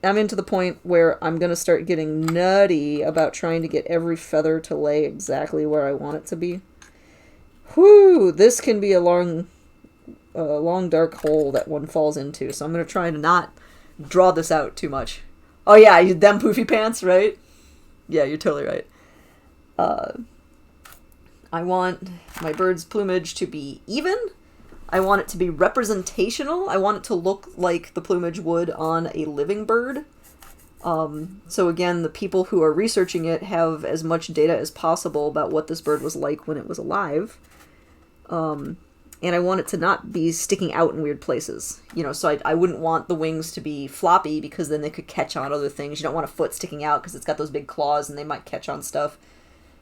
I'm into the point where I'm going to start getting nutty about trying to get every feather to lay exactly where I want it to be. Whew, this can be a long dark hole that one falls into, so I'm going to try to not draw this out too much. Oh yeah, them poofy pants, right? Yeah, you're totally right. I want my bird's plumage to be even. I want it to be representational. I want it to look like the plumage would on a living bird. So again, the people who are researching it have as much data as possible about what this bird was like when it was alive. And I want it to not be sticking out in weird places. You know, so I wouldn't want the wings to be floppy because then they could catch on other things. You don't want a foot sticking out because it's got those big claws and they might catch on stuff.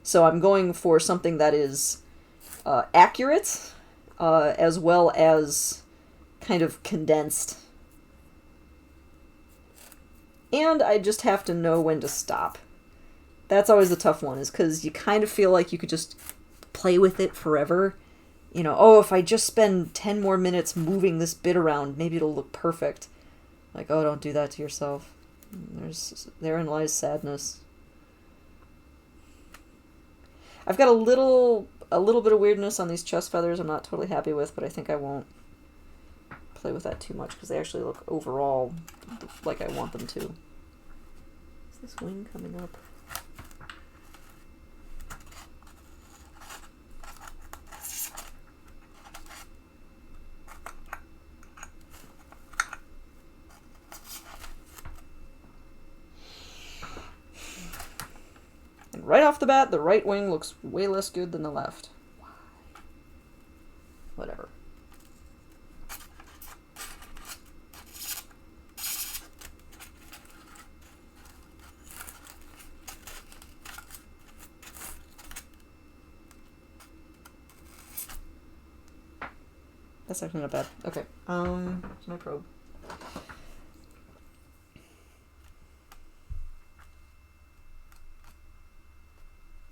So I'm going for something that is accurate as well as kind of condensed And I just have to know when to stop. That's always the tough one, is because you kind of feel like you could just play with it forever. You know, oh, if I just spend 10 more minutes moving this bit around, maybe it'll look perfect. Like, oh, don't do that to yourself. Therein lies sadness. I've got a little bit of weirdness on these chest feathers I'm not totally happy with, but I think I won't play with that too much because they actually look overall like I want them to. Is this wing coming up? And right off the bat, the right wing looks way less good than the left. Why? Whatever. That's actually not bad. Okay. Here's my probe.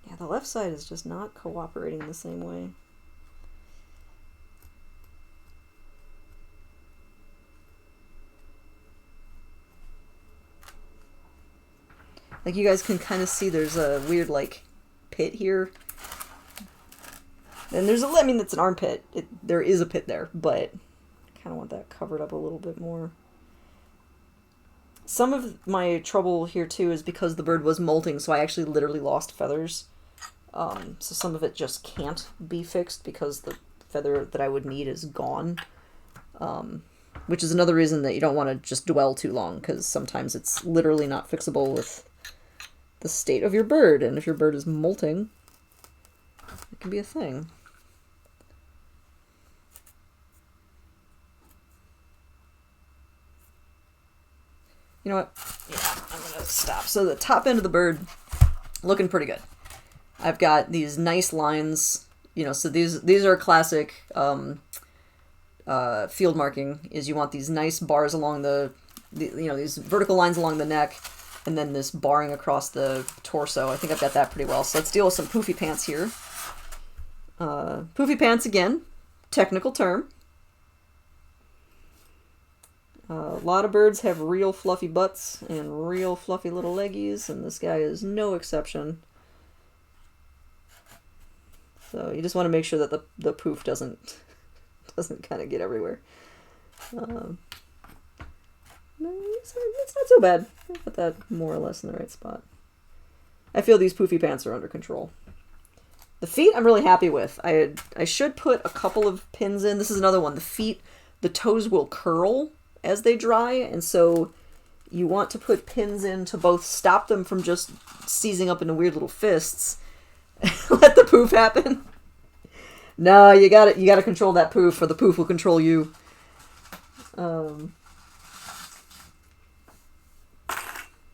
Yeah, the left side is just not cooperating in the same way. Like, you guys can kind of see there's a weird, like, pit here. And there's I mean, it's an armpit. There is a pit there, but I kind of want that covered up a little bit more. Some of my trouble here, too, is because the bird was molting, so I actually literally lost feathers. So some of it just can't be fixed because the feather that I would need is gone. Which is another reason that you don't want to just dwell too long, because sometimes it's literally not fixable with the state of your bird. And if your bird is molting, it can be a thing. You know what? Yeah, I'm going to stop. So the top end of the bird, looking pretty good. I've got these nice lines, you know, so these are classic field marking, is you want these nice bars along the you know, these vertical lines along the neck, and then this barring across the torso. I think I've got that pretty well. So let's deal with some poofy pants here. Poofy pants, again, technical term. A lot of birds have real fluffy butts and real fluffy little leggies, and this guy is no exception. So you just want to make sure that the poof doesn't kind of get everywhere. No, it's not so bad. I put that more or less in the right spot. I feel these poofy pants are under control. The feet I'm really happy with. I should put a couple of pins in. This is another one. The feet, the toes will curl as they dry, and so you want to put pins in to both stop them from just seizing up into weird little fists. Let the poof happen. No, you gotta control that poof, or the poof will control you.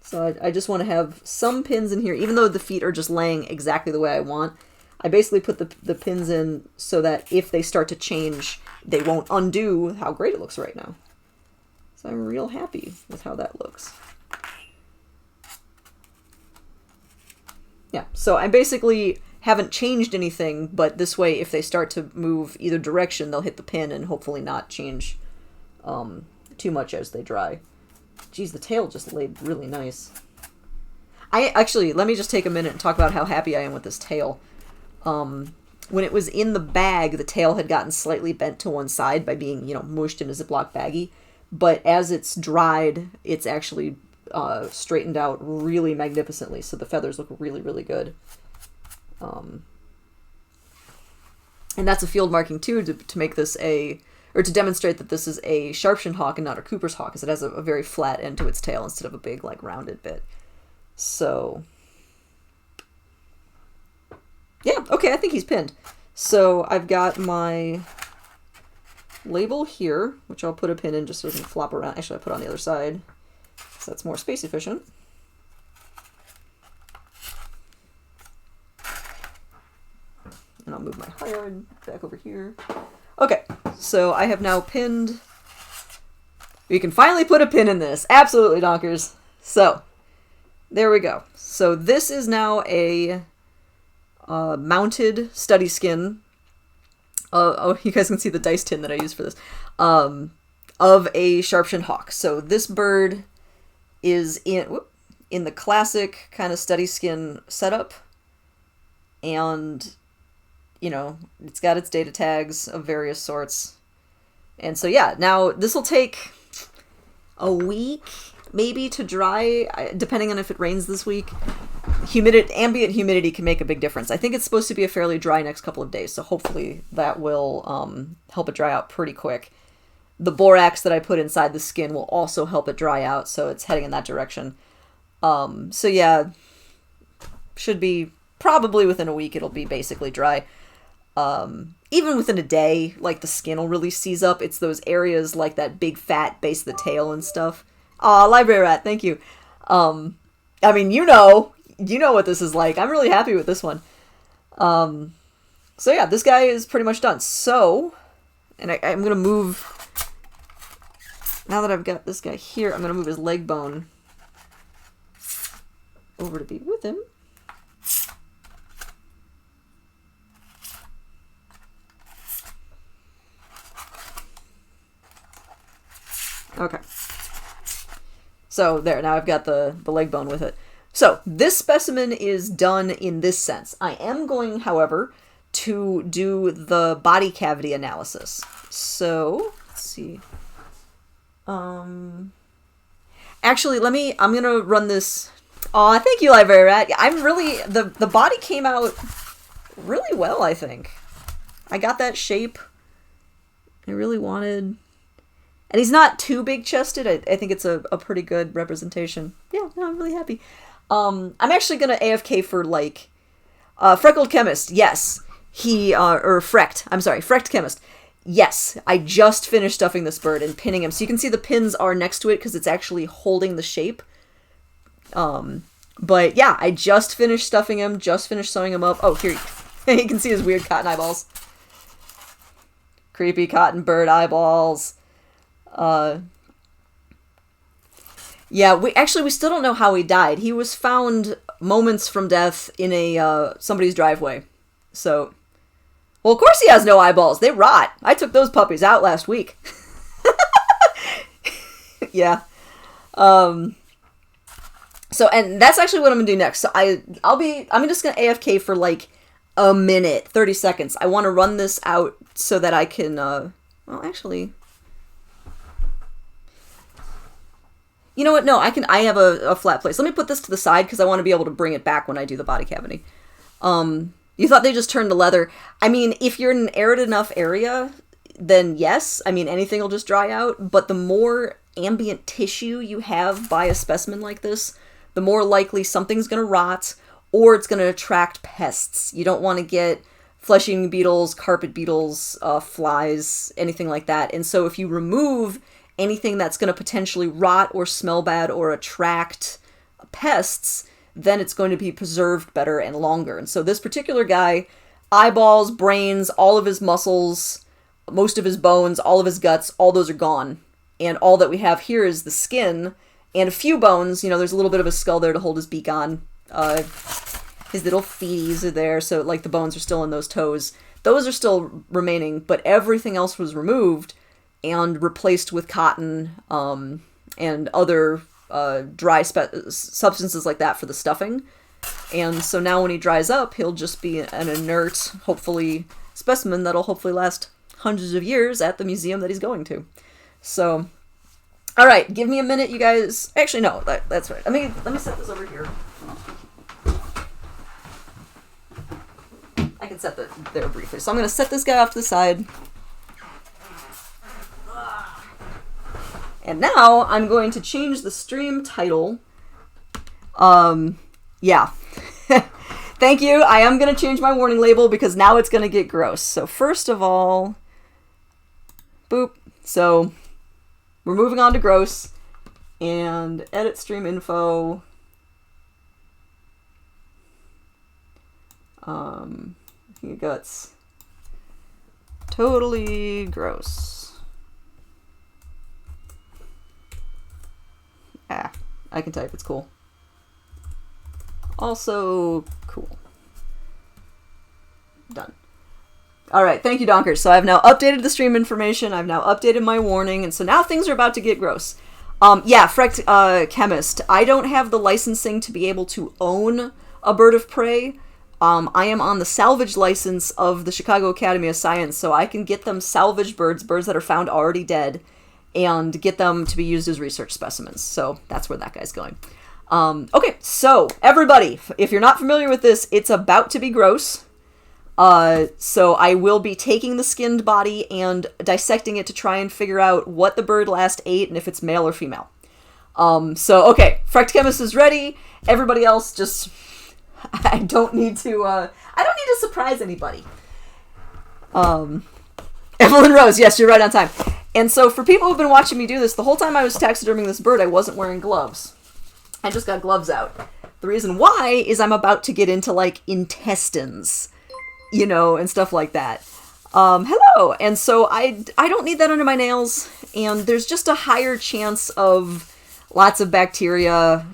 So I just want to have some pins in here, even though the feet are just laying exactly the way I want. I basically put the pins in so that if they start to change, they won't undo how great it looks right now. So I'm real happy with how that looks. Yeah, so I basically haven't changed anything, but this way, if they start to move either direction, they'll hit the pin and hopefully not change too much as they dry. Geez, the tail just laid really nice. Let me just take a minute and talk about how happy I am with this tail. When it was in the bag, the tail had gotten slightly bent to one side by being, you know, mushed in a Ziploc baggie. But as it's dried, it's actually straightened out really magnificently. So the feathers look really, really good. And that's a field marking too, to make this or to demonstrate that this is a sharp-shinned hawk and not a Cooper's hawk, because it has a very flat end to its tail instead of a big, like, rounded bit. So, yeah, okay, I think he's pinned. So I've got my label here, which I'll put a pin in just so it doesn't flop around. Actually, I put it on the other side, so that's more space efficient. And I'll move my hard back over here. Okay, so I have now pinned. We can finally put a pin in this. Absolutely, Donkers. So, there we go. So this is now a mounted study skin. Oh, you guys can see the dice tin that I used for this. Of a sharp-shinned hawk. So this bird is in the classic kind of study skin setup. And, you know, it's got its data tags of various sorts. And so, yeah, now this will take a week maybe to dry, depending on if it rains this week. Ambient humidity can make a big difference. I think it's supposed to be a fairly dry next couple of days, so hopefully that will help it dry out pretty quick. The borax that I put inside the skin will also help it dry out, so it's heading in that direction. So yeah, should be probably within a week it'll be basically dry. Even within a day, like, the skin will really seize up. It's those areas like that big fat base of the tail and stuff. Aw, library rat, thank you. I mean, you know what this is like. I'm really happy with this one. So yeah, this guy is pretty much done. So, and I'm going to move, now that I've got this guy here, I'm going to move his leg bone over to be with him. Okay. So there, now I've got the leg bone with it. So this specimen is done in this sense. I am going, however, to do the body cavity analysis. So, let's see. Actually, I'm going to run this. Aw, thank you, Library Rat. I'm really, the body came out really well, I think. I got that shape I really wanted. And he's not too big-chested. I think it's a pretty good representation. Yeah, no, I'm really happy. I'm actually going to AFK for, like, Freckled Chemist. Yes. Frecked Chemist. Yes, I just finished stuffing this bird and pinning him. So you can see the pins are next to it because it's actually holding the shape. But yeah, I just finished stuffing him, just finished sewing him up. Oh, here, you can see his weird cotton eyeballs. Creepy cotton bird eyeballs. Yeah, we still don't know how he died. He was found moments from death in a somebody's driveway. So, well, of course he has no eyeballs. They rot. I took those puppies out last week. Yeah. So, and that's actually what I'm gonna do next. So I'm just gonna AFK for like a minute, 30 seconds. I want to run this out so that I can, well, actually, you know what? No, I have a flat place. Let me put this to the side because I want to be able to bring it back when I do the body cavity. You thought they just turned to leather. I mean, if you're in an arid enough area, then yes. I mean, anything will just dry out. But the more ambient tissue you have by a specimen like this, the more likely something's going to rot or it's going to attract pests. You don't want to get flesh-eating beetles, carpet beetles, flies, anything like that. And so if you remove anything that's going to potentially rot or smell bad or attract pests, then it's going to be preserved better and longer. And so this particular guy, eyeballs, brains, all of his muscles, most of his bones, all of his guts, all those are gone. And all that we have here is the skin and a few bones. You know, there's a little bit of a skull there to hold his beak on. His little feeties are there, so like the bones are still in those toes. Those are still remaining, but everything else was removed and replaced with cotton and other dry substances like that for the stuffing. And so now when he dries up, he'll just be an inert, hopefully, specimen that'll hopefully last hundreds of years at the museum that he's going to. So, all right, give me a minute, you guys. Actually, no, that's right. Let me set this over here. I can set that there briefly. So I'm going to set this guy off to the side. And now I'm going to change the stream title. Yeah. Thank you. I am going to change my warning label because now it's going to get gross. So first of all, boop. So we're moving on to gross and edit stream info. I think guts. Totally gross. Okay. can type. It's cool. Also cool. Done. All right, thank you, Donkers. So I've now updated the stream information. I've now updated my warning, and so now things are about to get gross. Yeah, Frecht Chemist. I don't have the licensing to be able to own a bird of prey. I am on the salvage license of the Chicago Academy of Science, so I can get them salvaged birds that are found already dead, and get them to be used as research specimens. So that's where that guy's going. Okay, so everybody, if you're not familiar with this, it's about to be gross. So I will be taking the skinned body and dissecting it to try and figure out what the bird last ate and if it's male or female. So, okay, Frecht Chemist is ready. Everybody else just, I don't need to surprise anybody. Evelyn Rose, yes, you're right on time. And so for people who've been watching me do this, the whole time I was taxiderming this bird, I wasn't wearing gloves. I just got gloves out. The reason why is I'm about to get into, like, intestines, you know, and stuff like that. Hello! And so I don't need that under my nails, and there's just a higher chance of lots of bacteria,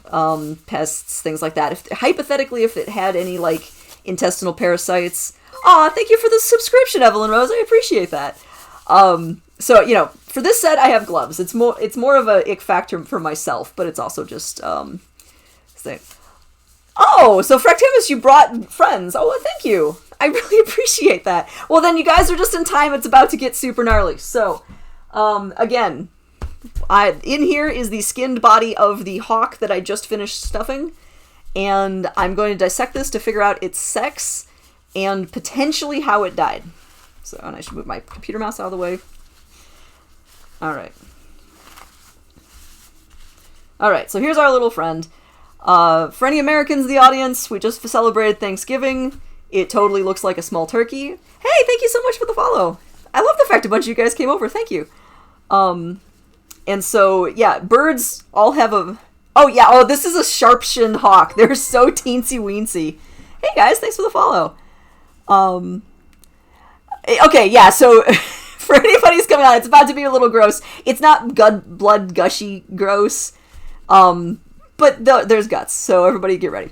pests, things like that. Hypothetically, if it had any, like, intestinal parasites... Aw, thank you for the subscription, Evelyn Rose. I appreciate that. So, you know, for this set, I have gloves. It's more of a ick factor for myself, but it's also just, thing. Oh, so Fractimus, you brought friends. Oh, well, thank you. I really appreciate that. Well, then you guys are just in time. It's about to get super gnarly. So, again, in here is the skinned body of the hawk that I just finished stuffing, and I'm going to dissect this to figure out its sex and potentially how it died. So, and I should move my computer mouse out of the way. All right. All right, so here's our little friend. For any Americans in the audience, we just celebrated Thanksgiving. It totally looks like a small turkey. Hey, thank you so much for the follow. I love the fact a bunch of you guys came over. Thank you. And so, yeah, birds all have a... Oh, yeah, oh, this is a sharp-shinned hawk. They're so teensy-weensy. Hey, guys, thanks for the follow. Okay, yeah, so for anybody who's coming on, it's about to be a little gross. It's not blood gushy gross, but there's guts, so everybody get ready.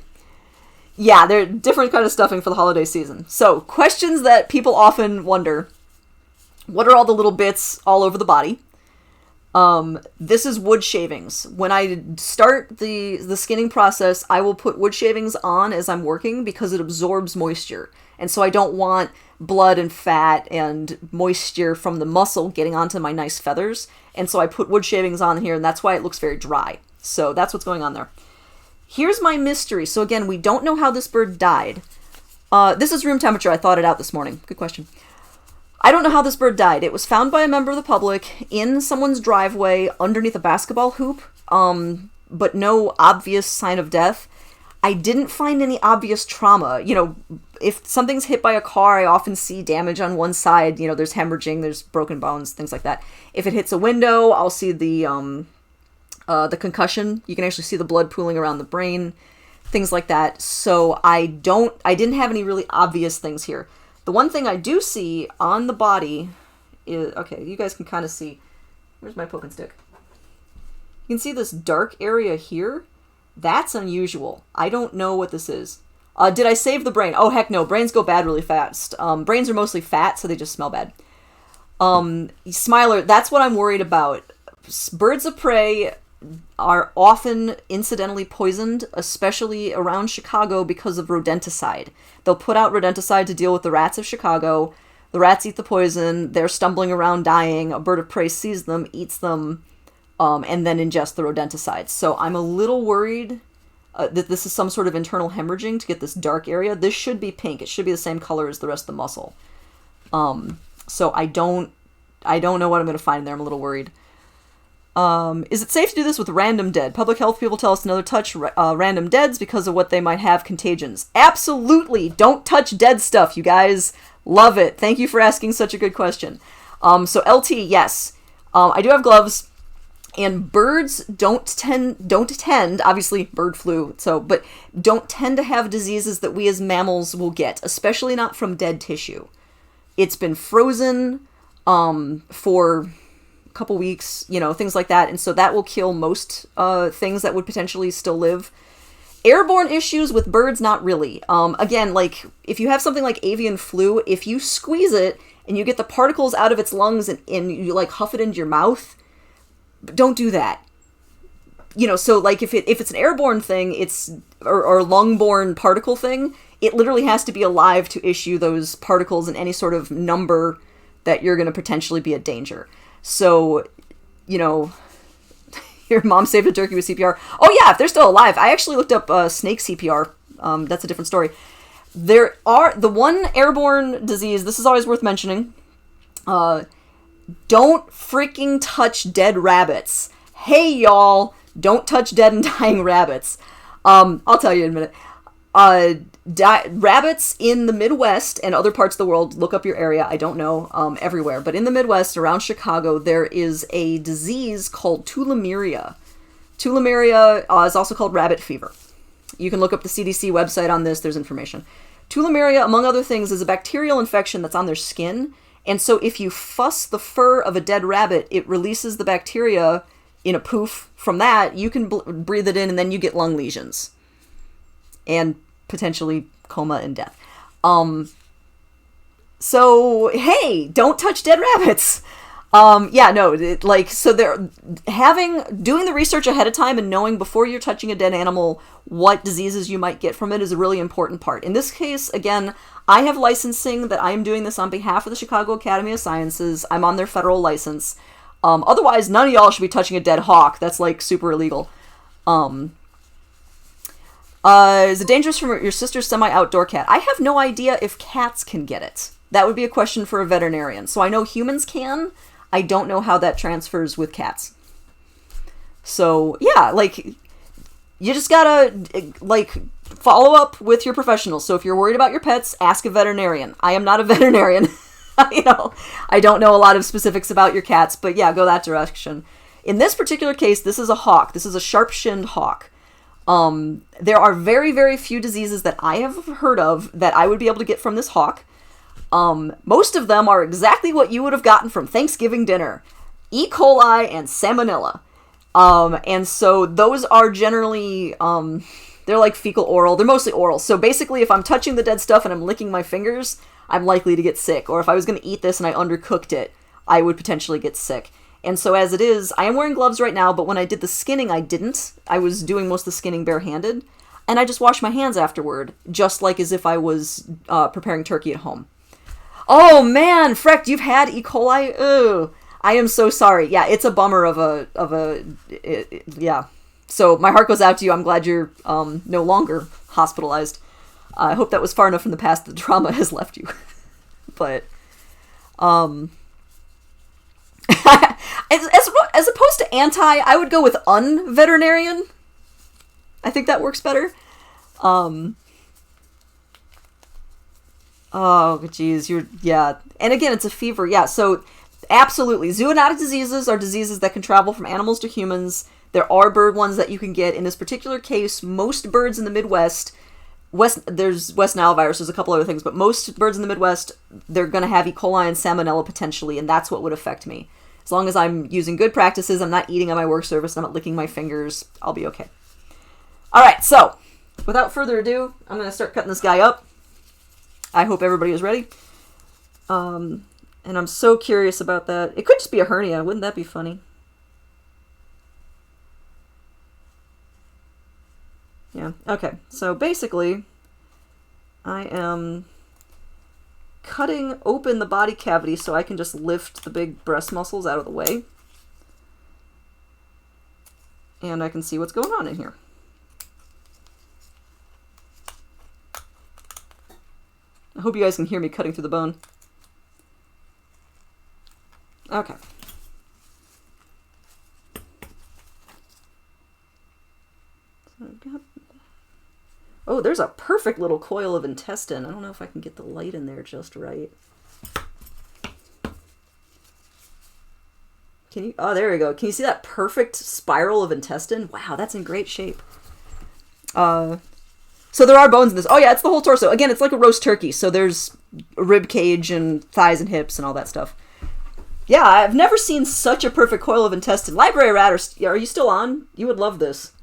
Yeah, they're different kind of stuffing for the holiday season. So, questions that people often wonder. What are all the little bits all over the body? This is wood shavings. When I start the skinning process, I will put wood shavings on as I'm working because it absorbs moisture. And so I don't want blood and fat and moisture from the muscle getting onto my nice feathers. And so I put wood shavings on here, and that's why it looks very dry. So that's what's going on there. Here's my mystery. So again, we don't know how this bird died. This is room temperature. I thought it out this morning. Good question. I don't know how this bird died. It was found by a member of the public in someone's driveway underneath a basketball hoop, but no obvious sign of death. I didn't find any obvious trauma. You know, if something's hit by a car, I often see damage on one side. You know, there's hemorrhaging, there's broken bones, things like that. If it hits a window, I'll see the concussion. You can actually see the blood pooling around the brain, things like that. So I didn't have any really obvious things here. The one thing I do see on the body is, okay, you guys can kind of see, where's my poking stick? You can see this dark area here. That's unusual. I don't know what this is. Did I save the brain? Oh, heck no. Brains go bad really fast. Brains are mostly fat, so they just smell bad. Smiler, that's what I'm worried about. Birds of prey are often incidentally poisoned, especially around Chicago because of rodenticide. They'll put out rodenticide to deal with the rats of Chicago. The rats eat the poison. They're stumbling around dying. A bird of prey sees them, eats them, and then ingests the rodenticide. So I'm a little worried that this is some sort of internal hemorrhaging to get this dark area. This should be pink. It should be the same color as the rest of the muscle. So I don't know what I'm going to find there. I'm a little worried. Is it safe to do this with random dead? Public health people tell us to never touch random deads because of what they might have contagions. Absolutely! Don't touch dead stuff, you guys. Love it. Thank you for asking such a good question. So LT, yes. I do have gloves. And birds don't tend, obviously bird flu, but don't tend to have diseases that we as mammals will get, especially not from dead tissue. It's been frozen for couple weeks, things like that. And so that will kill most things that would potentially still live. Airborne issues with birds, not really. Again, like, if you have something like avian flu, if you squeeze it and you get the particles out of its lungs and you, like, huff it into your mouth, don't do that. So, like, if it's an airborne thing, or lung-borne particle thing, it literally has to be alive to issue those particles in any sort of number that you're going to potentially be a danger. So, your mom saved a turkey with CPR. Oh yeah, if they're still alive. I actually looked up snake CPR. That's a different story. The one airborne disease, this is always worth mentioning. Don't freaking touch dead rabbits. Hey y'all, don't touch dead and dying rabbits. I'll tell you in a minute. Rabbits in the Midwest and other parts of the world, look up your area, I don't know, everywhere, but in the Midwest, around Chicago, there is a disease called tularemia. Tularemia is also called rabbit fever. You can look up the CDC website on this, there's information. Tularemia, among other things, is a bacterial infection that's on their skin, and so if you fuss the fur of a dead rabbit, it releases the bacteria in a poof. From that, you can breathe it in, and then you get lung lesions. And potentially coma and death. So, hey, don't touch dead rabbits. Doing the research ahead of time and knowing before you're touching a dead animal what diseases you might get from it is a really important part. In this case, again, I have licensing that I am doing this on behalf of the Chicago Academy of Sciences. I'm on their federal license. Otherwise, none of y'all should be touching a dead hawk. That's, like, super illegal. Is it dangerous for your sister's semi-outdoor cat? I have no idea if cats can get it. That would be a question for a veterinarian. So I know humans can. I don't know how that transfers with cats. So, yeah, like, you just gotta, like, follow up with your professionals. So if you're worried about your pets, ask a veterinarian. I am not a veterinarian. I don't know a lot of specifics about your cats, but yeah, go that direction. In this particular case, this is a hawk. This is a sharp-shinned hawk. There are very, very few diseases that I have heard of that I would be able to get from this hawk. Most of them are exactly what you would have gotten from Thanksgiving dinner. E. coli and salmonella. And so those are generally, they're like fecal oral. They're mostly oral. So basically, if I'm touching the dead stuff and I'm licking my fingers, I'm likely to get sick. Or if I was going to eat this and I undercooked it, I would potentially get sick. And so as it is, I am wearing gloves right now, but when I did the skinning, I didn't. I was doing most of the skinning barehanded. And I just washed my hands afterward, just like as if I was preparing turkey at home. Oh man, Freck, you've had E. coli? Ugh. I am so sorry. Yeah, it's a bummer yeah. So my heart goes out to you. I'm glad you're no longer hospitalized. I hope that was far enough from the past that the trauma has left you. But, as opposed to anti, I would go with unveterinarian. I think that works better. Oh, geez, yeah. And again, it's a fever. Yeah, so absolutely. Zoonotic diseases are diseases that can travel from animals to humans. There are bird ones that you can get. In this particular case, most birds in the Midwest, there's West Nile virus, there's a couple other things, but most birds in the Midwest, they're going to have E. coli and salmonella potentially, and that's what would affect me. As long as I'm using good practices, I'm not eating on my work surface, I'm not licking my fingers, I'll be okay. Alright, so, without further ado, I'm going to start cutting this guy up. I hope everybody is ready. And I'm so curious about that. It could just be a hernia, wouldn't that be funny? Yeah, okay. So basically, I am cutting open the body cavity so I can just lift the big breast muscles out of the way. And I can see what's going on in here. I hope you guys can hear me cutting through the bone. Okay. So I've got... Oh, there's a perfect little coil of intestine. I don't know if I can get the light in there just right. Can you? Oh, there we go. Can you see that perfect spiral of intestine? Wow, that's in great shape. So there are bones in this. Oh yeah, it's the whole torso. Again, it's like a roast turkey. So there's a rib cage and thighs and hips and all that stuff. Yeah, I've never seen such a perfect coil of intestine. Library Rat, are you still on? You would love this.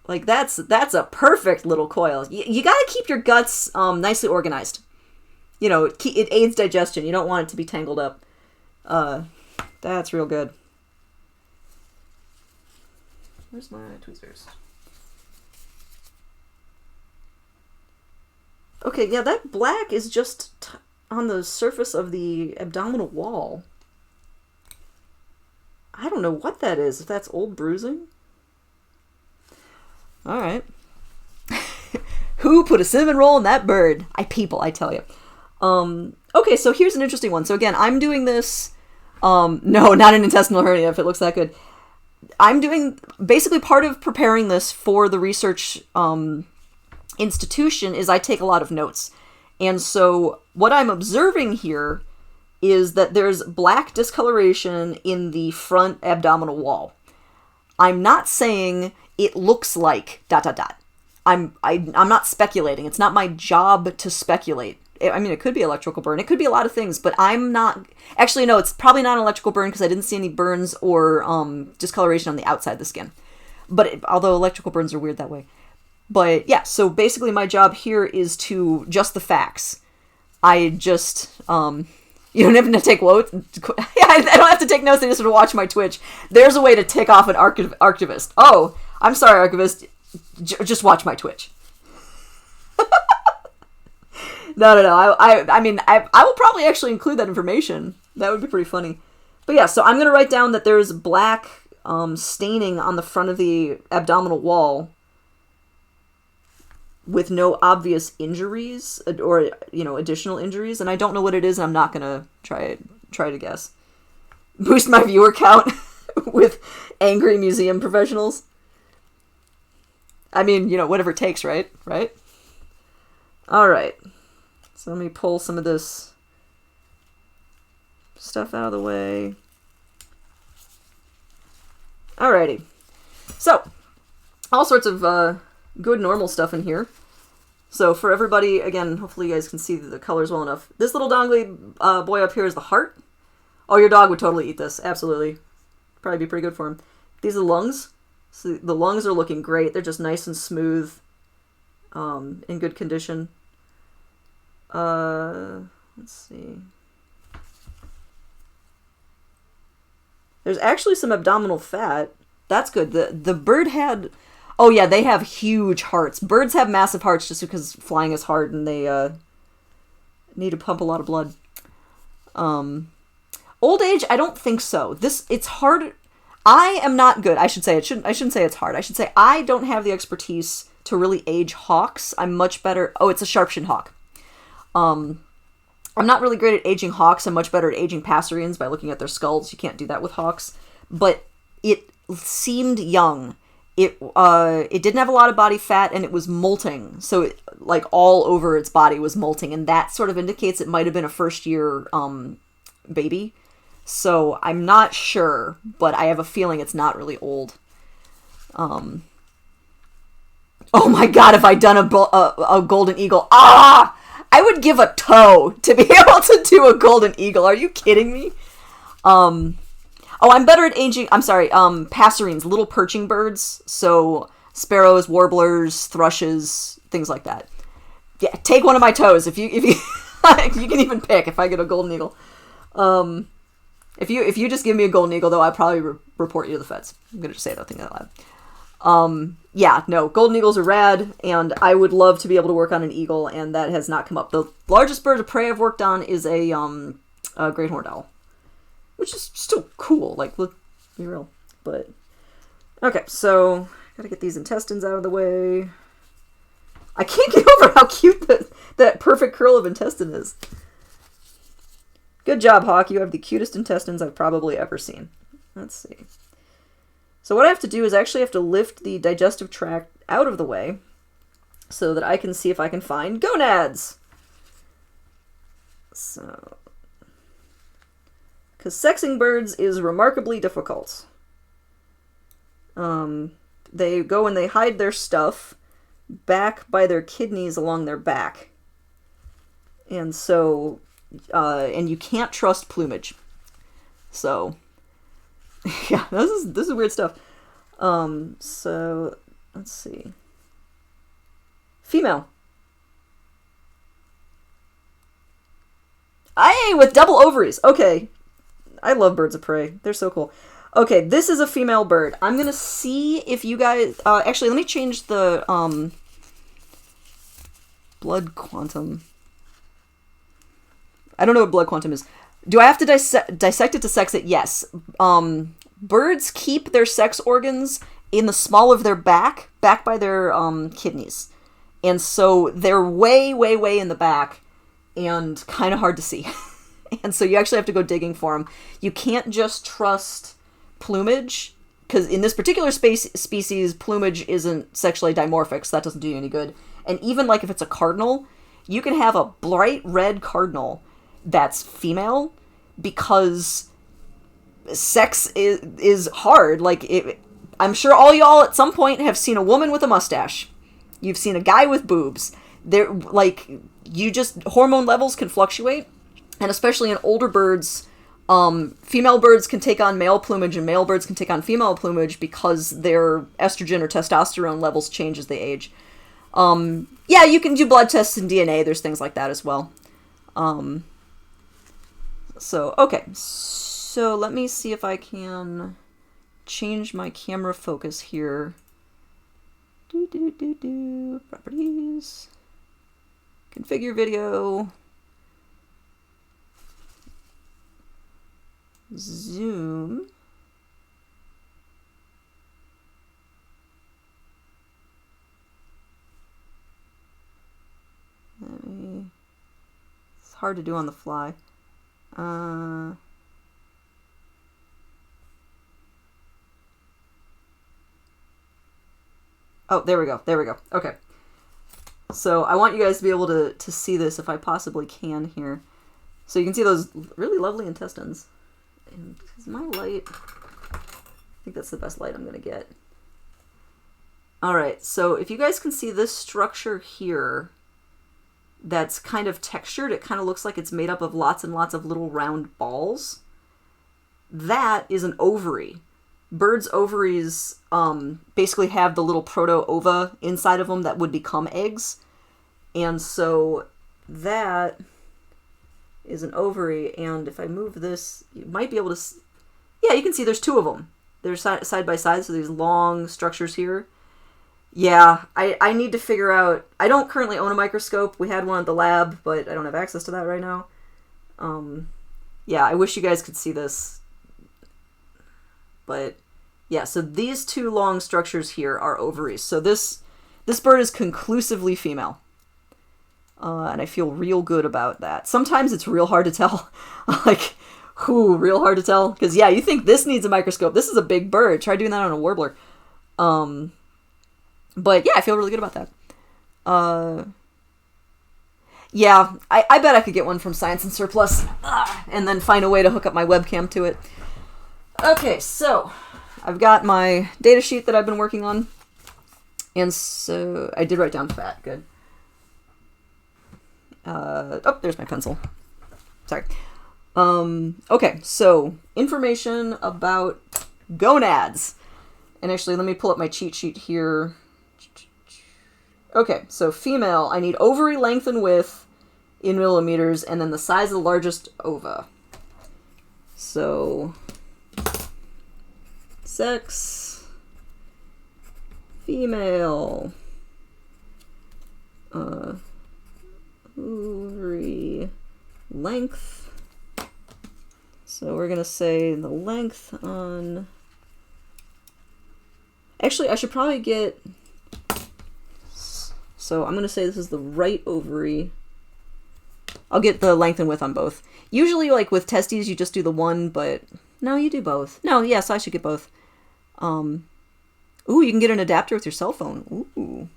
Like, that's a perfect little coil. You gotta keep your guts nicely organized. You know, it aids digestion. You don't want it to be tangled up. That's real good. Where's my tweezers? Okay, yeah, that black is just on the surface of the abdominal wall. I don't know what that is, if that's old bruising. Alright. Who put a cinnamon roll in that bird? I tell you. Okay, so here's an interesting one. So again, I'm doing this... no, not an intestinal hernia, if it looks that good. I'm doing... Basically, part of preparing this for the research institution is I take a lot of notes. And so what I'm observing here is that there's black discoloration in the front abdominal wall. I'm not saying it looks like ... I'm not speculating. It's not my job to speculate. I mean, it could be electrical burn. It could be a lot of things, but I'm not... Actually, no, it's probably not an electrical burn because I didn't see any burns or discoloration on the outside of the skin. But although electrical burns are weird that way. But yeah, so basically my job here is to just the facts. I just... you don't have to take notes. I don't have to take notes. I just have to watch my Twitch. There's a way to tick off an archivist. Oh, I'm sorry, archivist. Just watch my Twitch. No. I mean, I will probably actually include that information. That would be pretty funny. But yeah, so I'm going to write down that there's black staining on the front of the abdominal wall with no obvious injuries or, additional injuries. And I don't know what it is, and I'm not going to try to guess. Boost my viewer count with angry museum professionals. I mean, whatever it takes, right? Right? All right. So let me pull some of this stuff out of the way. Alrighty. So, all sorts of good normal stuff in here. So for everybody, again, hopefully you guys can see the colors well enough. This little dongly boy up here is the heart. Oh, your dog would totally eat this. Absolutely. Probably be pretty good for him. These are the lungs. So the lungs are looking great. They're just nice and smooth, in good condition. Let's see. There's actually some abdominal fat. That's good. The bird had... Oh yeah, they have huge hearts. Birds have massive hearts just because flying is hard and they need to pump a lot of blood. Old age, I don't think so. It's hard... I am not good. I shouldn't say it's hard. I should say I don't have the expertise to really age hawks. I'm much better... Oh, it's a sharp-shinned hawk. I'm not really great at aging hawks. I'm much better at aging passerines by looking at their skulls. You can't do that with hawks. But it seemed young. It didn't have a lot of body fat, and it was molting. So it, all over its body was molting, and that sort of indicates it might have been a first-year baby. So I'm not sure, but I have a feeling it's not really old. Oh my god, if I'd done a golden eagle. Ah! I would give a toe to be able to do a golden eagle. Are you kidding me? Oh, I'm better at aging... I'm sorry, passerines, little perching birds. So sparrows, warblers, thrushes, things like that. Yeah, take one of my toes if you you can even pick if I get a golden eagle. If you just give me a golden eagle, though, I'll probably report you to the feds. I'm going to just say that thing out loud. Yeah, no, golden eagles are rad, and I would love to be able to work on an eagle, and that has not come up. The largest bird of prey I've worked on is a great horned owl, which is still cool, let's be real. But, okay, so, gotta get these intestines out of the way. I can't get over how cute that perfect curl of intestine is. Good job, Hawk. You have the cutest intestines I've probably ever seen. Let's see. So what I have to do is actually have to lift the digestive tract out of the way so that I can see if I can find gonads. So, because sexing birds is remarkably difficult. They go and they hide their stuff back by their kidneys along their back. And so... and you can't trust plumage. So, yeah, this is weird stuff. So, let's see. Female. With double ovaries. Okay. I love birds of prey. They're so cool. Okay, this is a female bird. I'm gonna see if you guys... actually, let me change the blood quantum. I don't know what blood quantum is. Do I have to dissect it to sex it? Yes. Birds keep their sex organs in the small of their back by their kidneys. And so they're way, way, way in the back and kind of hard to see. And so you actually have to go digging for them. You can't just trust plumage, because in this particular species, plumage isn't sexually dimorphic, so that doesn't do you any good. And even like if it's a cardinal, you can have a bright red cardinal that's female, because sex is hard. Like, I'm sure all y'all at some point have seen a woman with a mustache. You've seen a guy with boobs. They're like, hormone levels can fluctuate, and especially in older birds, female birds can take on male plumage and male birds can take on female plumage because their estrogen or testosterone levels change as they age. Yeah, you can do blood tests and DNA. There's things like that as well. Okay. So let me see if I can change my camera focus here. Properties. Configure video. Zoom. It's hard to do on the fly. Oh, there we go. There we go. Okay. So I want you guys to be able to see this if I possibly can here. So you can see those really lovely intestines. And is my light... I think that's the best light I'm going to get. Alright, so if you guys can see this structure here that's kind of textured, it kind of looks like it's made up of lots and lots of little round balls. That is an ovary. Birds' ovaries basically have the little proto-ova inside of them that would become eggs. And so that is an ovary, and if I move this, you might be able to... Yeah, you can see there's two of them. They're side by side, so these long structures here. Yeah, I need to figure out... I don't currently own a microscope. We had one at the lab, but I don't have access to that right now. Yeah, I wish you guys could see this. But, yeah, so these two long structures here are ovaries. So this bird is conclusively female. And I feel real good about that. Sometimes it's real hard to tell. Like, real hard to tell. Because, yeah, you think this needs a microscope. This is a big bird. Try doing that on a warbler. But, yeah, I feel really good about that. Yeah, I bet I could get one from Science and Surplus. And then find a way to hook up my webcam to it. Okay, so I've got my data sheet that I've been working on. And so I did write down fat. Good. Oh, there's my pencil. Sorry. Okay, so information about gonads. And actually, let me pull up my cheat sheet here. Okay, so female, I need ovary length and width in millimeters, and then the size of the largest ova. So, sex, female, ovary length. So we're going to say the length on... Actually, I should probably get... So I'm going to say this is the right ovary. I'll get the length and width on both. Usually, like with testes, you just do the one, but no, you do both. No, yes, I should get both. Ooh, you can get an adapter with your cell phone. Ooh.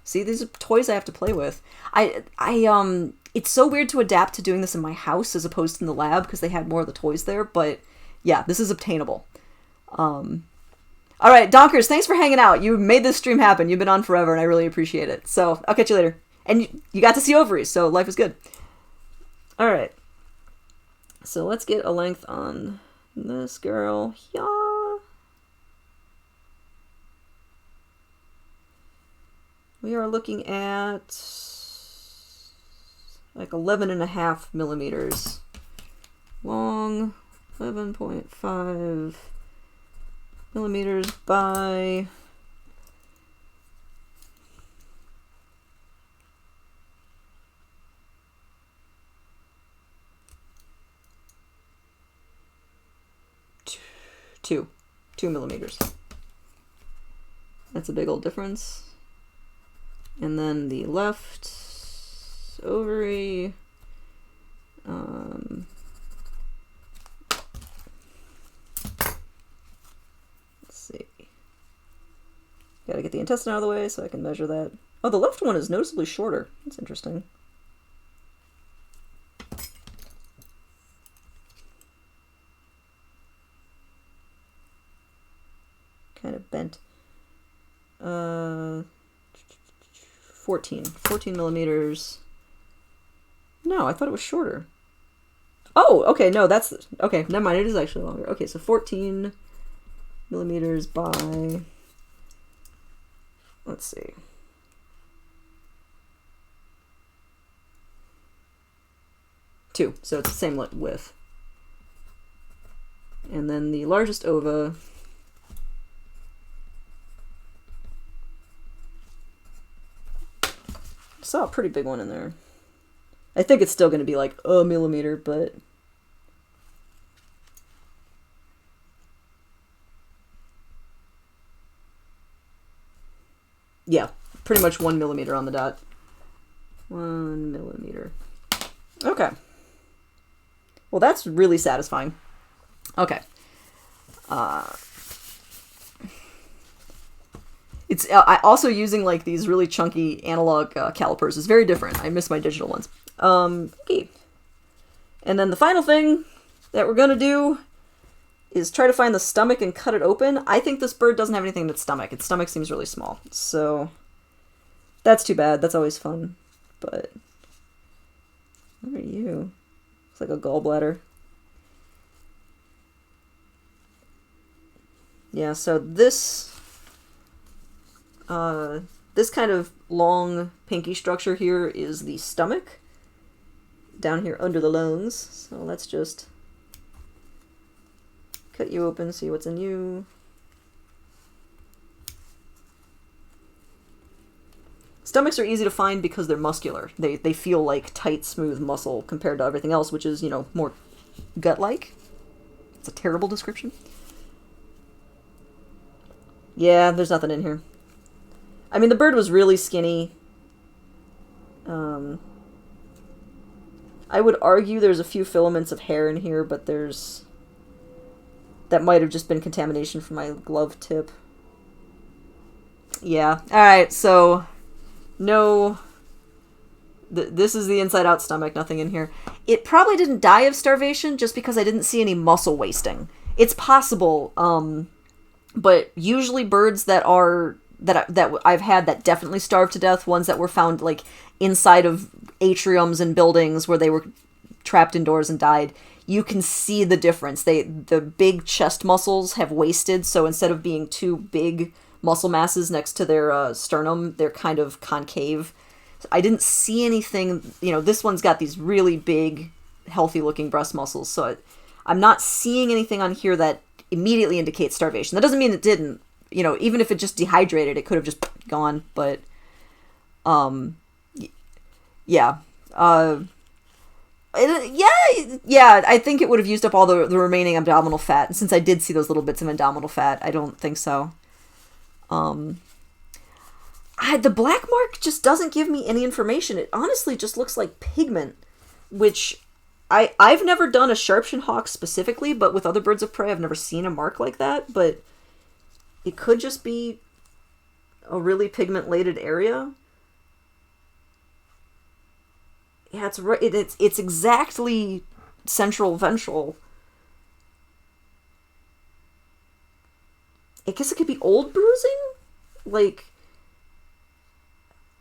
See, these are toys I have to play with. It's so weird to adapt to doing this in my house as opposed to in the lab because they had more of the toys there, but yeah, this is obtainable. All right, Donkers, thanks for hanging out. You made this stream happen. You've been on forever, and I really appreciate it. So I'll catch you later. And you got to see ovaries, so life is good. All right. So let's get a length on this girl. Yeah. We are looking at like 11.5 millimeters long, 11.5 millimeters by 2 millimeters. That's a big old difference. And then the left ovary, let's see. Gotta get the intestine out of the way so I can measure that. Oh, the left one is noticeably shorter. That's interesting. Kind of bent. 14 millimeters. No, I thought it was shorter. Oh, okay, no, that's, okay, never mind, it is actually longer. Okay, so 14 millimeters by, let's see. Two, so it's the same width. And then the largest ova, saw a pretty big one in there. I think it's still going to be like a millimeter, but yeah, pretty much 1 millimeter on the dot. 1 millimeter. Okay. Well, that's really satisfying. Okay. It's also using like these really chunky analog calipers is very different. I miss my digital ones. Okay. And then the final thing that we're gonna do is try to find the stomach and cut it open. I think this bird doesn't have anything in its stomach. Its stomach seems really small, so that's too bad. That's always fun, but what are you? It's like a gallbladder. Yeah. So this. This kind of long pinky structure here is the stomach, down here under the lungs. So let's just cut you open, see what's in you. Stomachs are easy to find because they're muscular. They feel like tight, smooth muscle compared to everything else, which is, you know, more gut-like. It's a terrible description. Yeah, there's nothing in here. I mean, the bird was really skinny. I would argue there's a few filaments of hair in here, but there's... That might have just been contamination from my glove tip. Yeah. Alright, so... No... This is the inside-out stomach, nothing in here. It probably didn't die of starvation just because I didn't see any muscle wasting. It's possible, but usually birds that are... that I've had that definitely starved to death, ones that were found like inside of atriums and buildings where they were trapped indoors and died, you can see the difference. The big chest muscles have wasted, so instead of being two big muscle masses next to their sternum, they're kind of concave. I didn't see anything, you know, this one's got these really big, healthy looking breast muscles, so I'm not seeing anything on here that immediately indicates starvation. That doesn't mean it didn't. You know, even if it just dehydrated, it could have just gone, but, yeah. Yeah, I think it would have used up all the remaining abdominal fat, and since I did see those little bits of abdominal fat, I don't think so. The black mark just doesn't give me any information. It honestly just looks like pigment, which I've never done a sharp-shinned hawk specifically, but with other birds of prey, I've never seen a mark like that, but... It could just be a really pigment-laden area. Yeah, it's right. It's exactly central ventral. I guess it could be old bruising? Like,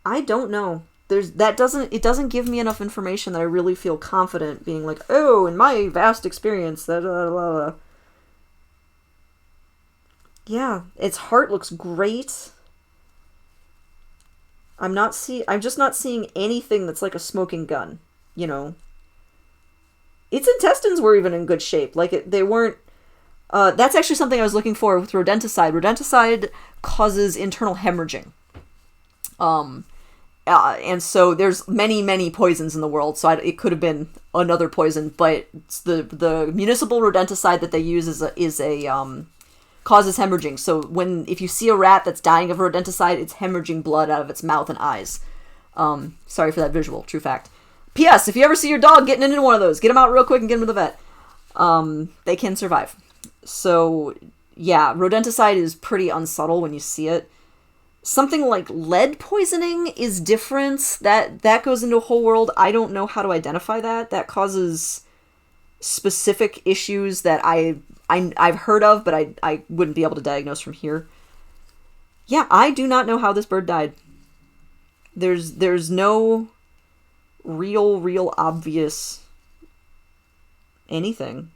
I don't know. it doesn't give me enough information that I really feel confident being like, oh, in my vast experience, yeah, its heart looks great. I'm just not seeing anything that's like a smoking gun, you know. Its intestines were even in good shape. Like, they weren't... that's actually something I was looking for with rodenticide. Rodenticide causes internal hemorrhaging. And so there's many poisons in the world, so it could have been another poison, but the municipal rodenticide that they use causes hemorrhaging. So if you see a rat that's dying of rodenticide, it's hemorrhaging blood out of its mouth and eyes. Sorry for that visual, true fact. P.S. If you ever see your dog getting into one of those, get him out real quick and get him to the vet. They can survive. So, yeah, rodenticide is pretty unsubtle when you see it. Something like lead poisoning is different. That goes into a whole world. I don't know how to identify that. That causes specific issues that I've heard of, but I wouldn't be able to diagnose from here. Yeah, I do not know how this bird died. There's no real obvious anything.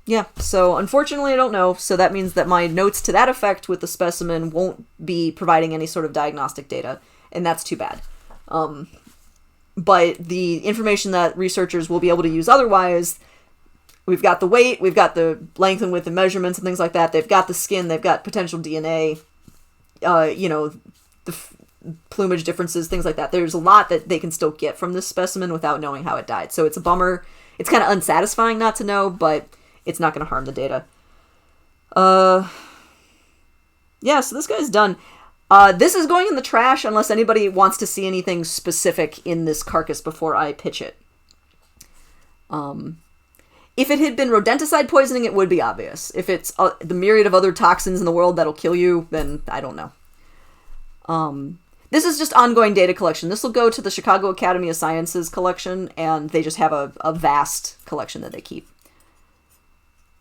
Yeah, so unfortunately I don't know, so that means that my notes to that effect with the specimen won't be providing any sort of diagnostic data, and that's too bad. But the information that researchers will be able to use otherwise, we've got the weight, we've got the length and width and measurements and things like that, they've got the skin, they've got potential DNA, the plumage differences, things like that. There's a lot that they can still get from this specimen without knowing how it died. So it's a bummer. It's kind of unsatisfying not to know, but it's not going to harm the data. Yeah, so this guy's done. This is going in the trash unless anybody wants to see anything specific in this carcass before I pitch it. If it had been rodenticide poisoning, it would be obvious. If it's the myriad of other toxins in the world that'll kill you, then I don't know. This is just ongoing data collection. This will go to the Chicago Academy of Sciences collection, and they just have a vast collection that they keep.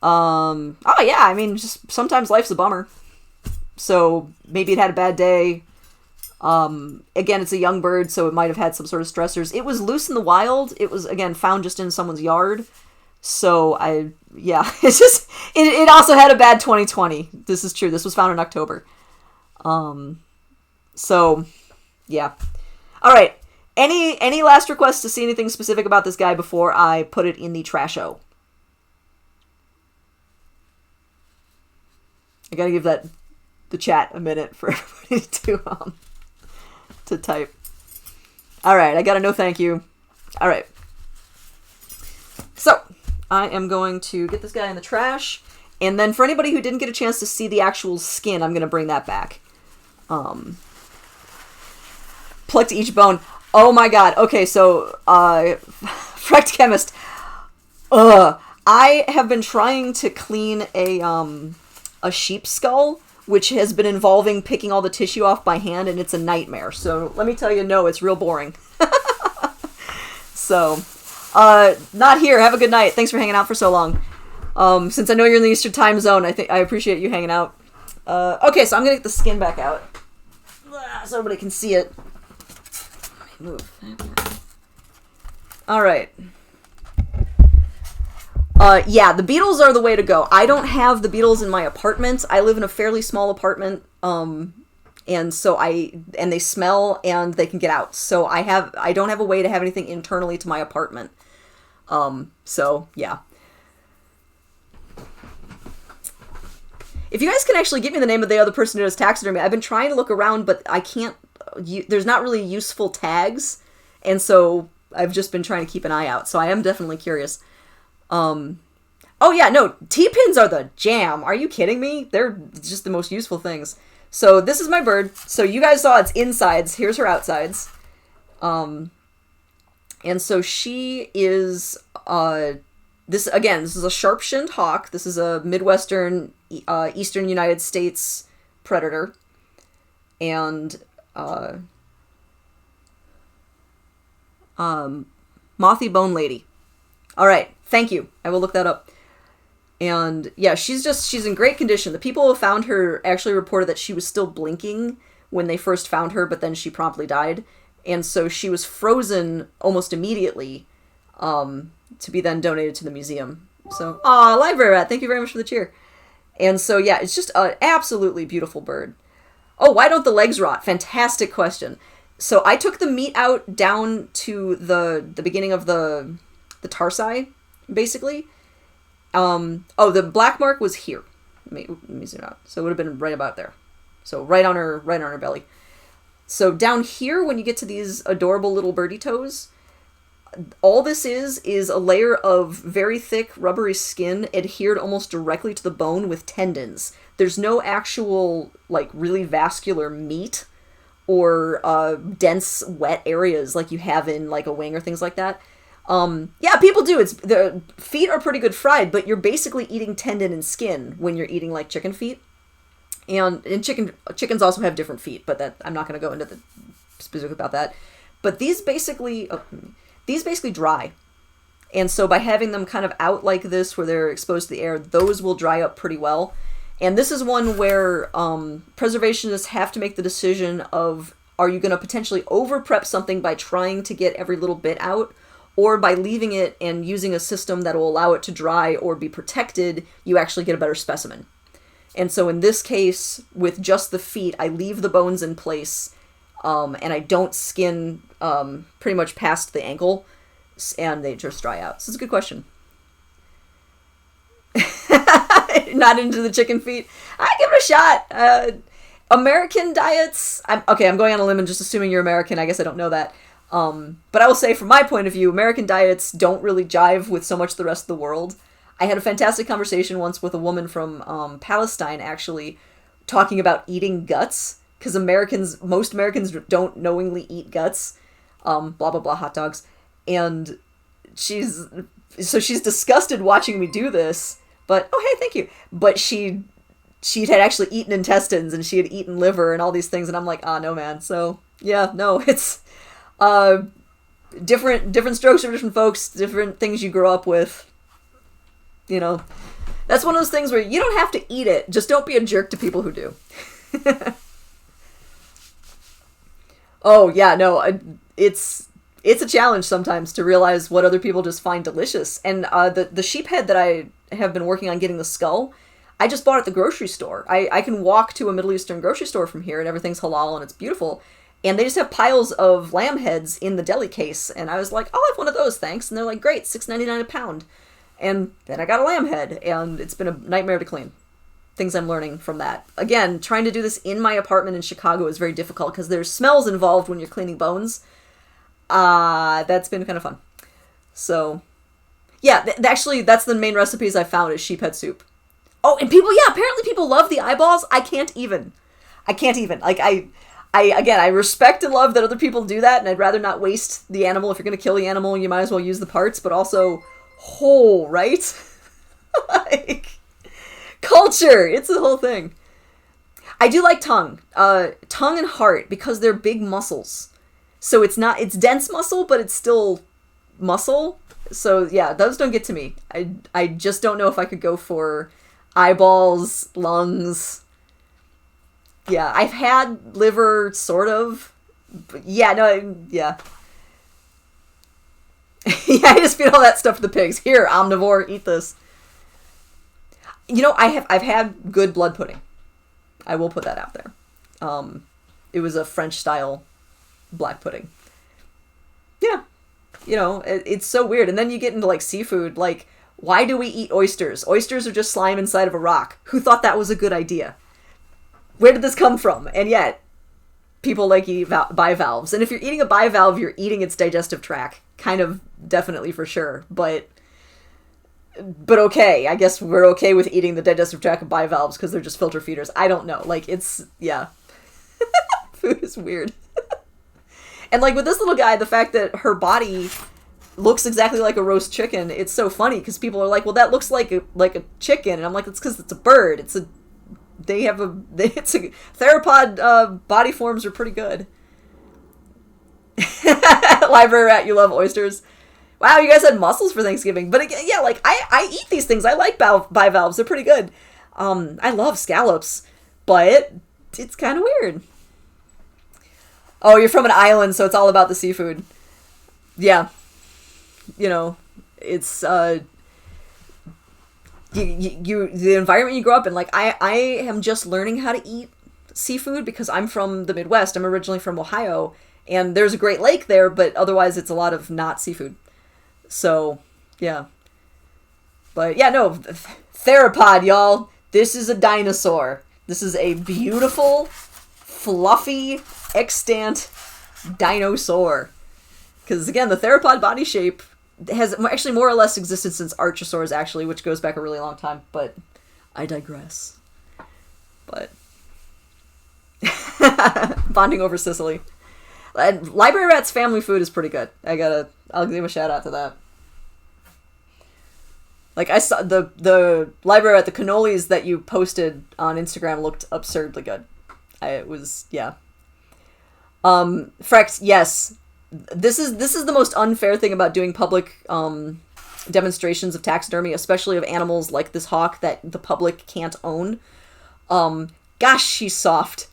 Oh yeah, I mean, just sometimes life's a bummer. So maybe it had a bad day. Again, it's a young bird, so it might have had some sort of stressors. It was loose in the wild. It was, again, found just in someone's yard. So it's just, it also had a bad 2020. This is true. This was found in October. So yeah. All right. Any last requests to see anything specific about this guy before I put it in the trasho? I gotta give the chat a minute for everybody to type. All right, I got a no thank you. All right. So, I am going to get this guy in the trash, and then for anybody who didn't get a chance to see the actual skin, I'm going to bring that back. Plucked each bone. Oh my god. Okay, so, Frecht Chemist. I have been trying to clean a sheep skull, which has been involving picking all the tissue off by hand, and it's a nightmare. So let me tell you, no, it's real boring. So, not here. Have a good night. Thanks for hanging out for so long. Since I know you're in the Eastern time zone, I appreciate you hanging out. Okay, so I'm gonna get the skin back out so everybody can see it. Move. All right. Yeah, the beetles are the way to go. I don't have the beetles in my apartment. I live in a fairly small apartment, and so they smell and they can get out. So I don't have a way to have anything internally to my apartment. So yeah. If you guys can actually give me the name of the other person who does taxidermy, I've been trying to look around, but I can't. There's not really useful tags, and so I've just been trying to keep an eye out. So I am definitely curious. Oh yeah, no, T-pins are the jam. Are you kidding me? They're just the most useful things. So this is my bird. So you guys saw its insides. Here's her outsides. And so she is, this is a sharp-shinned hawk. This is a Midwestern, Eastern United States predator. And, Mothy Bone Lady. All right. Thank you. I will look that up. And yeah, she's in great condition. The people who found her actually reported that she was still blinking when they first found her, but then she promptly died. And so she was frozen almost immediately, to be then donated to the museum. So, library rat, thank you very much for the cheer. And so, yeah, it's just an absolutely beautiful bird. Oh, why don't the legs rot? Fantastic question. So I took the meat out down to the beginning of the tarsi, basically. The black mark was here. Let me zoom out. So it would have been right about there. So right on her belly. So down here, when you get to these adorable little birdie toes, all this is a layer of very thick, rubbery skin adhered almost directly to the bone with tendons. There's no actual, like, really vascular meat or dense, wet areas like you have in, like, a wing or things like that. Yeah, people do. The feet are pretty good fried, but you're basically eating tendon and skin when you're eating, like, chicken feet. And chickens also have different feet, but that I'm not going to go into the specific about that. But these basically dry. And so by having them kind of out like this, where they're exposed to the air, those will dry up pretty well. And this is one where preservationists have to make the decision of, are you going to potentially over-prep something by trying to get every little bit out, or by leaving it and using a system that will allow it to dry or be protected, you actually get a better specimen. And so in this case, with just the feet, I leave the bones in place, and I don't skin pretty much past the ankle, and they just dry out. So it's a good question. Not into the chicken feet. I give it a shot. American diets. I'm going on a limb and just assuming you're American. I guess I don't know that. But I will say, from my point of view, American diets don't really jive with so much of the rest of the world. I had a fantastic conversation once with a woman from Palestine, actually, talking about eating guts, because most Americans don't knowingly eat guts. Blah, blah, blah, hot dogs. And she's disgusted watching me do this, but, oh, hey, thank you. But she had actually eaten intestines, and she had eaten liver and all these things, and I'm like, no, man. So, yeah, no, it's different strokes for different folks, different things you grow up with. You know, that's one of those things where you don't have to eat it. Just don't be a jerk to people who do. Oh, yeah, no, it's a challenge sometimes to realize what other people just find delicious. And the sheep head that I have been working on getting the skull, I just bought at the grocery store. I can walk to a Middle Eastern grocery store from here, and everything's halal and it's beautiful. And they just have piles of lamb heads in the deli case. And I was like, I'll have one of those, thanks. And they're like, great, $6.99 a pound. And then I got a lamb head, and it's been a nightmare to clean. Things I'm learning from that. Again, trying to do this in my apartment in Chicago is very difficult because there's smells involved when you're cleaning bones. That's been kind of fun. So, yeah, actually, that's the main recipes I found is sheep head soup. Oh, and apparently people love the eyeballs. I can't even. Like, I respect and love that other people do that, and I'd rather not waste the animal. If you're going to kill the animal, you might as well use the parts, but also whole, right? Like, culture, it's the whole thing. I do like tongue and heart, because they're big muscles. So it's dense muscle, but it's still muscle. So yeah, those don't get to me. I just don't know if I could go for eyeballs, lungs. Yeah, I've had liver, sort of. But yeah, no, yeah. Yeah, I just feed all that stuff to the pigs. Here, omnivore, eat this. You know, I've had good blood pudding. I will put that out there. It was a French style black pudding. Yeah. You know, it's so weird. And then you get into like seafood, like, why do we eat oysters? Oysters are just slime inside of a rock. Who thought that was a good idea? Where did this come from? And yet, people like eat bivalves. And if you're eating a bivalve, you're eating its digestive tract. Kind of, definitely, for sure. But okay, I guess we're okay with eating the digestive tract of bivalves because they're just filter feeders. I don't know. Like, yeah. Food is weird. And like with this little guy, the fact that her body looks exactly like a roast chicken, it's so funny because people are like, well, that looks like a chicken. And I'm like, it's because it's a bird. It's a theropod body forms are pretty good. Library rat, you love oysters. Wow, you guys had mussels for Thanksgiving. But again, yeah, like I eat these things. I like bivalves. They're pretty good. I love scallops, but it's kind of weird. Oh, you're from an island, so it's all about the seafood. Yeah. You know, it's, the environment you grow up in. Like, I am just learning how to eat seafood because I'm from the Midwest. I'm originally from Ohio, and there's a Great Lake there, but otherwise it's a lot of not seafood. So, yeah. But, yeah, no, theropod, y'all. This is a dinosaur. This is a beautiful, fluffy, extant dinosaur. Because, again, the theropod body shape has actually more or less existed since archosaurs, actually, which goes back a really long time. But I digress. But bonding over Sicily. And Library Rat's family food is pretty good. I'll give a shout out to that. Like, I saw the Library Rat, the cannolis that you posted on Instagram looked absurdly good. Frex, yes. This is the most unfair thing about doing public demonstrations of taxidermy, especially of animals like this hawk that the public can't own. Gosh, she's soft.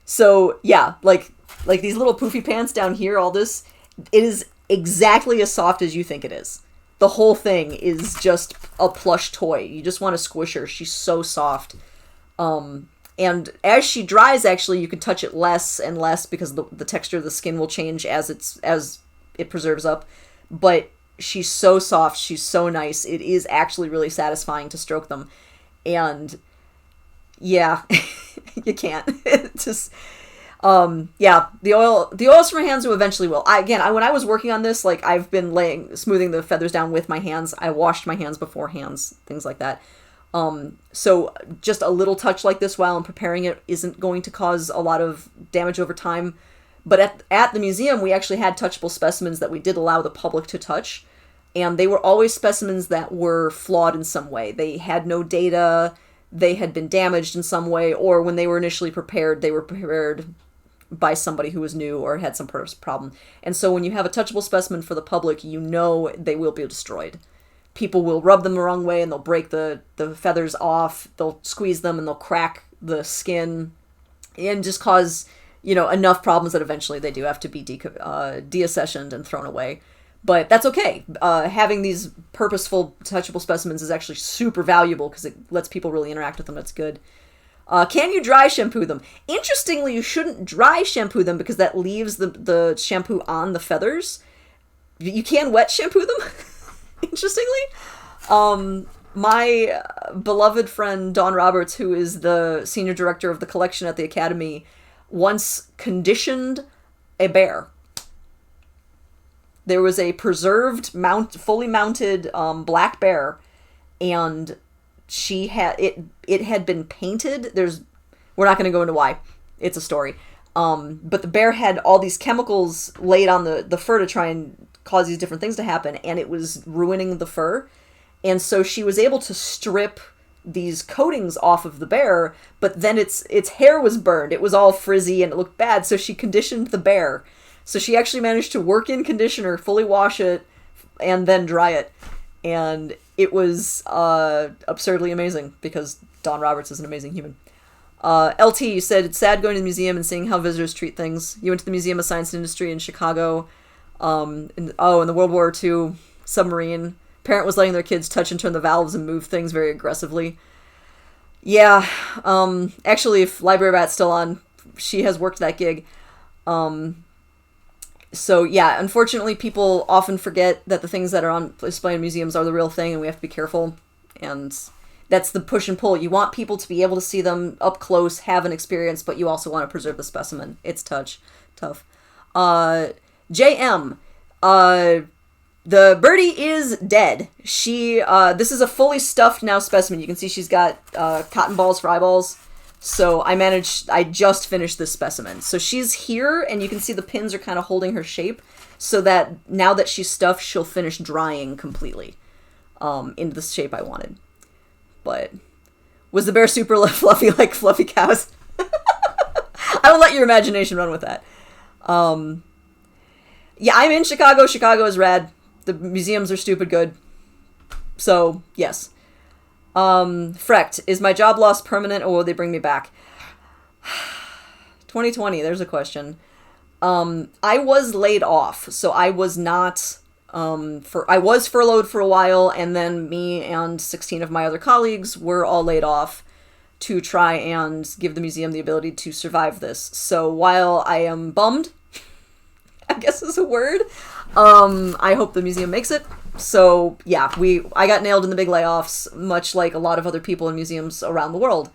So yeah, like these little poofy pants down here, all this, it is exactly as soft as you think it is. The whole thing is just a plush toy. You just want to squish her. She's so soft. And as she dries, actually, you can touch it less and less because the texture of the skin will change as it preserves up. But she's so soft. She's so nice. It is actually really satisfying to stroke them. And yeah, you can't. It's just, yeah, the oils from my hands will eventually will. When I was working on this, like, I've been smoothing the feathers down with my hands. I washed my hands beforehand, things like that. So just a little touch like this while I'm preparing it isn't going to cause a lot of damage over time. But at the museum, we actually had touchable specimens that we did allow the public to touch. And they were always specimens that were flawed in some way. They had no data, they had been damaged in some way, or when they were initially prepared, they were prepared by somebody who was new or had some problem. And so when you have a touchable specimen for the public, you know they will be destroyed. People will rub them the wrong way and they'll break the feathers off, they'll squeeze them and they'll crack the skin and just cause, enough problems that eventually they do have to be deaccessioned and thrown away. But that's okay. Having these purposeful touchable specimens is actually super valuable because it lets people really interact with them. That's good. Can you dry shampoo them? Interestingly, you shouldn't dry shampoo them because that leaves the shampoo on the feathers. You can wet shampoo them. Interestingly, my beloved friend Dawn Roberts, who is the senior director of the collection at the Academy, once conditioned a bear. There was a preserved, fully mounted black bear, and she had it had been painted. We're not going to go into why. It's a story. But the bear had all these chemicals laid on the fur to try and cause these different things to happen, and it was ruining the fur. And so she was able to strip these coatings off of the bear, but then its hair was burned. It was all frizzy and it looked bad, so she conditioned the bear. So she actually managed to work in conditioner, fully wash it, and then dry it. And it was absurdly amazing because Dawn Roberts is an amazing human. LT, you said it's sad going to the museum and seeing how visitors treat things. You went to the Museum of Science and Industry in Chicago. In the World War II submarine, parent was letting their kids touch and turn the valves and move things very aggressively. Yeah, actually, if Library Rat's still on, she has worked that gig. So yeah, unfortunately, people often forget that the things that are on display in museums are the real thing, and we have to be careful. And that's the push and pull. You want people to be able to see them up close, have an experience, but you also want to preserve the specimen. It's tough. JM, the birdie is dead. This is a fully stuffed now specimen. You can see she's got cotton balls for eyeballs. So I just finished this specimen. So she's here, and you can see the pins are kind of holding her shape, so that now that she's stuffed, she'll finish drying completely into the shape I wanted. But was the bear super fluffy like fluffy cows? I will let your imagination run with that. Yeah, I'm in Chicago. Chicago is rad. The museums are stupid good. So, yes. Frecht, is my job loss permanent or will they bring me back? 2020, there's a question. I was laid off, so I was not, I was furloughed for a while, and then me and 16 of my other colleagues were all laid off to try and give the museum the ability to survive this. So while I am bummed, I guess is a word, I hope the museum makes it. So yeah, I got nailed in the big layoffs, much like a lot of other people in museums around the world.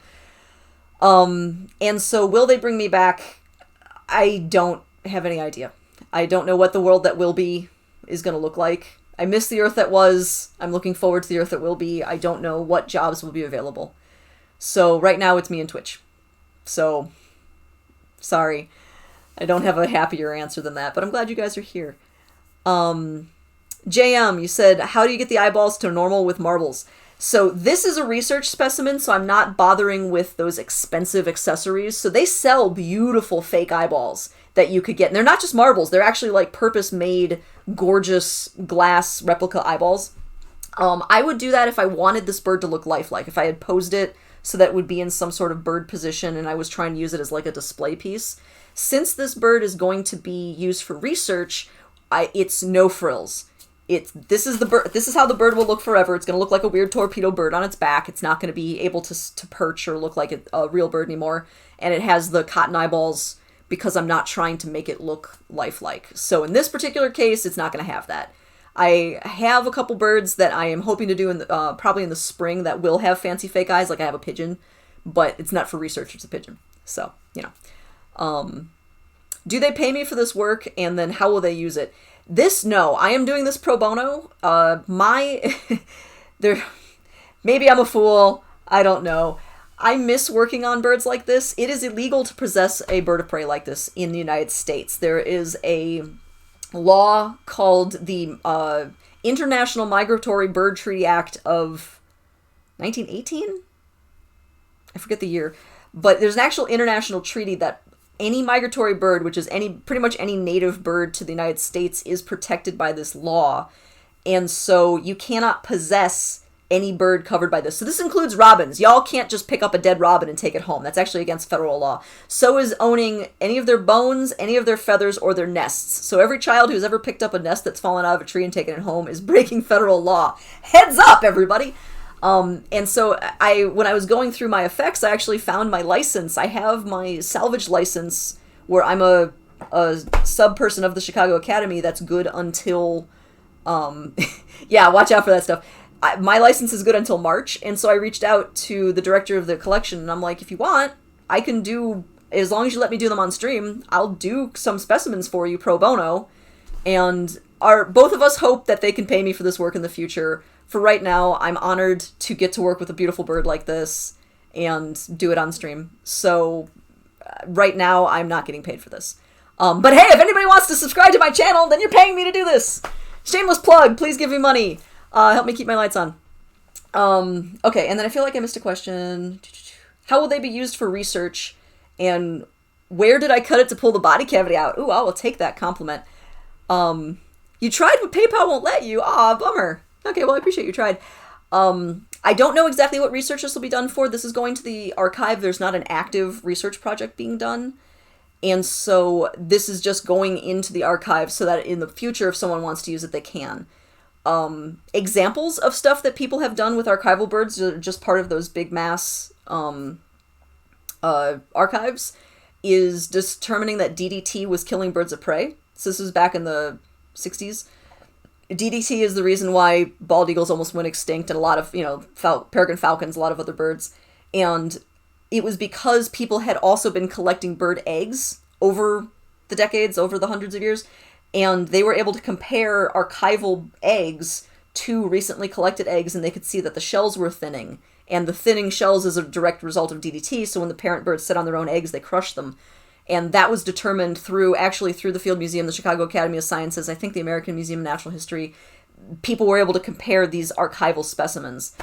And so will they bring me back? I don't have any idea. I don't know what the world that will be is going to look like. I miss the Earth that was. I'm looking forward to the Earth that will be. I don't know what jobs will be available. So right now it's me and Twitch. So, sorry. I don't have a happier answer than that, but I'm glad you guys are here. JM, you said, how do you get the eyeballs to normal with marbles? So this is a research specimen, so I'm not bothering with those expensive accessories. So they sell beautiful fake eyeballs that you could get. And they're not just marbles. They're actually like purpose-made, gorgeous glass replica eyeballs. I would do that if I wanted this bird to look lifelike. If I had posed it so that it would be in some sort of bird position and I was trying to use it as like a display piece. Since this bird is going to be used for research, it's no frills. This is how the bird will look forever. It's going to look like a weird torpedo bird on its back. It's not going to be able to perch or look like a real bird anymore. And it has the cotton eyeballs because I'm not trying to make it look lifelike. So in this particular case, it's not going to have that. I have a couple birds that I am hoping to do probably in the spring that will have fancy fake eyes. Like I have a pigeon, but it's not for research. It's a pigeon. So, you know. Do they pay me for this work? And then how will they use it? No, I am doing this pro bono. Maybe I'm a fool. I don't know. I miss working on birds like this. It is illegal to possess a bird of prey like this in the United States. There is a law called the International Migratory Bird Treaty Act of 1918? I forget the year. But there's an actual international treaty that any migratory bird, which is pretty much any native bird to the United States, is protected by this law. And so you cannot possess any bird covered by this. So this includes robins. Y'all can't just pick up a dead robin and take it home. That's actually against federal law. So is owning any of their bones, any of their feathers, or their nests. So every child who's ever picked up a nest that's fallen out of a tree and taken it home is breaking federal law. Heads up, everybody! And so when I was going through my effects, I actually found my license. I have my salvage license where I'm a sub-person of the Chicago Academy that's good until, yeah, watch out for that stuff. My license is good until March, and so I reached out to the director of the collection, and I'm like, if you want, I can do, as long as you let me do them on stream, I'll do some specimens for you pro bono, and both of us hope that they can pay me for this work in the future. For right now, I'm honored to get to work with a beautiful bird like this and do it on stream. So right now, I'm not getting paid for this. But hey, if anybody wants to subscribe to my channel, then you're paying me to do this. Shameless plug. Please give me money. Help me keep my lights on. Okay, and then I feel like I missed a question. How will they be used for research? And where did I cut it to pull the body cavity out? Ooh, I will take that compliment. You tried, but PayPal won't let you. Aw, bummer. Okay, well, I appreciate you tried. I don't know exactly what research this will be done for. This is going to the archive. There's not an active research project being done. And so this is just going into the archive so that in the future, if someone wants to use it, they can. Examples of stuff that people have done with archival birds are just part of those big mass archives is determining that DDT was killing birds of prey. So this was back in the 60s. DDT is the reason why bald eagles almost went extinct and a lot of, peregrine falcons, a lot of other birds. And it was because people had also been collecting bird eggs over the decades, over the hundreds of years, and they were able to compare archival eggs to recently collected eggs, and they could see that the shells were thinning. And the thinning shells is a direct result of DDT, so when the parent birds sit on their own eggs, they crush them. And that was determined through the Field Museum, the Chicago Academy of Sciences, I think the American Museum of Natural History. People were able to compare these archival specimens.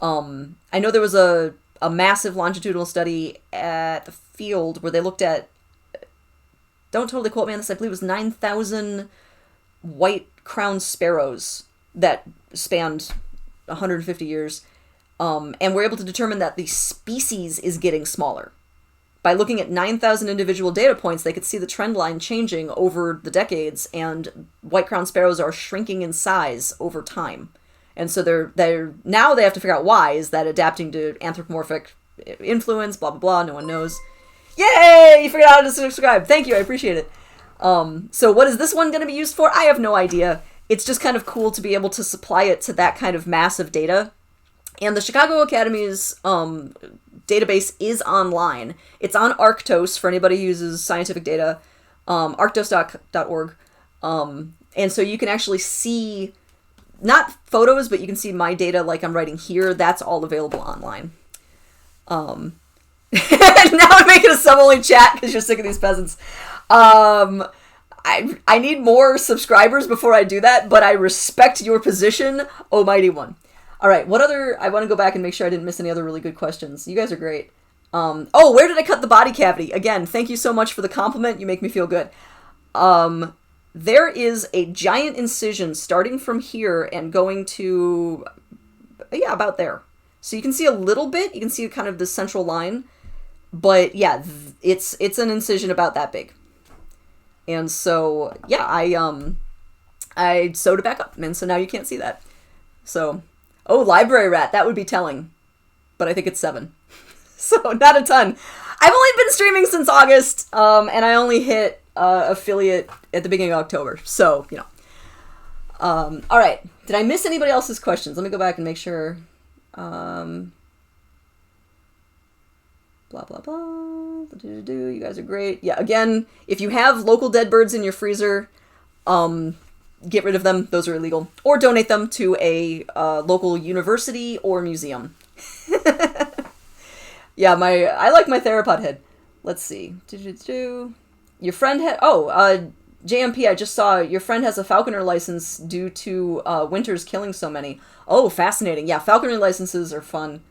I know there was a massive longitudinal study at the Field where they looked at, don't totally quote me on this, I believe it was 9,000 white-crowned sparrows that spanned 150 years, and were able to determine that the species is getting smaller. by looking at 9,000 individual data points, they could see the trend line changing over the decades, and white-crowned sparrows are shrinking in size over time. And so they're now they have to figure out why. Is that adapting to anthropomorphic influence? Blah, blah, blah. No one knows. Yay! You figured out how to subscribe. Thank you. I appreciate it. So what is this one going to be used for? I have no idea. It's just kind of cool to be able to supply it to that kind of massive data. And the Chicago Academy's database is online. It's on Arctos for anybody who uses scientific data, arctos.org. And so you can actually see, not photos, but you can see my data like I'm writing here. That's all available online. Now I'm making a sub-only chat because you're sick of these peasants. I need more subscribers before I do that, but I respect your position, oh mighty one. All right, what other... I want to go back and make sure I didn't miss any other really good questions. You guys are great. Oh, where did I cut the body cavity? Again, thank you so much for the compliment. You make me feel good. There is a giant incision starting from here and going to... Yeah, about there. So you can see a little bit. You can see kind of the central line. But yeah, it's an incision about that big. And so, yeah, I sewed it back up. And so now you can't see that. So... Oh, library rat. That would be telling. But I think it's 7. So, not a ton. I've only been streaming since August, and I only hit affiliate at the beginning of October. So, you know. Alright. Did I miss anybody else's questions? Let me go back and make sure. Blah, blah, blah. You guys are great. Yeah, again, if you have local dead birds in your freezer, get rid of them. Those are illegal. Or donate them to a local university or museum. Yeah, I like my theropod head. Let's see. Your friend had... Oh, JMP, I just saw your friend has a falconer license due to winters killing so many. Oh, fascinating. Yeah, falconry licenses are fun.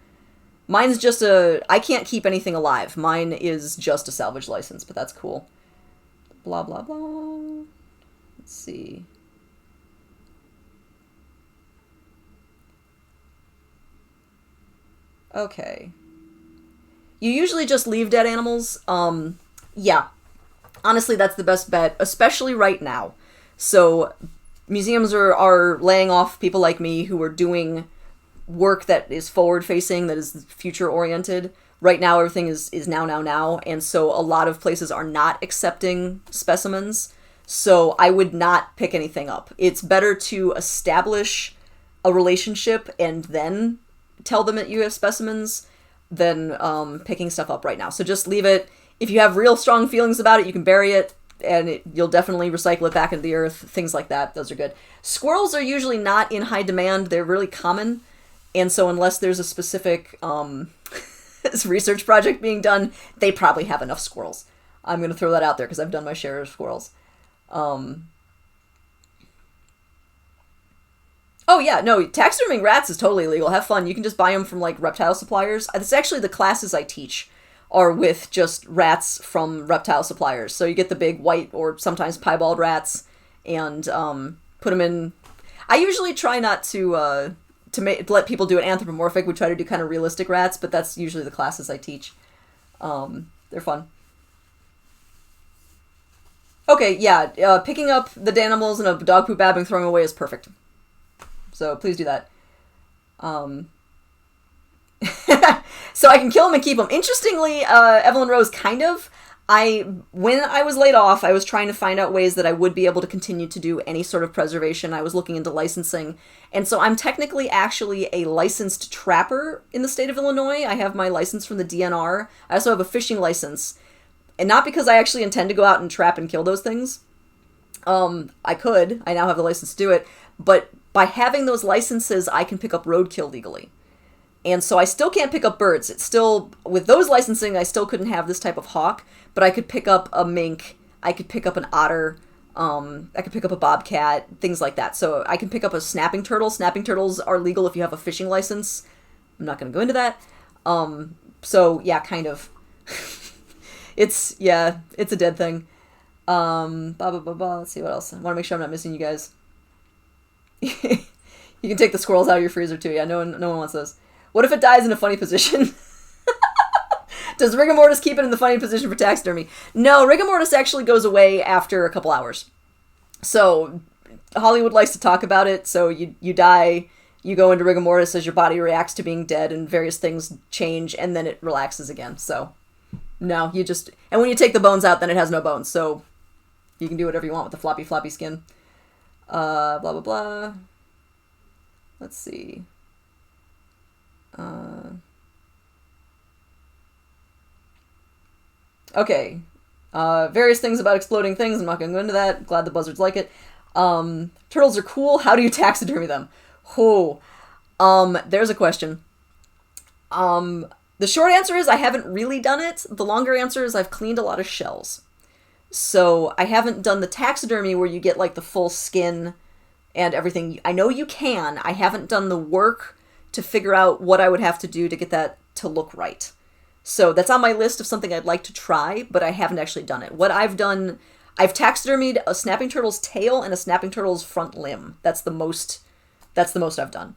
Mine's just I can't keep anything alive. Mine is just a salvage license, but that's cool. Blah, blah, blah. Let's see. Okay. You usually just leave dead animals. Yeah. Honestly, that's the best bet, especially right now. So, museums are laying off people like me who are doing work that is forward-facing, that is future-oriented. Right now, everything is now, and so a lot of places are not accepting specimens. So, I would not pick anything up. It's better to establish a relationship and then tell them that you have specimens than picking stuff up right now. So just leave it. If you have real strong feelings about it, you can bury it, and you'll definitely recycle it back into the earth, things like that. Those are good. Squirrels are usually not in high demand. They're really common, and so unless there's a specific research project being done, they probably have enough squirrels. I'm going to throw that out there because I've done my share of squirrels. Oh yeah, no, taxiderming rats is totally illegal. Have fun. You can just buy them from, like, reptile suppliers. It's actually the classes I teach are with just rats from reptile suppliers. So you get the big white or sometimes piebald rats and put them in... I usually try not to let people do it anthropomorphic. We try to do kind of realistic rats, but that's usually the classes I teach. They're fun. Okay, yeah, picking up the animals in a dog poop bag and throwing them away is perfect. So please do that. So I can kill them and keep them. Interestingly, Evelyn Rose, kind of. When I was laid off, I was trying to find out ways that I would be able to continue to do any sort of preservation. I was looking into licensing. And so I'm technically actually a licensed trapper in the state of Illinois. I have my license from the DNR. I also have a fishing license. And not because I actually intend to go out and trap and kill those things. I could. I now have the license to do it. But by having those licenses, I can pick up roadkill legally. And so I still can't pick up birds. It's still, with those licensing, I still couldn't have this type of hawk, but I could pick up a mink, I could pick up an otter, I could pick up a bobcat, things like that. So I can pick up a snapping turtle. Snapping turtles are legal if you have a fishing license. I'm not going to go into that. So yeah, kind of. It's a dead thing. Let's see what else. I want to make sure I'm not missing you guys. You can take the squirrels out of your freezer too. Yeah, no one wants those. What if it dies in a funny position? Does rigor mortis keep it in the funny position for taxidermy? No, rigor mortis actually goes away after a couple hours. So Hollywood likes to talk about it. So you die, you go into rigor mortis as your body reacts to being dead, and various things change, and then it relaxes again. So no, you just... And when you take the bones out, then it has no bones. So you can do whatever you want with the floppy, floppy skin. Blah, blah, blah. Let's see. Okay. Various things about exploding things. I'm not going to go into that. Glad the buzzards like it. Turtles are cool. How do you taxidermy them? There's a question. The short answer is I haven't really done it. The longer answer is I've cleaned a lot of shells. So I haven't done the taxidermy where you get like the full skin and everything. I know you can. I haven't done the work to figure out what I would have to do to get that to look right. So that's on my list of something I'd like to try, but I haven't actually done it. What I've done, I've taxidermied a snapping turtle's tail and a snapping turtle's front limb. That's the most I've done.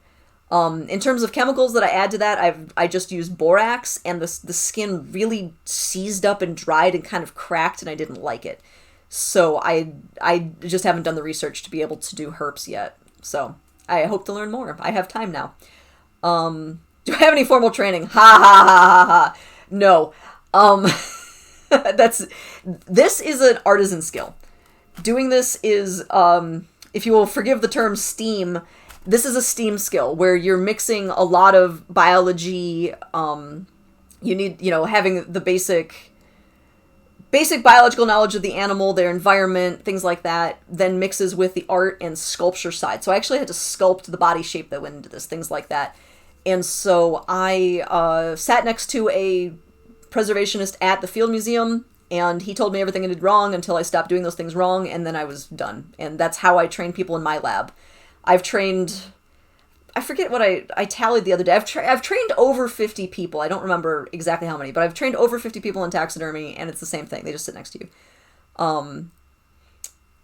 In terms of chemicals that I add to that, I just used borax, and the skin really seized up and dried and kind of cracked, and I didn't like it. So I just haven't done the research to be able to do herps yet. So I hope to learn more. I have time now. Do I have any formal training? Ha ha ha ha ha. No. This is an artisan skill. Doing this is, if you will forgive the term steam, this is a STEAM skill where you're mixing a lot of biology. You need, having the basic biological knowledge of the animal, their environment, things like that, then mixes with the art and sculpture side. So I actually had to sculpt the body shape that went into this, things like that. And so I sat next to a preservationist at the Field Museum, and he told me everything I did wrong until I stopped doing those things wrong, and then I was done. And that's how I train people in my lab. I've trained, I forget what I tallied the other day. I've trained over 50 people. I don't remember exactly how many, but I've trained over 50 people in taxidermy, and it's the same thing. They just sit next to you.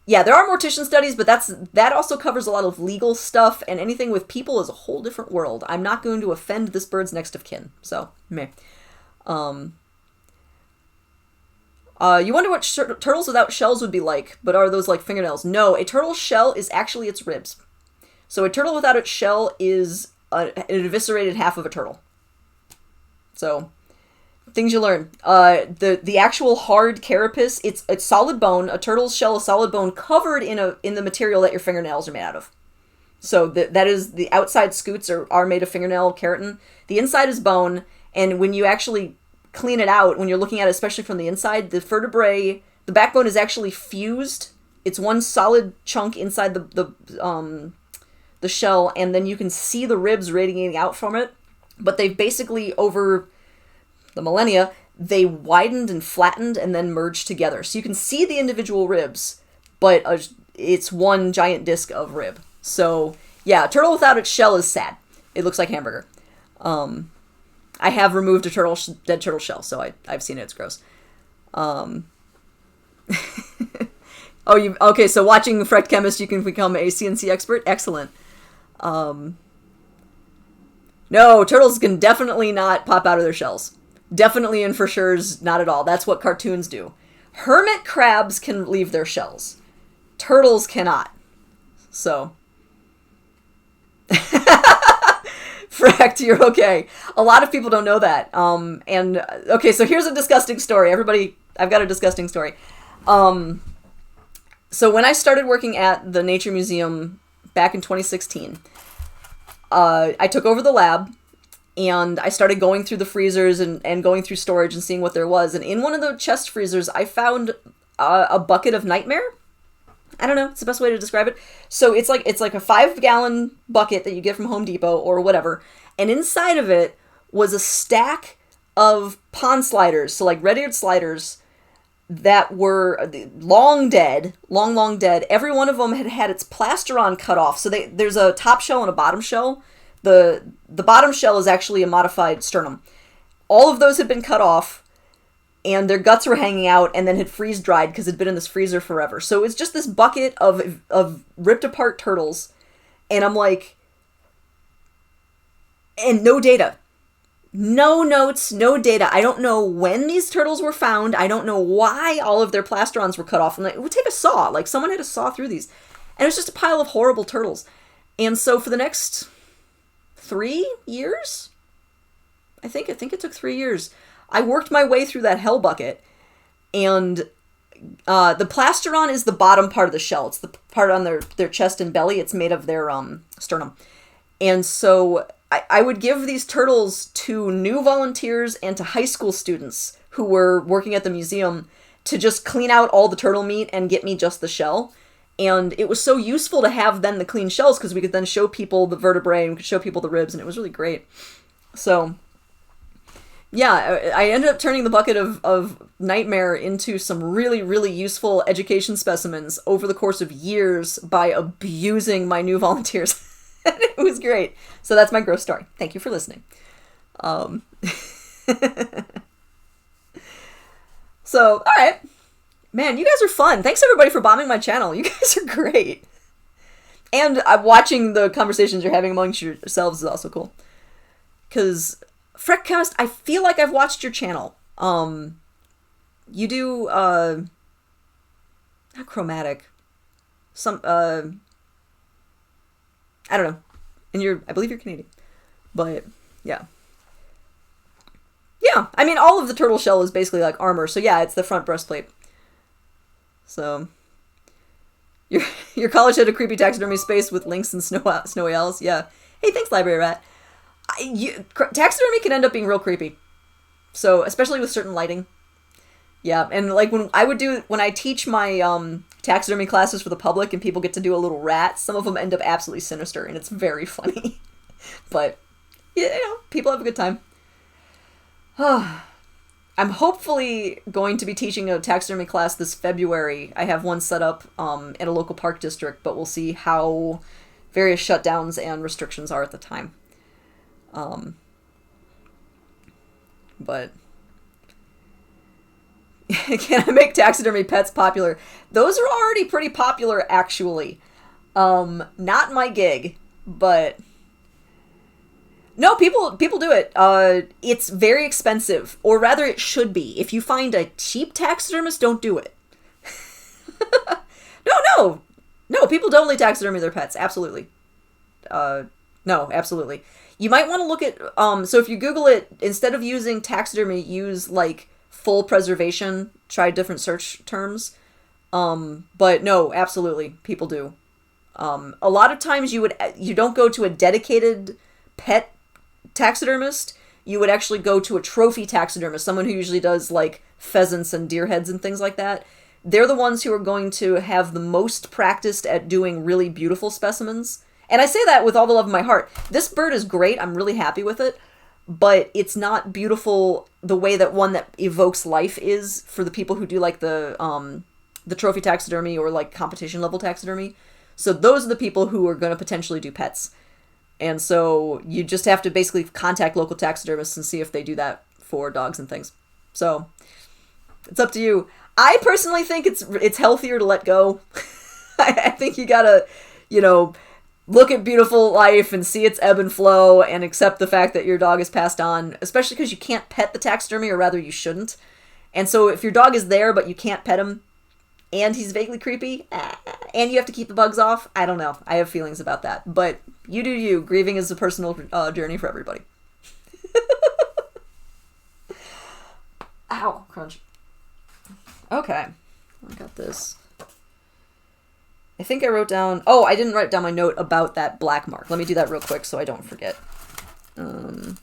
Yeah, there are mortician studies, but that also covers a lot of legal stuff, and anything with people is a whole different world. I'm not going to offend this bird's next of kin, so meh. You wonder what turtles without shells would be like, but are those like fingernails? No, a turtle's shell is actually its ribs. So a turtle without its shell is an eviscerated half of a turtle. So, things you learn. The actual hard carapace, it's solid bone. A turtle's shell is solid bone covered in the material that your fingernails are made out of. So that is, the outside scoots are made of fingernail keratin. The inside is bone, and when you actually clean it out, when you're looking at it, especially from the inside, the vertebrae, the backbone is actually fused. It's one solid chunk inside the shell, and then you can see the ribs radiating out from it. But they've basically, over the millennia, they widened and flattened and then merged together. So you can see the individual ribs, but it's one giant disc of rib. So, yeah, a turtle without its shell is sad. It looks like hamburger. I have removed a dead turtle shell, so I've seen it. It's gross. Okay, so watching Frecht Chemist, you can become a CNC expert. Excellent. No, turtles can definitely not pop out of their shells. Definitely and for sure's not at all. That's what cartoons do. Hermit crabs can leave their shells. Turtles cannot. So. Frecht, you're okay. A lot of people don't know that. Okay, so here's a disgusting story. Everybody, I've got a disgusting story. So when I started working at the Nature Museum back in 2016, I took over the lab, and I started going through the freezers and going through storage and seeing what there was. And in one of the chest freezers, I found a bucket of Nightmare. I don't know, it's the best way to describe it. So it's like a 5-gallon bucket that you get from Home Depot or whatever. And inside of it was a stack of pond sliders, so like red-eared sliders that were long dead. Every one of them had its plasteron cut off. So there's a top shell and a bottom shell. The bottom shell is actually a modified sternum. All of those had been cut off, and their guts were hanging out and then had freeze-dried because it had been in this freezer forever. So it's just this bucket of ripped-apart turtles, and I'm like... And no data. No notes, no data. I don't know when these turtles were found. I don't know why all of their plastrons were cut off. And it would take a saw. Like, someone had to saw through these. And it was just a pile of horrible turtles. And so for the next 3 years, I think it took 3 years, I worked my way through that hell bucket. And the plastron is the bottom part of the shell. It's the part on their chest and belly. It's made of their sternum. And so I would give these turtles to new volunteers and to high school students who were working at the museum to just clean out all the turtle meat and get me just the shell. And it was so useful to have then the clean shells because we could then show people the vertebrae and we could show people the ribs, and it was really great. So, yeah, I ended up turning the bucket of Nightmare into some really, really useful education specimens over the course of years by abusing my new volunteers. It was great. So that's my gross story. Thank you for listening. So, all right. Man, you guys are fun. Thanks everybody for bombing my channel. You guys are great. And watching the conversations you're having amongst yourselves is also cool. Because, Freckcast, I feel like I've watched your channel. You do, not chromatic. I don't know. And I believe you're Canadian. But, yeah. Yeah, I mean, all of the turtle shell is basically like armor. So yeah, it's the front breastplate. So, your college had a creepy taxidermy space with lynx and snowy owls. Yeah. Hey, thanks, Library Rat. Taxidermy can end up being real creepy. So, especially with certain lighting. Yeah, and like when I teach my taxidermy classes for the public and people get to do a little rat, some of them end up absolutely sinister, and it's very funny. But, people have a good time. I'm hopefully going to be teaching a taxidermy class this February. I have one set up at a local park district, but we'll see how various shutdowns and restrictions are at the time. But can I make taxidermy pets popular? Those are already pretty popular, actually. Not my gig, but no, people do it. It's very expensive, or rather it should be. If you find a cheap taxidermist, don't do it. No, people totally taxidermy their pets, absolutely. No, absolutely. You might want to look at, so if you Google it, instead of using taxidermy, use, like, full preservation, try different search terms. But no, absolutely, people do. A lot of times you don't go to a dedicated pet taxidermist, you would actually go to a trophy taxidermist, someone who usually does, like, pheasants and deer heads and things like that. They're the ones who are going to have the most practiced at doing really beautiful specimens. And I say that with all the love of my heart. This bird is great. I'm really happy with it. But it's not beautiful the way that one that evokes life is for the people who do, like, the trophy taxidermy or, like, competition level taxidermy. So those are the people who are going to potentially do pets. And so you just have to basically contact local taxidermists and see if they do that for dogs and things. So it's up to you. I personally think it's healthier to let go. I think you gotta, look at beautiful life and see its ebb and flow and accept the fact that your dog is passed on, especially because you can't pet the taxidermy, or rather you shouldn't. And so if your dog is there but you can't pet him and he's vaguely creepy and you have to keep the bugs off, I don't know. I have feelings about that. But you do you. Grieving is a personal journey for everybody. Ow, crunch. Okay, I got this. I think I wrote down... Oh, I didn't write down my note about that black mark. Let me do that real quick so I don't forget. Oh,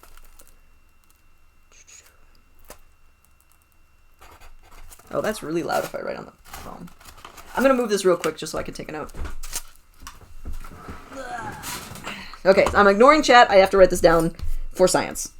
that's really loud if I write on the phone. I'm going to move this real quick just so I can take a note. Okay, I'm ignoring chat. I have to write this down for science.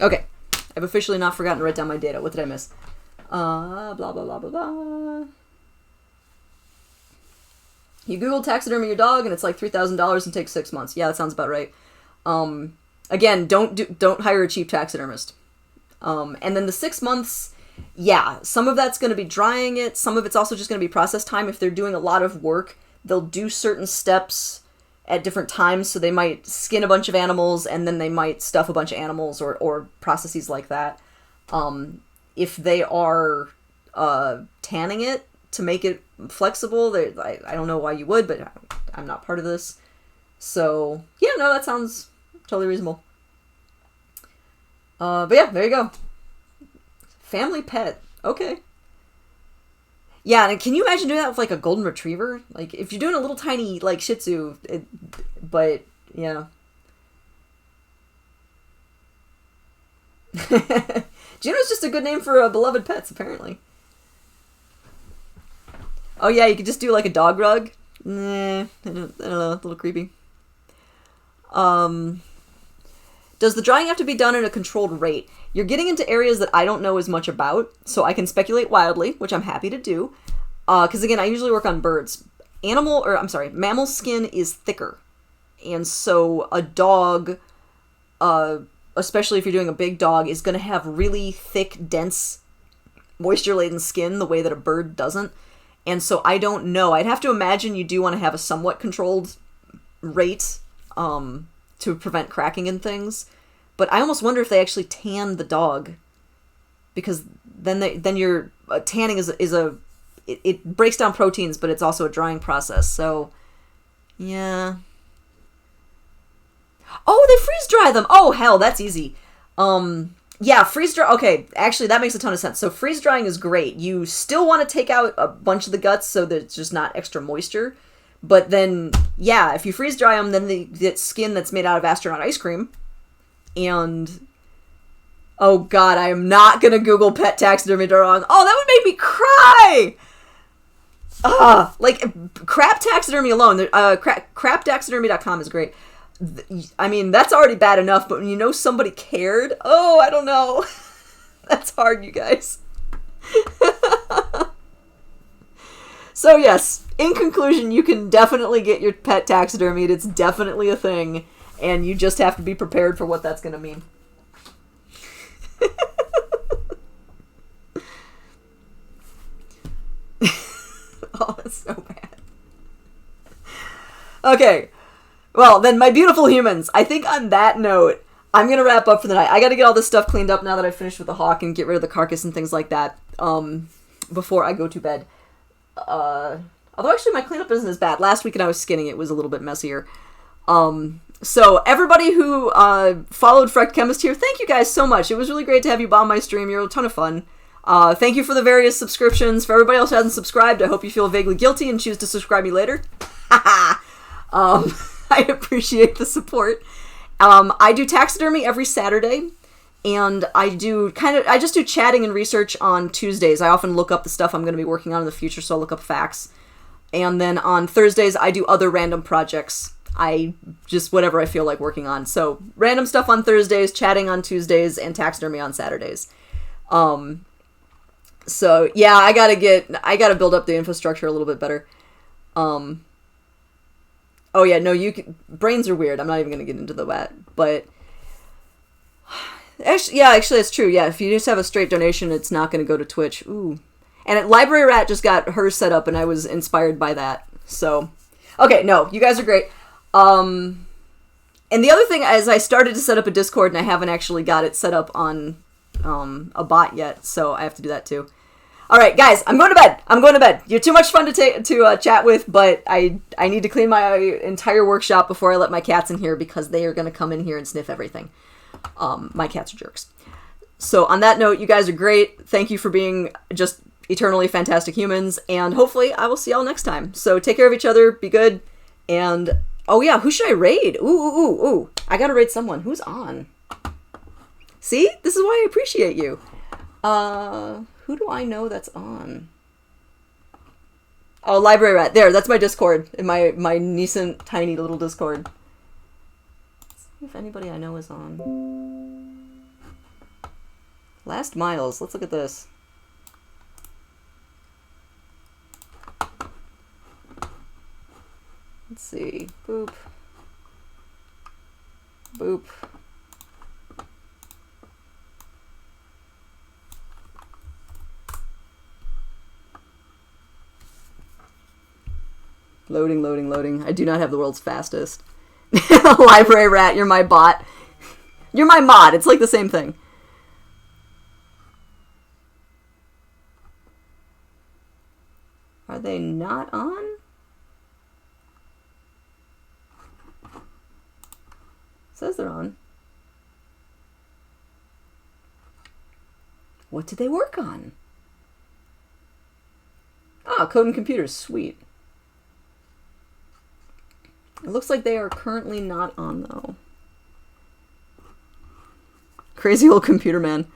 Okay. I've officially not forgotten to write down my data. What did I miss? Blah, blah, blah, blah, blah. You Google taxidermy your dog, and it's like $3,000 and takes 6 months. Yeah, that sounds about right. Again, don't hire a cheap taxidermist. And then the 6 months, yeah, some of that's going to be drying it. Some of it's also just going to be process time. If they're doing a lot of work, they'll do certain steps at different times. So they might skin a bunch of animals, and then they might stuff a bunch of animals or processes like that. If they are tanning it to make it flexible, I don't know why you would, but I'm not part of this. So, yeah, no, that sounds totally reasonable. But yeah, there you go. Family pet. Okay. Yeah, and can you imagine doing that with, like, a golden retriever? Like, if you're doing a little tiny, like, Shih Tzu, but, yeah. Juno's just a good name for beloved pets, apparently. Oh, yeah, you could just do, like, a dog rug. Nah, I don't know, a little creepy. Does the drying have to be done at a controlled rate? You're getting into areas that I don't know as much about, so I can speculate wildly, which I'm happy to do. Because, again, I usually work on birds. Mammal skin is thicker. And so a dog, especially if you're doing a big dog, is going to have really thick, dense, moisture-laden skin the way that a bird doesn't. And so I don't know. I'd have to imagine you do want to have a somewhat controlled rate to prevent cracking and things. But I almost wonder if they actually tan the dog, because then your tanning it breaks down proteins, but it's also a drying process. So yeah. Oh, they freeze dry them. Oh hell, that's easy. Yeah, freeze dry. Okay, actually that makes a ton of sense. So freeze drying is great. You still want to take out a bunch of the guts so that it's just not extra moisture. But then, yeah, if you freeze dry them, then they get skin that's made out of astronaut ice cream. And, oh god, I am not going to Google pet taxidermy dog. Oh, that would make me cry! Like, crap taxidermy alone, craptaxidermy.com is great. I mean, that's already bad enough, but when you know somebody cared, oh, I don't know. That's hard, you guys. So yes, in conclusion, you can definitely get your pet taxidermied. It's definitely a thing, and you just have to be prepared for what that's going to mean. Oh, that's so bad. Okay, well, then, my beautiful humans, I think on that note, I'm going to wrap up for the night. I got to get all this stuff cleaned up now that I've finished with the hawk and get rid of the carcass and things like that before I go to bed. Although actually my cleanup isn't as bad. Last week when I was skinning, it was a little bit messier. So everybody who followed Freck Chemist here, thank you guys so much. It was really great to have you bomb my stream. You're a ton of fun. Thank you for the various subscriptions. For everybody else who hasn't subscribed, I hope you feel vaguely guilty and choose to subscribe me later. I appreciate the support. I do taxidermy every Saturday. And I just do chatting and research on Tuesdays. I often look up the stuff I'm going to be working on in the future, so I'll look up facts. And then on Thursdays, I do other random projects. Whatever I feel like working on. So, random stuff on Thursdays, chatting on Tuesdays, and taxidermy on Saturdays. So, yeah, I gotta build up the infrastructure a little bit better. Oh yeah, no, brains are weird. I'm not even going to get into that, but... Actually, that's true. Yeah, if you just have a straight donation, it's not going to go to Twitch. Ooh. And Library Rat just got hers set up, and I was inspired by that. So, okay, no, you guys are great. And the other thing is I started to set up a Discord, and I haven't actually got it set up on a bot yet, so I have to do that too. All right, guys, I'm going to bed. You're too much fun to chat with, but I need to clean my entire workshop before I let my cats in here, because they are going to come in here and sniff everything. My cats are jerks. So on that note, you guys are great. Thank you for being just eternally fantastic humans, and hopefully I will see y'all next time. So take care of each other, be good, and oh yeah, who should I raid? Ooh. I gotta raid someone. Who's on? See? This is why I appreciate you. Who do I know that's on? Oh, Library Rat. There, that's my Discord. In my nascent, tiny little Discord. If anybody I know is on. Last miles. Let's look at this. Let's see. Boop. Boop. Loading, loading, loading. I do not have the world's fastest. Library rat, you're my bot. You're my mod. It's like the same thing. Are they not on? Says they're on. What did they work on? Ah, code and computers. Sweet. It looks like they are currently not on, though. Crazy old computer man.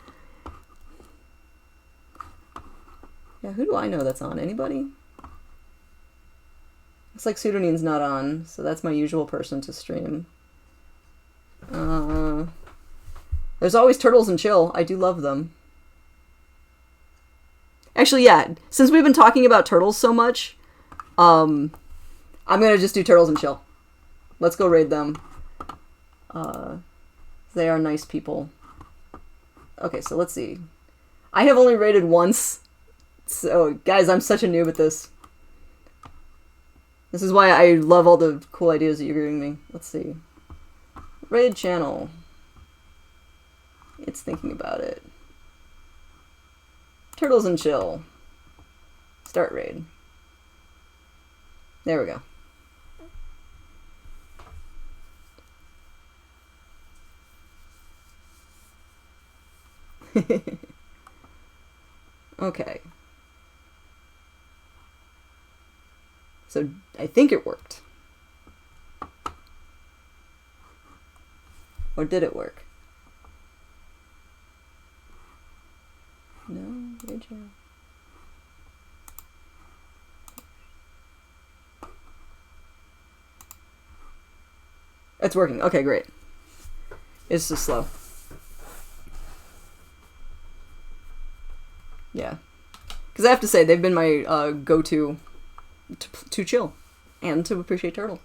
Yeah, who do I know that's on? Anybody? Looks like Pseudonine's not on, so that's my usual person to stream. There's always Turtles and Chill. I do love them. Actually, yeah, since we've been talking about turtles so much, I'm gonna just do Turtles and Chill. Let's go raid them. They are nice people. Okay, so let's see. I have only raided once. So, guys, I'm such a noob at this. This is why I love all the cool ideas that you're giving me. Let's see. Raid channel. It's thinking about it. Turtles and Chill. Start raid. There we go. Okay. So I think it worked. Or did it work? No, good job. It's working. Okay, great. It's just slow. Yeah. Because I have to say, they've been my go-to to chill and to appreciate turtle.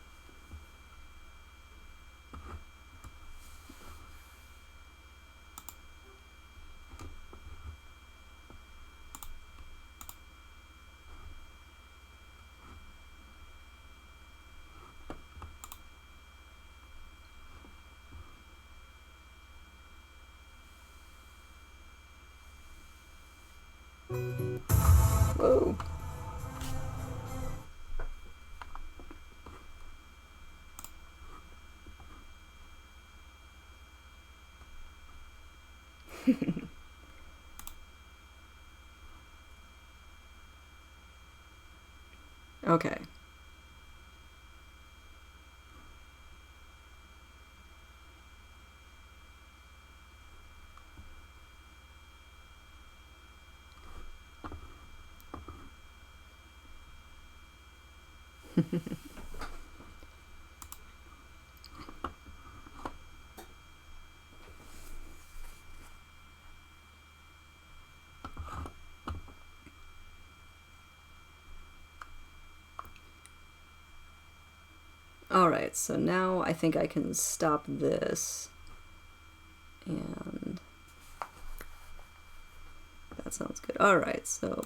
Whoa. Okay. Alright, so now I think I can stop this. And that sounds good. Alright, so